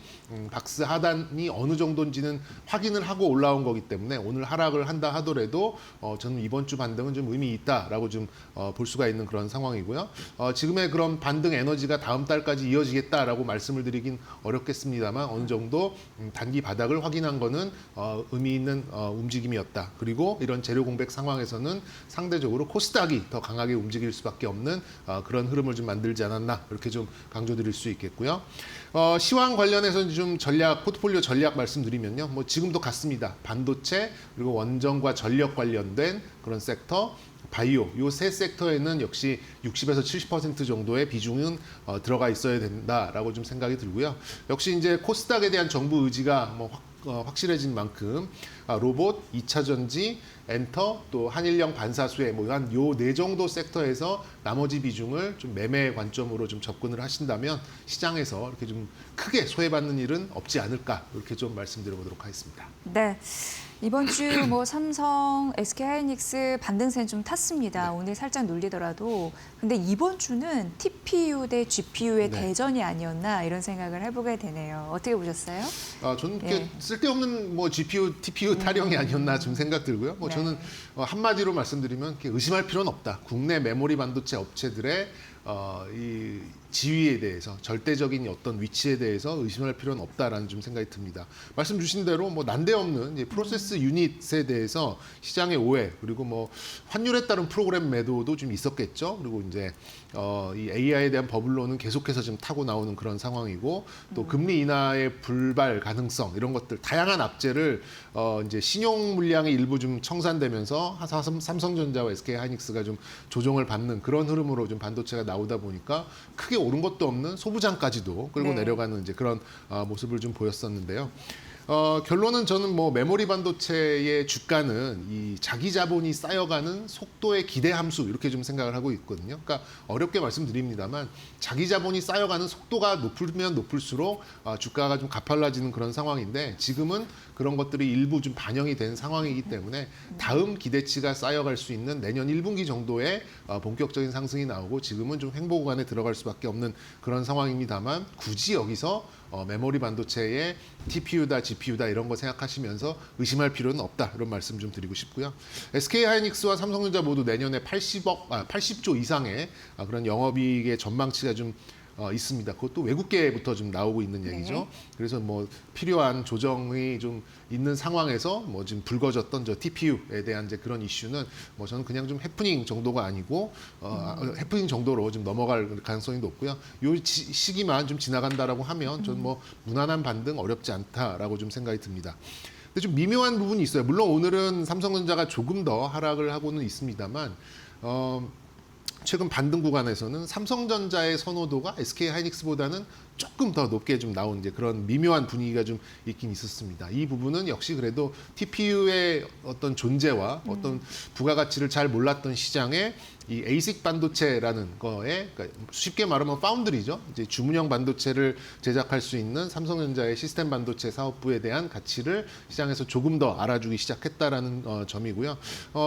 박스 하단이 어느 정도인지는 확인을 하고 올라온 거기 때문에 오늘 하락을 한다 하더라도 저는 이번 주 반등은 좀 의미 있다라고 좀 볼 수가 있는 그런 상황이고요. 지금의 그런 반등 에너지가 다음 달까지 이어지겠다라고 말씀을 드리긴 어렵겠습니다만 어느 정도 단기 바닥을 확인한 거는 의미 있는 움직임이었다. 그리고 이런 재료 공백 상황에서는 상대적으로 코스닥이 더 강하게 움직일 수밖에 없는 그런 흐름을 좀 만들지 않았나 이렇게 좀 강조드릴 수 있겠고요. 시황 관련해서 좀 포트폴리오 전략 말씀드리면요. 뭐 지금도 같습니다. 반도체 그리고 원전과 전력 관련된 그런 섹터, 바이오 요 세 섹터에는 역시 60에서 70% 정도의 비중은 들어가 있어야 된다라고 좀 생각이 들고요. 역시 이제 코스닥에 대한 정부 의지가 뭐 확실해진 만큼 로봇, 2차 전지, 엔터, 또 한일령 반사수혜 뭐 한 요 네 정도 섹터에서 나머지 비중을 좀 매매 관점으로 좀 접근을 하신다면 시장에서 이렇게 좀 크게 소외받는 일은 없지 않을까 이렇게 좀 말씀드려보도록 하겠습니다. 네. 이번 주 뭐 삼성, SK하이닉스 반등세는 좀 탔습니다. 오늘 살짝 눌리더라도. 근데 이번 주는 TPU 대 GPU의 대전이 아니었나 이런 생각을 해보게 되네요. 어떻게 보셨어요? 저는 쓸데없는 뭐 GPU, TPU 타령이 아니었나 좀 생각 들고요. 뭐 저는 한마디로 말씀드리면 이렇게 의심할 필요는 없다. 국내 메모리 반도체 업체들의 이 지위에 대해서 절대적인 어떤 위치에 대해서 의심할 필요는 없다라는 좀 생각이 듭니다. 말씀 주신 대로 뭐 난데없는 이제 프로세스 유닛에 대해서 시장의 오해 그리고 뭐 환율에 따른 프로그램 매도도 좀 있었겠죠. 그리고 이제 이 AI에 대한 버블론은 계속해서 지금 타고 나오는 그런 상황이고 또 금리 인하의 불발 가능성 이런 것들 다양한 악재를 이제 신용 물량의 일부 좀 청산되면서 삼성전자와 SK하이닉스가 좀 조정을 받는 그런 흐름으로 좀 반도체가 나오다 보니까 크게 오른 것도 없는 소부장까지도 끌고 내려가는 이제 그런 모습을 좀 보였었는데요. 결론은 저는 뭐 메모리 반도체의 주가는 이 자기 자본이 쌓여가는 속도의 기대 함수 이렇게 좀 생각을 하고 있거든요. 그러니까 어렵게 말씀드립니다만 자기 자본이 쌓여가는 속도가 높으면 높을수록 주가가 좀 가팔라지는 그런 상황인데 지금은 그런 것들이 일부 좀 반영이 된 상황이기 때문에 다음 기대치가 쌓여갈 수 있는 내년 1분기 정도의 본격적인 상승이 나오고 지금은 좀 횡보 구간에 들어갈 수밖에 없는 그런 상황입니다만 굳이 여기서 메모리 반도체의 TPU다, GPU다 이런 거 생각하시면서 의심할 필요는 없다. 이런 말씀 좀 드리고 싶고요. SK 하이닉스와 삼성전자 모두 내년에 80조 이상의 그런 영업이익의 전망치가 좀 있습니다. 그것도 외국계부터 좀 나오고 있는 얘기죠. 네. 그래서 뭐 필요한 조정이 좀 있는 상황에서 뭐 지금 불거졌던 저 TPU에 대한 이제 그런 이슈는 뭐 저는 그냥 좀 해프닝 정도가 아니고 해프닝 정도로 좀 넘어갈 가능성이 높고요. 요 시기만 좀 지나간다라고 하면 저는 뭐 무난한 반등 어렵지 않다라고 좀 생각이 듭니다. 근데 좀 미묘한 부분이 있어요. 물론 오늘은 삼성전자가 조금 더 하락을 하고는 있습니다만 최근 반등 구간에서는 삼성전자의 선호도가 SK 하이닉스보다는 조금 더 높게 좀 나온 이제 그런 미묘한 분위기가 좀 있긴 있었습니다. 이 부분은 역시 그래도 TPU의 어떤 존재와 어떤 부가가치를 잘 몰랐던 시장에 이 ASIC 반도체라는 거에 그러니까 쉽게 말하면 파운드리죠. 이제 주문형 반도체를 제작할 수 있는 삼성전자의 시스템 반도체 사업부에 대한 가치를 시장에서 조금 더 알아주기 시작했다라는 점이고요.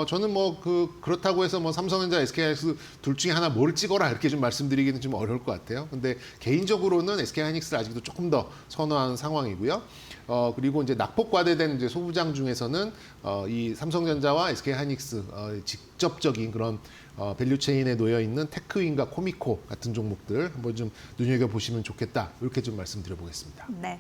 저는 뭐 그렇다고 해서 뭐 삼성전자, SK하이닉스 둘 중에 하나 뭘 찍어라 이렇게 좀 말씀드리기는 좀 어려울 것 같아요. 근데 개인적으로는 SK하이닉스를 아직도 조금 더 선호하는 상황이고요. 그리고 이제 낙폭과대된 이제 소부장 중에서는 이 삼성전자와 SK하이닉스 직접적인 그런 밸류체인에 놓여 있는 테크윈과 코미코 같은 종목들 한번 좀 눈여겨 보시면 좋겠다. 이렇게 좀 말씀드려보겠습니다. 네.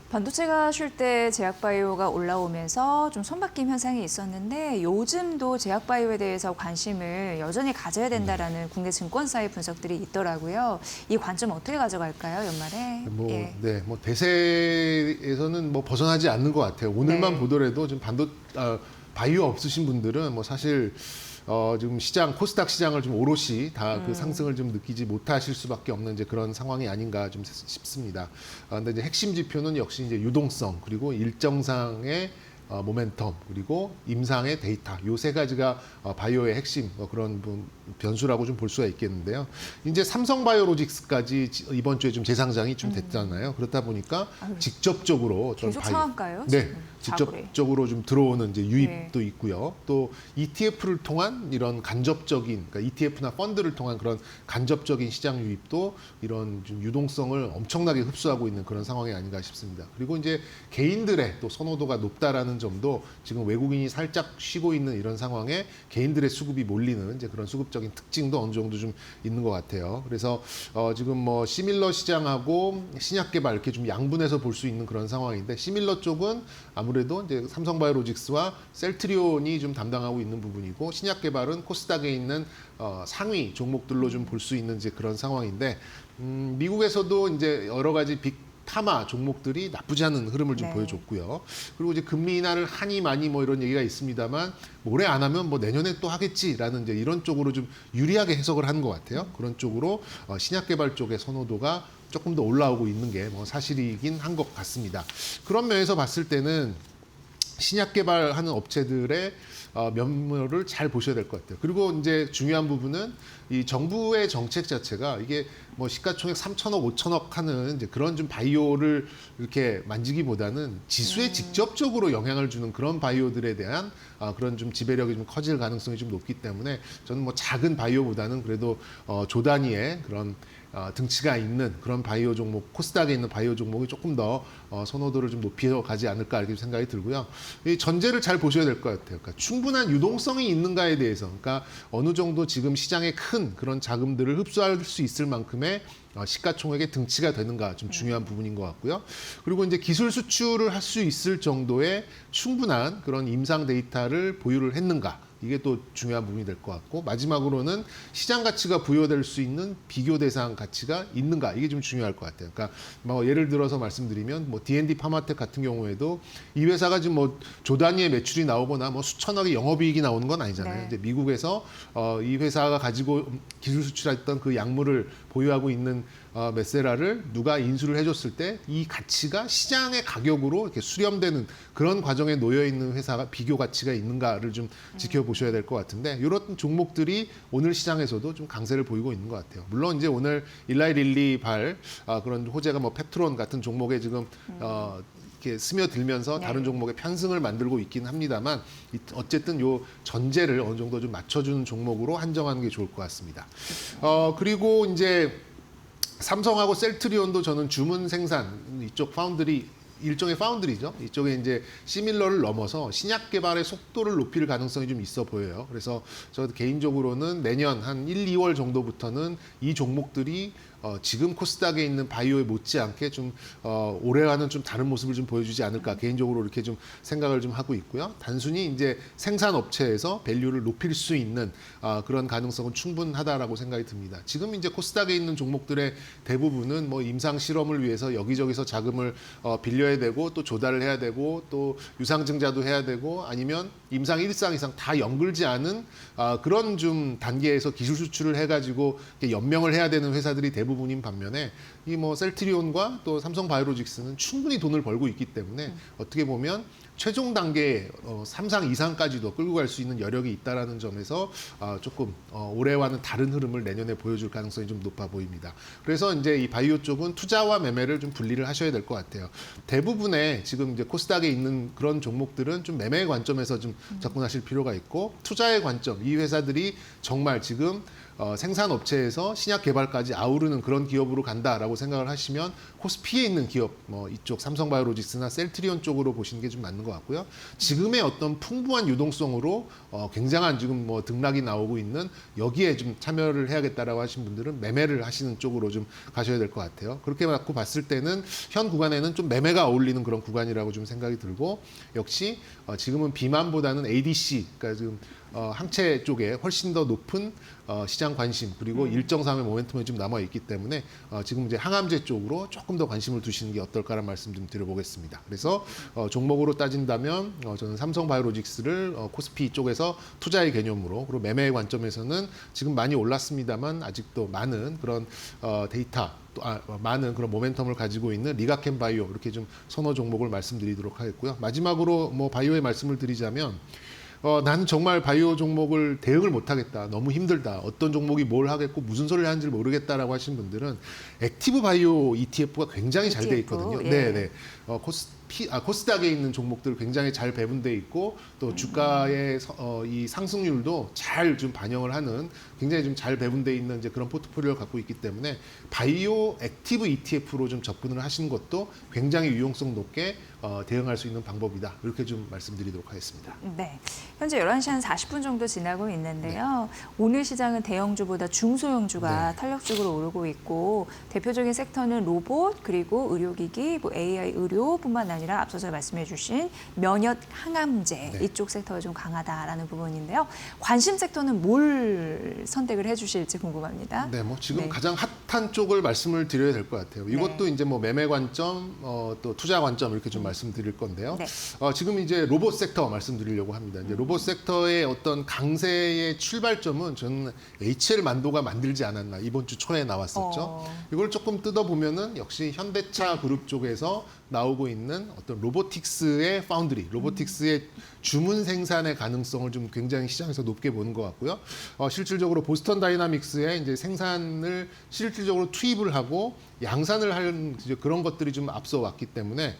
반도체가 쉴 때 제약바이오가 올라오면서 좀 손바뀜 현상이 있었는데 요즘도 제약바이오에 대해서 관심을 여전히 가져야 된다라는 국내 증권사의 분석들이 있더라고요. 이 관점 어떻게 가져갈까요, 연말에? 예. 네, 뭐 대세에서는 뭐 벗어나지 않는 것 같아요. 오늘만 네. 보더라도 좀 바이오 없으신 분들은 뭐 사실 지금 코스닥 시장을 좀 오롯이 다 그 상승을 좀 느끼지 못하실 수밖에 없는 이제 그런 상황이 아닌가 좀 싶습니다. 근데 이제 핵심 지표는 역시 이제 유동성 그리고 일정상의 모멘텀 그리고 임상의 데이터 요 세 가지가 바이오의 핵심 그런 변수라고 좀 볼 수가 있겠는데요. 이제 삼성바이오로직스까지 이번 주에 좀 재상장이 좀 됐잖아요. 그렇다 보니까 직접적으로 좀 계속 상한가요? 네, 지금? 직접적으로 좀 들어오는 이제 유입도 있고요. 또 ETF를 통한 이런 간접적인 그러니까 ETF나 펀드를 통한 그런 간접적인 시장 유입도 이런 좀 유동성을 엄청나게 흡수하고 있는 그런 상황이 아닌가 싶습니다. 그리고 이제 개인들의 또 선호도가 높다라는 점도 지금 외국인이 살짝 쉬고 있는 이런 상황에 개인들의 수급이 몰리는 이제 그런 수급적인 특징도 어느 정도 좀 있는 것 같아요. 그래서 지금 뭐 시밀러 시장하고 신약 개발 이렇게 좀 양분해서 볼 수 있는 그런 상황인데 시밀러 쪽은 아무래도 이제 삼성바이오로직스와 셀트리온이 좀 담당하고 있는 부분이고 신약 개발은 코스닥에 있는 상위 종목들로 좀 볼 수 있는 이제 그런 상황인데 미국에서도 이제 여러 가지 빅파마 종목들이 나쁘지 않은 흐름을 좀 네. 보여줬고요. 그리고 이제 금리 인하를 하니 많이 뭐 이런 얘기가 있습니다만 올해 안 하면 뭐 내년에 또 하겠지라는 이제 이런 쪽으로 좀 유리하게 해석을 하는 것 같아요. 그런 쪽으로 신약 개발 쪽의 선호도가 조금 더 올라오고 있는 게 뭐 사실이긴 한 것 같습니다. 그런 면에서 봤을 때는 신약 개발하는 업체들의 면모를 잘 보셔야 될 것 같아요. 그리고 이제 중요한 부분은 이 정부의 정책 자체가 이게 뭐 시가총액 3천억, 5천억 하는 이제 그런 좀 바이오를 이렇게 만지기보다는 지수에 직접적으로 영향을 주는 그런 바이오들에 대한 그런 좀 지배력이 좀 커질 가능성이 좀 높기 때문에 저는 뭐 작은 바이오보다는 그래도 조 단위의 그런 등치가 있는 그런 바이오 종목, 코스닥에 있는 바이오 종목이 조금 더 선호도를 좀 높여가지 않을까 이렇게 생각이 들고요. 이 전제를 잘 보셔야 될 것 같아요. 그러니까 충분한 유동성이 있는가에 대해서, 그러니까 어느 정도 지금 시장에 큰 그런 자금들을 흡수할 수 있을 만큼의 시가총액의 등치가 되는가 좀 중요한 부분인 것 같고요. 그리고 이제 기술 수출을 할 수 있을 정도의 충분한 그런 임상 데이터를 보유를 했는가. 이게 또 중요한 부분이 될 것 같고 마지막으로는 시장 가치가 부여될 수 있는 비교 대상 가치가 있는가 이게 좀 중요할 것 같아요. 그러니까 뭐 예를 들어서 말씀드리면 뭐 D&D 파마텍 같은 경우에도 이 회사가 지금 뭐 조 단위의 매출이 나오거나 뭐 수천억의 영업이익이 나오는 건 아니잖아요. 네. 근데 미국에서 이 회사가 가지고 기술 수출했던 그 약물을 보유하고 있는 메세라를 누가 인수를 해줬을 때 이 가치가 시장의 가격으로 이렇게 수렴되는 그런 과정에 놓여 있는 회사가 비교 가치가 있는가를 좀 지켜보셔야 될 것 같은데 이런 종목들이 오늘 시장에서도 좀 강세를 보이고 있는 것 같아요. 물론 이제 오늘 일라이 릴리 그런 호재가 뭐 펩트론 같은 종목에 지금 이렇게 스며들면서 네. 다른 종목의 편승을 만들고 있긴 합니다만 어쨌든 요 전제를 어느 정도 좀 맞춰주는 종목으로 한정하는 게 좋을 것 같습니다. 그리고 이제 삼성하고 셀트리온도 저는 주문 생산 이쪽 파운드리 일종의 파운드리죠. 이쪽에 이제 시밀러를 넘어서 신약 개발의 속도를 높일 가능성이 좀 있어 보여요. 그래서 저 개인적으로는 내년 한 1, 2월 정도부터는 이 종목들이 지금 코스닥에 있는 바이오에 못지않게 좀 올해와는 좀 다른 모습을 좀 보여주지 않을까 개인적으로 이렇게 좀 생각을 좀 하고 있고요. 단순히 이제 생산 업체에서 밸류를 높일 수 있는 그런 가능성은 충분하다라고 생각이 듭니다. 지금 이제 코스닥에 있는 종목들의 대부분은 뭐 임상 실험을 위해서 여기저기서 자금을 빌려야 되고 또 조달을 해야 되고 또 유상증자도 해야 되고 아니면 임상 1상 이상 다 연결지 않은 그런 좀 단계에서 기술 수출을 해가지고 연명을 해야 되는 회사들이 대부분인 반면에 이 뭐 셀트리온과 또 삼성바이오로직스는 충분히 돈을 벌고 있기 때문에 어떻게 보면 최종 단계 3상 이상까지도 끌고 갈 수 있는 여력이 있다라는 점에서 조금 올해와는 다른 흐름을 내년에 보여줄 가능성이 좀 높아 보입니다. 그래서 이제 이 바이오 쪽은 투자와 매매를 좀 분리를 하셔야 될 것 같아요. 대부분의 지금 이제 코스닥에 있는 그런 종목들은 좀 매매의 관점에서 좀 접근하실 필요가 있고 투자의 관점, 이 회사들이 정말 지금 생산 업체에서 신약 개발까지 아우르는 그런 기업으로 간다라고 생각을 하시면 코스피에 있는 기업, 이쪽 삼성바이오로직스나 셀트리온 쪽으로 보시는 게 좀 맞는 것 같고요. 지금의 어떤 풍부한 유동성으로 굉장한 지금 뭐 등락이 나오고 있는 여기에 좀 참여를 해야겠다라고 하신 분들은 매매를 하시는 쪽으로 좀 가셔야 될 것 같아요. 그렇게 갖고 봤을 때는 현 구간에는 좀 매매가 어울리는 그런 구간이라고 좀 생각이 들고 역시 지금은 비만보다는 ADC, 그러니까 지금 항체 쪽에 훨씬 더 높은 시장 관심 그리고 일정상의 모멘텀이 좀 남아 있기 때문에 지금 이제 항암제 쪽으로 조금 더 관심을 두시는 게 어떨까라는 말씀 좀 드려보겠습니다. 그래서 종목으로 따진다면 저는 삼성바이오로직스를 코스피 쪽에서 투자의 개념으로 그리고 매매의 관점에서는 지금 많이 올랐습니다만 아직도 많은 그런 데이터 또 많은 그런 모멘텀을 가지고 있는 리가켄 바이오 이렇게 좀 선호 종목을 말씀드리도록 하겠고요. 마지막으로 뭐 바이오의 말씀을 드리자면 나는 정말 바이오 종목을 대응을 못하겠다. 너무 힘들다. 어떤 종목이 뭘 하겠고 무슨 소리를 하는지 모르겠다라고 하신 분들은 액티브 바이오 ETF가 굉장히 잘 돼 있거든요. 예. 네네. 코스닥에 있는 종목들 굉장히 잘 배분돼 있고 또 주가의 이 상승률도 잘 좀 반영을 하는 굉장히 좀 잘 배분돼 있는 이제 그런 포트폴리오를 갖고 있기 때문에 바이오 액티브 ETF로 좀 접근을 하시는 것도 굉장히 유용성 높게 대응할 수 있는 방법이다. 이렇게 좀 말씀드리도록 하겠습니다. 네. 현재 11시 한 40분 정도 지나고 있는데요. 오늘 시장은 대형주보다 중소형주가 탄력적으로 오르고 있고 대표적인 섹터는 로봇 그리고 의료기기, 뭐 AI 의료뿐만 아니라 앞서서 말씀해 주신 면역 항암제 이쪽 섹터가 좀 강하다라는 부분인데요. 관심 섹터는 뭘 선택을 해 주실지 궁금합니다. 네, 뭐 지금 가장 핫한 쪽을 말씀을 드려야 될 것 같아요. 이것도 이제 뭐 매매 관점, 또 투자 관점 이렇게 좀 말씀드릴 건데요. 네. 지금 이제 로봇 섹터 말씀드리려고 합니다. 이제 로봇 섹터의 어떤 강세의 출발점은 저는 HL 만도가 만들지 않았나 이번 주 초에 나왔었죠. 이걸 조금 뜯어보면은 역시 현대차 그룹 쪽에서 나오고 있는 어떤 로보틱스의 파운드리, 로보틱스의 주문 생산의 가능성을 좀 굉장히 시장에서 높게 보는 것 같고요. 실질적으로 보스턴 다이나믹스의 이제 생산을 실질적으로 투입을 하고 양산을 하는 그런 것들이 좀 앞서 왔기 때문에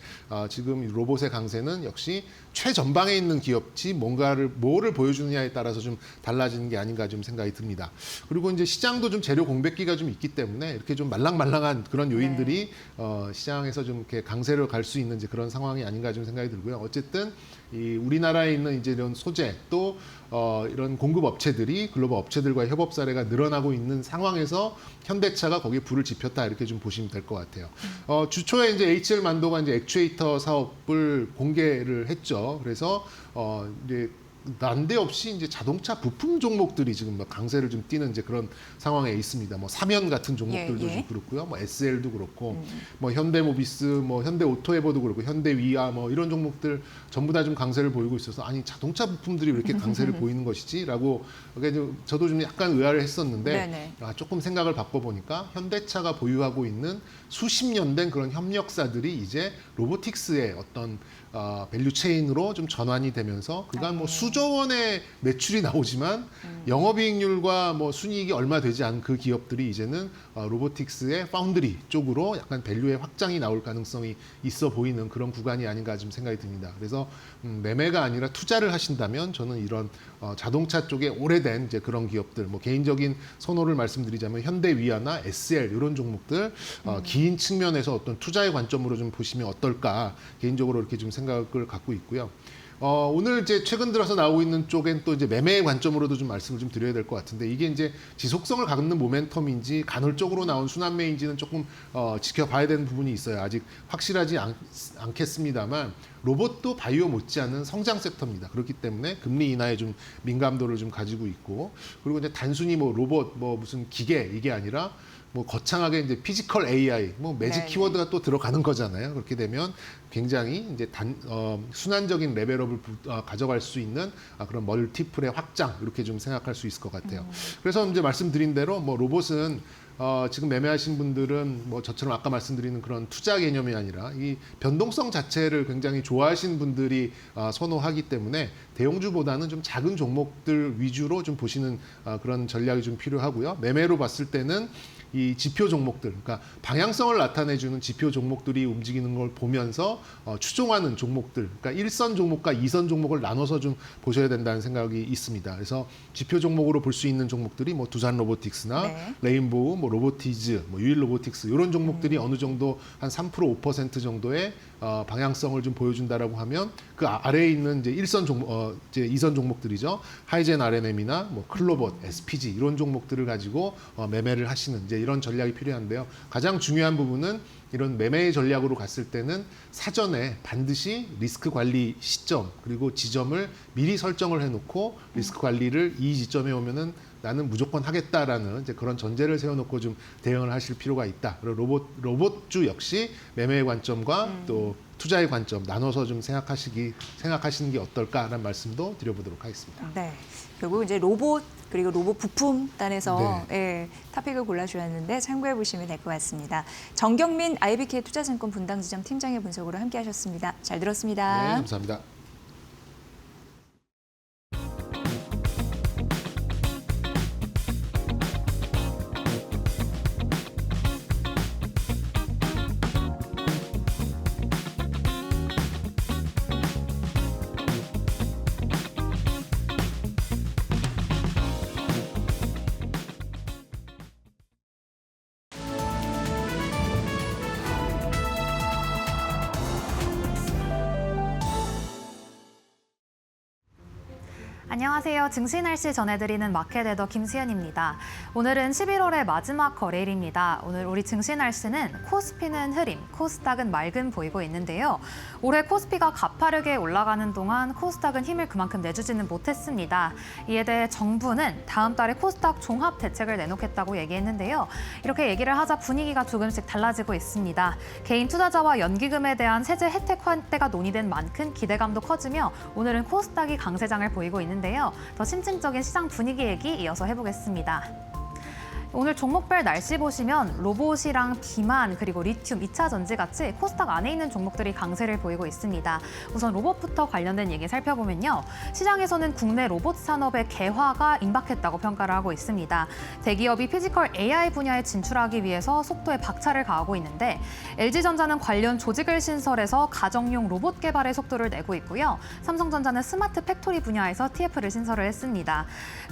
지금 로봇의 강세는 역시 최전방에 있는 기업지 뭐를 보여주느냐에 따라서 좀 달라지는 게 아닌가 좀 생각이 듭니다. 그리고 이제 시장도 좀 재료 공백기가 좀 있기 때문에 이렇게 좀 말랑말랑한 그런 요인들이 시장에서 좀 이렇게 강세를 갈 수 있는 이제 그런 상황이 아닌가 좀 생각이 들고요. 어쨌든 이 우리나라에 있는 이제 이런 소재 또 이런 공급 업체들이 글로벌 업체들과의 협업 사례가 늘어나고 있는 상황에서 현대차가 거기에 불을 지폈다 이렇게 좀 보시면 될 것 같아요. 주초에 이제 HL 만도가 이제 액추에이터 사업을 공개를 했죠. 그래서 이제 난데없이 이제 자동차 부품 종목들이 지금 막 강세를 좀 띠는 이제 그런 상황에 있습니다. 뭐 사면 같은 종목들도 좀 그렇고요. 뭐 SL도 그렇고, 뭐 현대모비스, 뭐 현대오토에버도 그렇고, 현대위아 뭐 이런 종목들 전부 다 좀 강세를 보이고 있어서 아니 자동차 부품들이 왜 이렇게 강세를 보이는 것이지라고 저도 좀 약간 의아를 했었는데 조금 생각을 바꿔보니까 현대차가 보유하고 있는 수십 년 된 그런 협력사들이 이제 로보틱스의 어떤 밸류 체인으로 좀 전환이 되면서 그간 뭐 수조 원의 매출이 나오지만 영업이익률과 뭐 순이익이 얼마 되지 않은 그 기업들이 이제는 로보틱스의 파운드리 쪽으로 약간 밸류의 확장이 나올 가능성이 있어 보이는 그런 구간이 아닌가 좀 생각이 듭니다. 그래서 매매가 아니라 투자를 하신다면 저는 이런 자동차 쪽에 오래된 이제 그런 기업들, 뭐 개인적인 선호를 말씀드리자면 현대위아나 SL 이런 종목들 긴 측면에서 어떤 투자의 관점으로 좀 보시면 어떨까 개인적으로 이렇게 좀 생각을 갖고 있고요. 오늘 이제 최근 들어서 나오고 있는 쪽엔 또 이제 매매의 관점으로도 좀 말씀을 좀 드려야 될 것 같은데 이게 이제 지속성을 갖는 모멘텀인지 간헐적으로 나온 순환매인지는 조금 지켜봐야 되는 부분이 있어요. 아직 확실하지 않겠습니다만 로봇도 바이오 못지않은 성장 섹터입니다. 그렇기 때문에 금리 인하에 좀 민감도를 좀 가지고 있고 그리고 이제 단순히 뭐 로봇 뭐 무슨 기계 이게 아니라 뭐 거창하게 이제 피지컬 AI, 뭐 매직 네. 키워드가 또 들어가는 거잖아요. 그렇게 되면 굉장히 이제 순환적인 레벨업을 가져갈 수 있는 그런 멀티플의 확장 이렇게 좀 생각할 수 있을 것 같아요. 그래서 이제 말씀드린 대로 뭐 로봇은 지금 매매하신 분들은 뭐 저처럼 아까 말씀드리는 그런 투자 개념이 아니라 이 변동성 자체를 굉장히 좋아하시는 분들이 선호하기 때문에 대형주보다는 좀 작은 종목들 위주로 좀 보시는 그런 전략이 좀 필요하고요. 매매로 봤을 때는 이 지표 종목들, 그러니까 방향성을 나타내주는 지표 종목들이 움직이는 걸 보면서 추종하는 종목들, 그러니까 1선 종목과 2선 종목을 나눠서 좀 보셔야 된다는 생각이 있습니다. 그래서 지표 종목으로 볼 수 있는 종목들이 뭐 두산 로보틱스나 네. 레인보우, 뭐 로보티즈, 뭐 유일 로보틱스 이런 종목들이 어느 정도 한 3% 5% 정도의 방향성을 좀 보여준다라고 하면 그 아래에 있는 이제 1선 종목, 이제 2선 종목들이죠. 하이젠 R&M이나 뭐 클로봇, SPG 이런 종목들을 가지고 매매를 하시는 이제 이런 전략이 필요한데요. 가장 중요한 부분은 이런 매매 전략으로 갔을 때는 사전에 반드시 리스크 관리 시점 그리고 지점을 미리 설정을 해놓고 리스크 관리를 이 지점에 오면은 나는 무조건 하겠다라는 이제 그런 전제를 세워놓고 좀 대응을 하실 필요가 있다. 그리고 로봇주 역시 매매의 관점과 또 투자의 관점 나눠서 좀 생각하시는 게 어떨까라는 말씀도 드려보도록 하겠습니다. 네. 결국 이제 로봇 그리고 로봇 부품 단에서 예, 토픽을 골라주셨는데 참고해 보시면 될 것 같습니다. 정경민 IBK 투자증권 분당지점 팀장의 분석으로 함께하셨습니다. 잘 들었습니다. 네, 감사합니다. 안녕하세요. 증시 날씨 전해드리는 마켓에더 김수현입니다. 오늘은 11월의 마지막 거래일입니다. 오늘 우리 증시 날씨는 코스피는 흐림, 코스닥은 맑음 보이고 있는데요. 올해 코스피가 가파르게 올라가는 동안 코스닥은 힘을 그만큼 내주지는 못했습니다. 이에 대해 정부는 다음 달에 코스닥 종합 대책을 내놓겠다고 얘기했는데요. 이렇게 얘기를 하자 분위기가 조금씩 달라지고 있습니다. 개인 투자자와 연기금에 대한 세제 혜택 환대가 논의된 만큼 기대감도 커지며 오늘은 코스닥이 강세장을 보이고 있는데요. 더 심층적인 시장 분위기 얘기 이어서 해보겠습니다. 오늘 종목별 날씨 보시면 로봇이랑 비만 그리고 리튬, 2차 전지 같이 코스닥 안에 있는 종목들이 강세를 보이고 있습니다. 우선 로봇부터 관련된 얘기 살펴보면요. 시장에서는 국내 로봇 산업의 개화가 임박했다고 평가를 하고 있습니다. 대기업이 피지컬 AI 분야에 진출하기 위해서 속도에 박차를 가하고 있는데 LG전자는 관련 조직을 신설해서 가정용 로봇 개발에 속도를 내고 있고요. 삼성전자는 스마트 팩토리 분야에서 TF를 신설을 했습니다.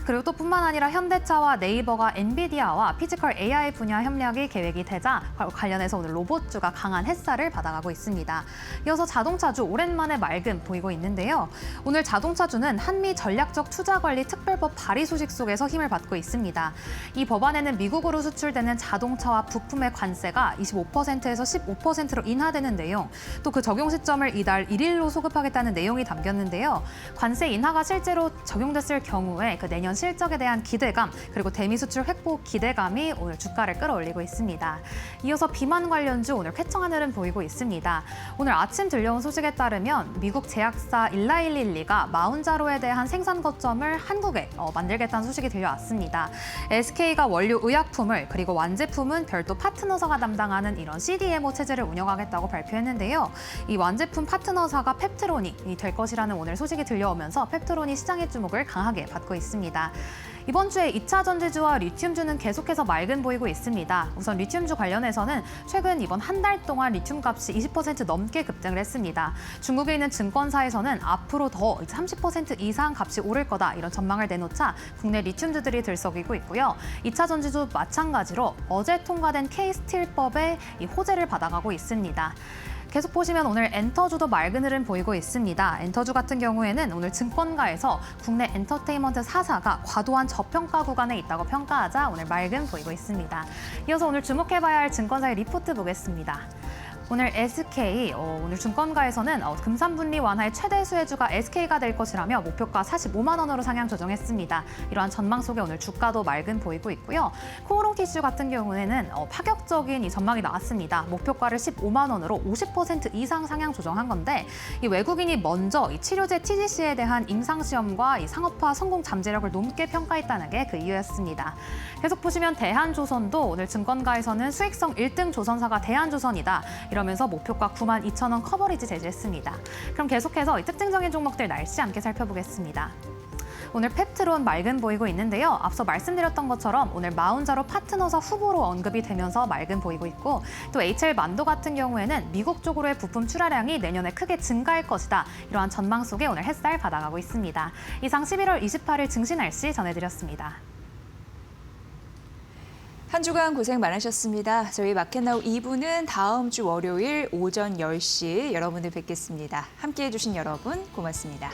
그리고 또 뿐만 아니라 현대차와 네이버가 엔비디아와 피지컬 AI 분야 협력이 계획이 되자 관련해서 오늘 로봇주가 강한 햇살을 받아가고 있습니다. 이어서 자동차주 오랜만에 맑음 보이고 있는데요. 오늘 자동차주는 한미 전략적 투자관리 특별법 발의 소식 속에서 힘을 받고 있습니다. 이 법안에는 미국으로 수출되는 자동차와 부품의 관세가 25%에서 15%로 인하되는 내용, 또 그 적용 시점을 이달 1일로 소급하겠다는 내용이 담겼는데요. 관세 인하가 실제로 적용됐을 경우에 그 내년 실적에 대한 기대감, 그리고 대미 수출 획보 기대 기대감이 오늘 주가를 끌어올리고 있습니다. 이어서 비만 관련주 오늘 쾌청한 흐름 보이고 있습니다. 오늘 아침 들려온 소식에 따르면 미국 제약사 일라일릴리가 마운자로에 대한 생산 거점을 한국에 만들겠다는 소식이 들려왔습니다. SK가 원료 의약품을 그리고 완제품은 별도 파트너사가 담당하는 이런 CDMO 체제를 운영하겠다고 발표했는데요. 이 완제품 파트너사가 펩트론이 될 것이라는 오늘 소식이 들려오면서 펩트론이 시장의 주목을 강하게 받고 있습니다. 이번 주에 2차 전지주와 리튬주는 계속해서 맑은 보이고 있습니다. 우선 리튬주 관련해서는 최근 이번 한 달 동안 리튬 값이 20% 넘게 급등을 했습니다. 중국에 있는 증권사에서는 앞으로 더 30% 이상 값이 오를 거다 이런 전망을 내놓자 국내 리튬주들이 들썩이고 있고요. 2차 전지주 마찬가지로 어제 통과된 K스틸법의 이 호재를 받아가고 있습니다. 계속 보시면 오늘 엔터주도 맑은 흐름 보이고 있습니다. 엔터주 같은 경우에는 오늘 증권가에서 국내 엔터테인먼트 4사가 과도한 저평가 구간에 있다고 평가하자 오늘 맑은 보이고 있습니다. 이어서 오늘 주목해봐야 할 증권사의 리포트 보겠습니다. 오늘 SK, 오늘 증권가에서는 금산분리 완화의 최대 수혜주가 SK가 될 것이라며 목표가 45만 원으로 상향 조정했습니다. 이러한 전망 속에 오늘 주가도 맑은 보이고 있고요. 코오롱티슈 같은 경우에는 파격적인 이 전망이 나왔습니다. 목표가를 15만 원으로 50% 이상 상향 조정한 건데 이 외국인이 먼저 이 치료제 TGC에 대한 임상시험과 이 상업화 성공 잠재력을 높게 평가했다는 게 그 이유였습니다. 계속 보시면 대한조선도 오늘 증권가에서는 수익성 1등 조선사가 대한조선이다. 이러면서 목표가 92,000원 커버리지 제시했습니다. 그럼 계속해서 이 특징적인 종목들 날씨 함께 살펴보겠습니다. 오늘 펩트론 맑은 보이고 있는데요. 앞서 말씀드렸던 것처럼 오늘 마운자로 파트너사 후보로 언급이 되면서 맑은 보이고 있고 또 HL만도 같은 경우에는 미국 쪽으로의 부품 출하량이 내년에 크게 증가할 것이다. 이러한 전망 속에 오늘 햇살 받아가고 있습니다. 이상 11월 28일 증시 날씨 전해드렸습니다. 한 주간 고생 많으셨습니다. 저희 마켓나우 2부는 다음 주 월요일 오전 10시 여러분들 뵙겠습니다. 함께해 주신 여러분 고맙습니다.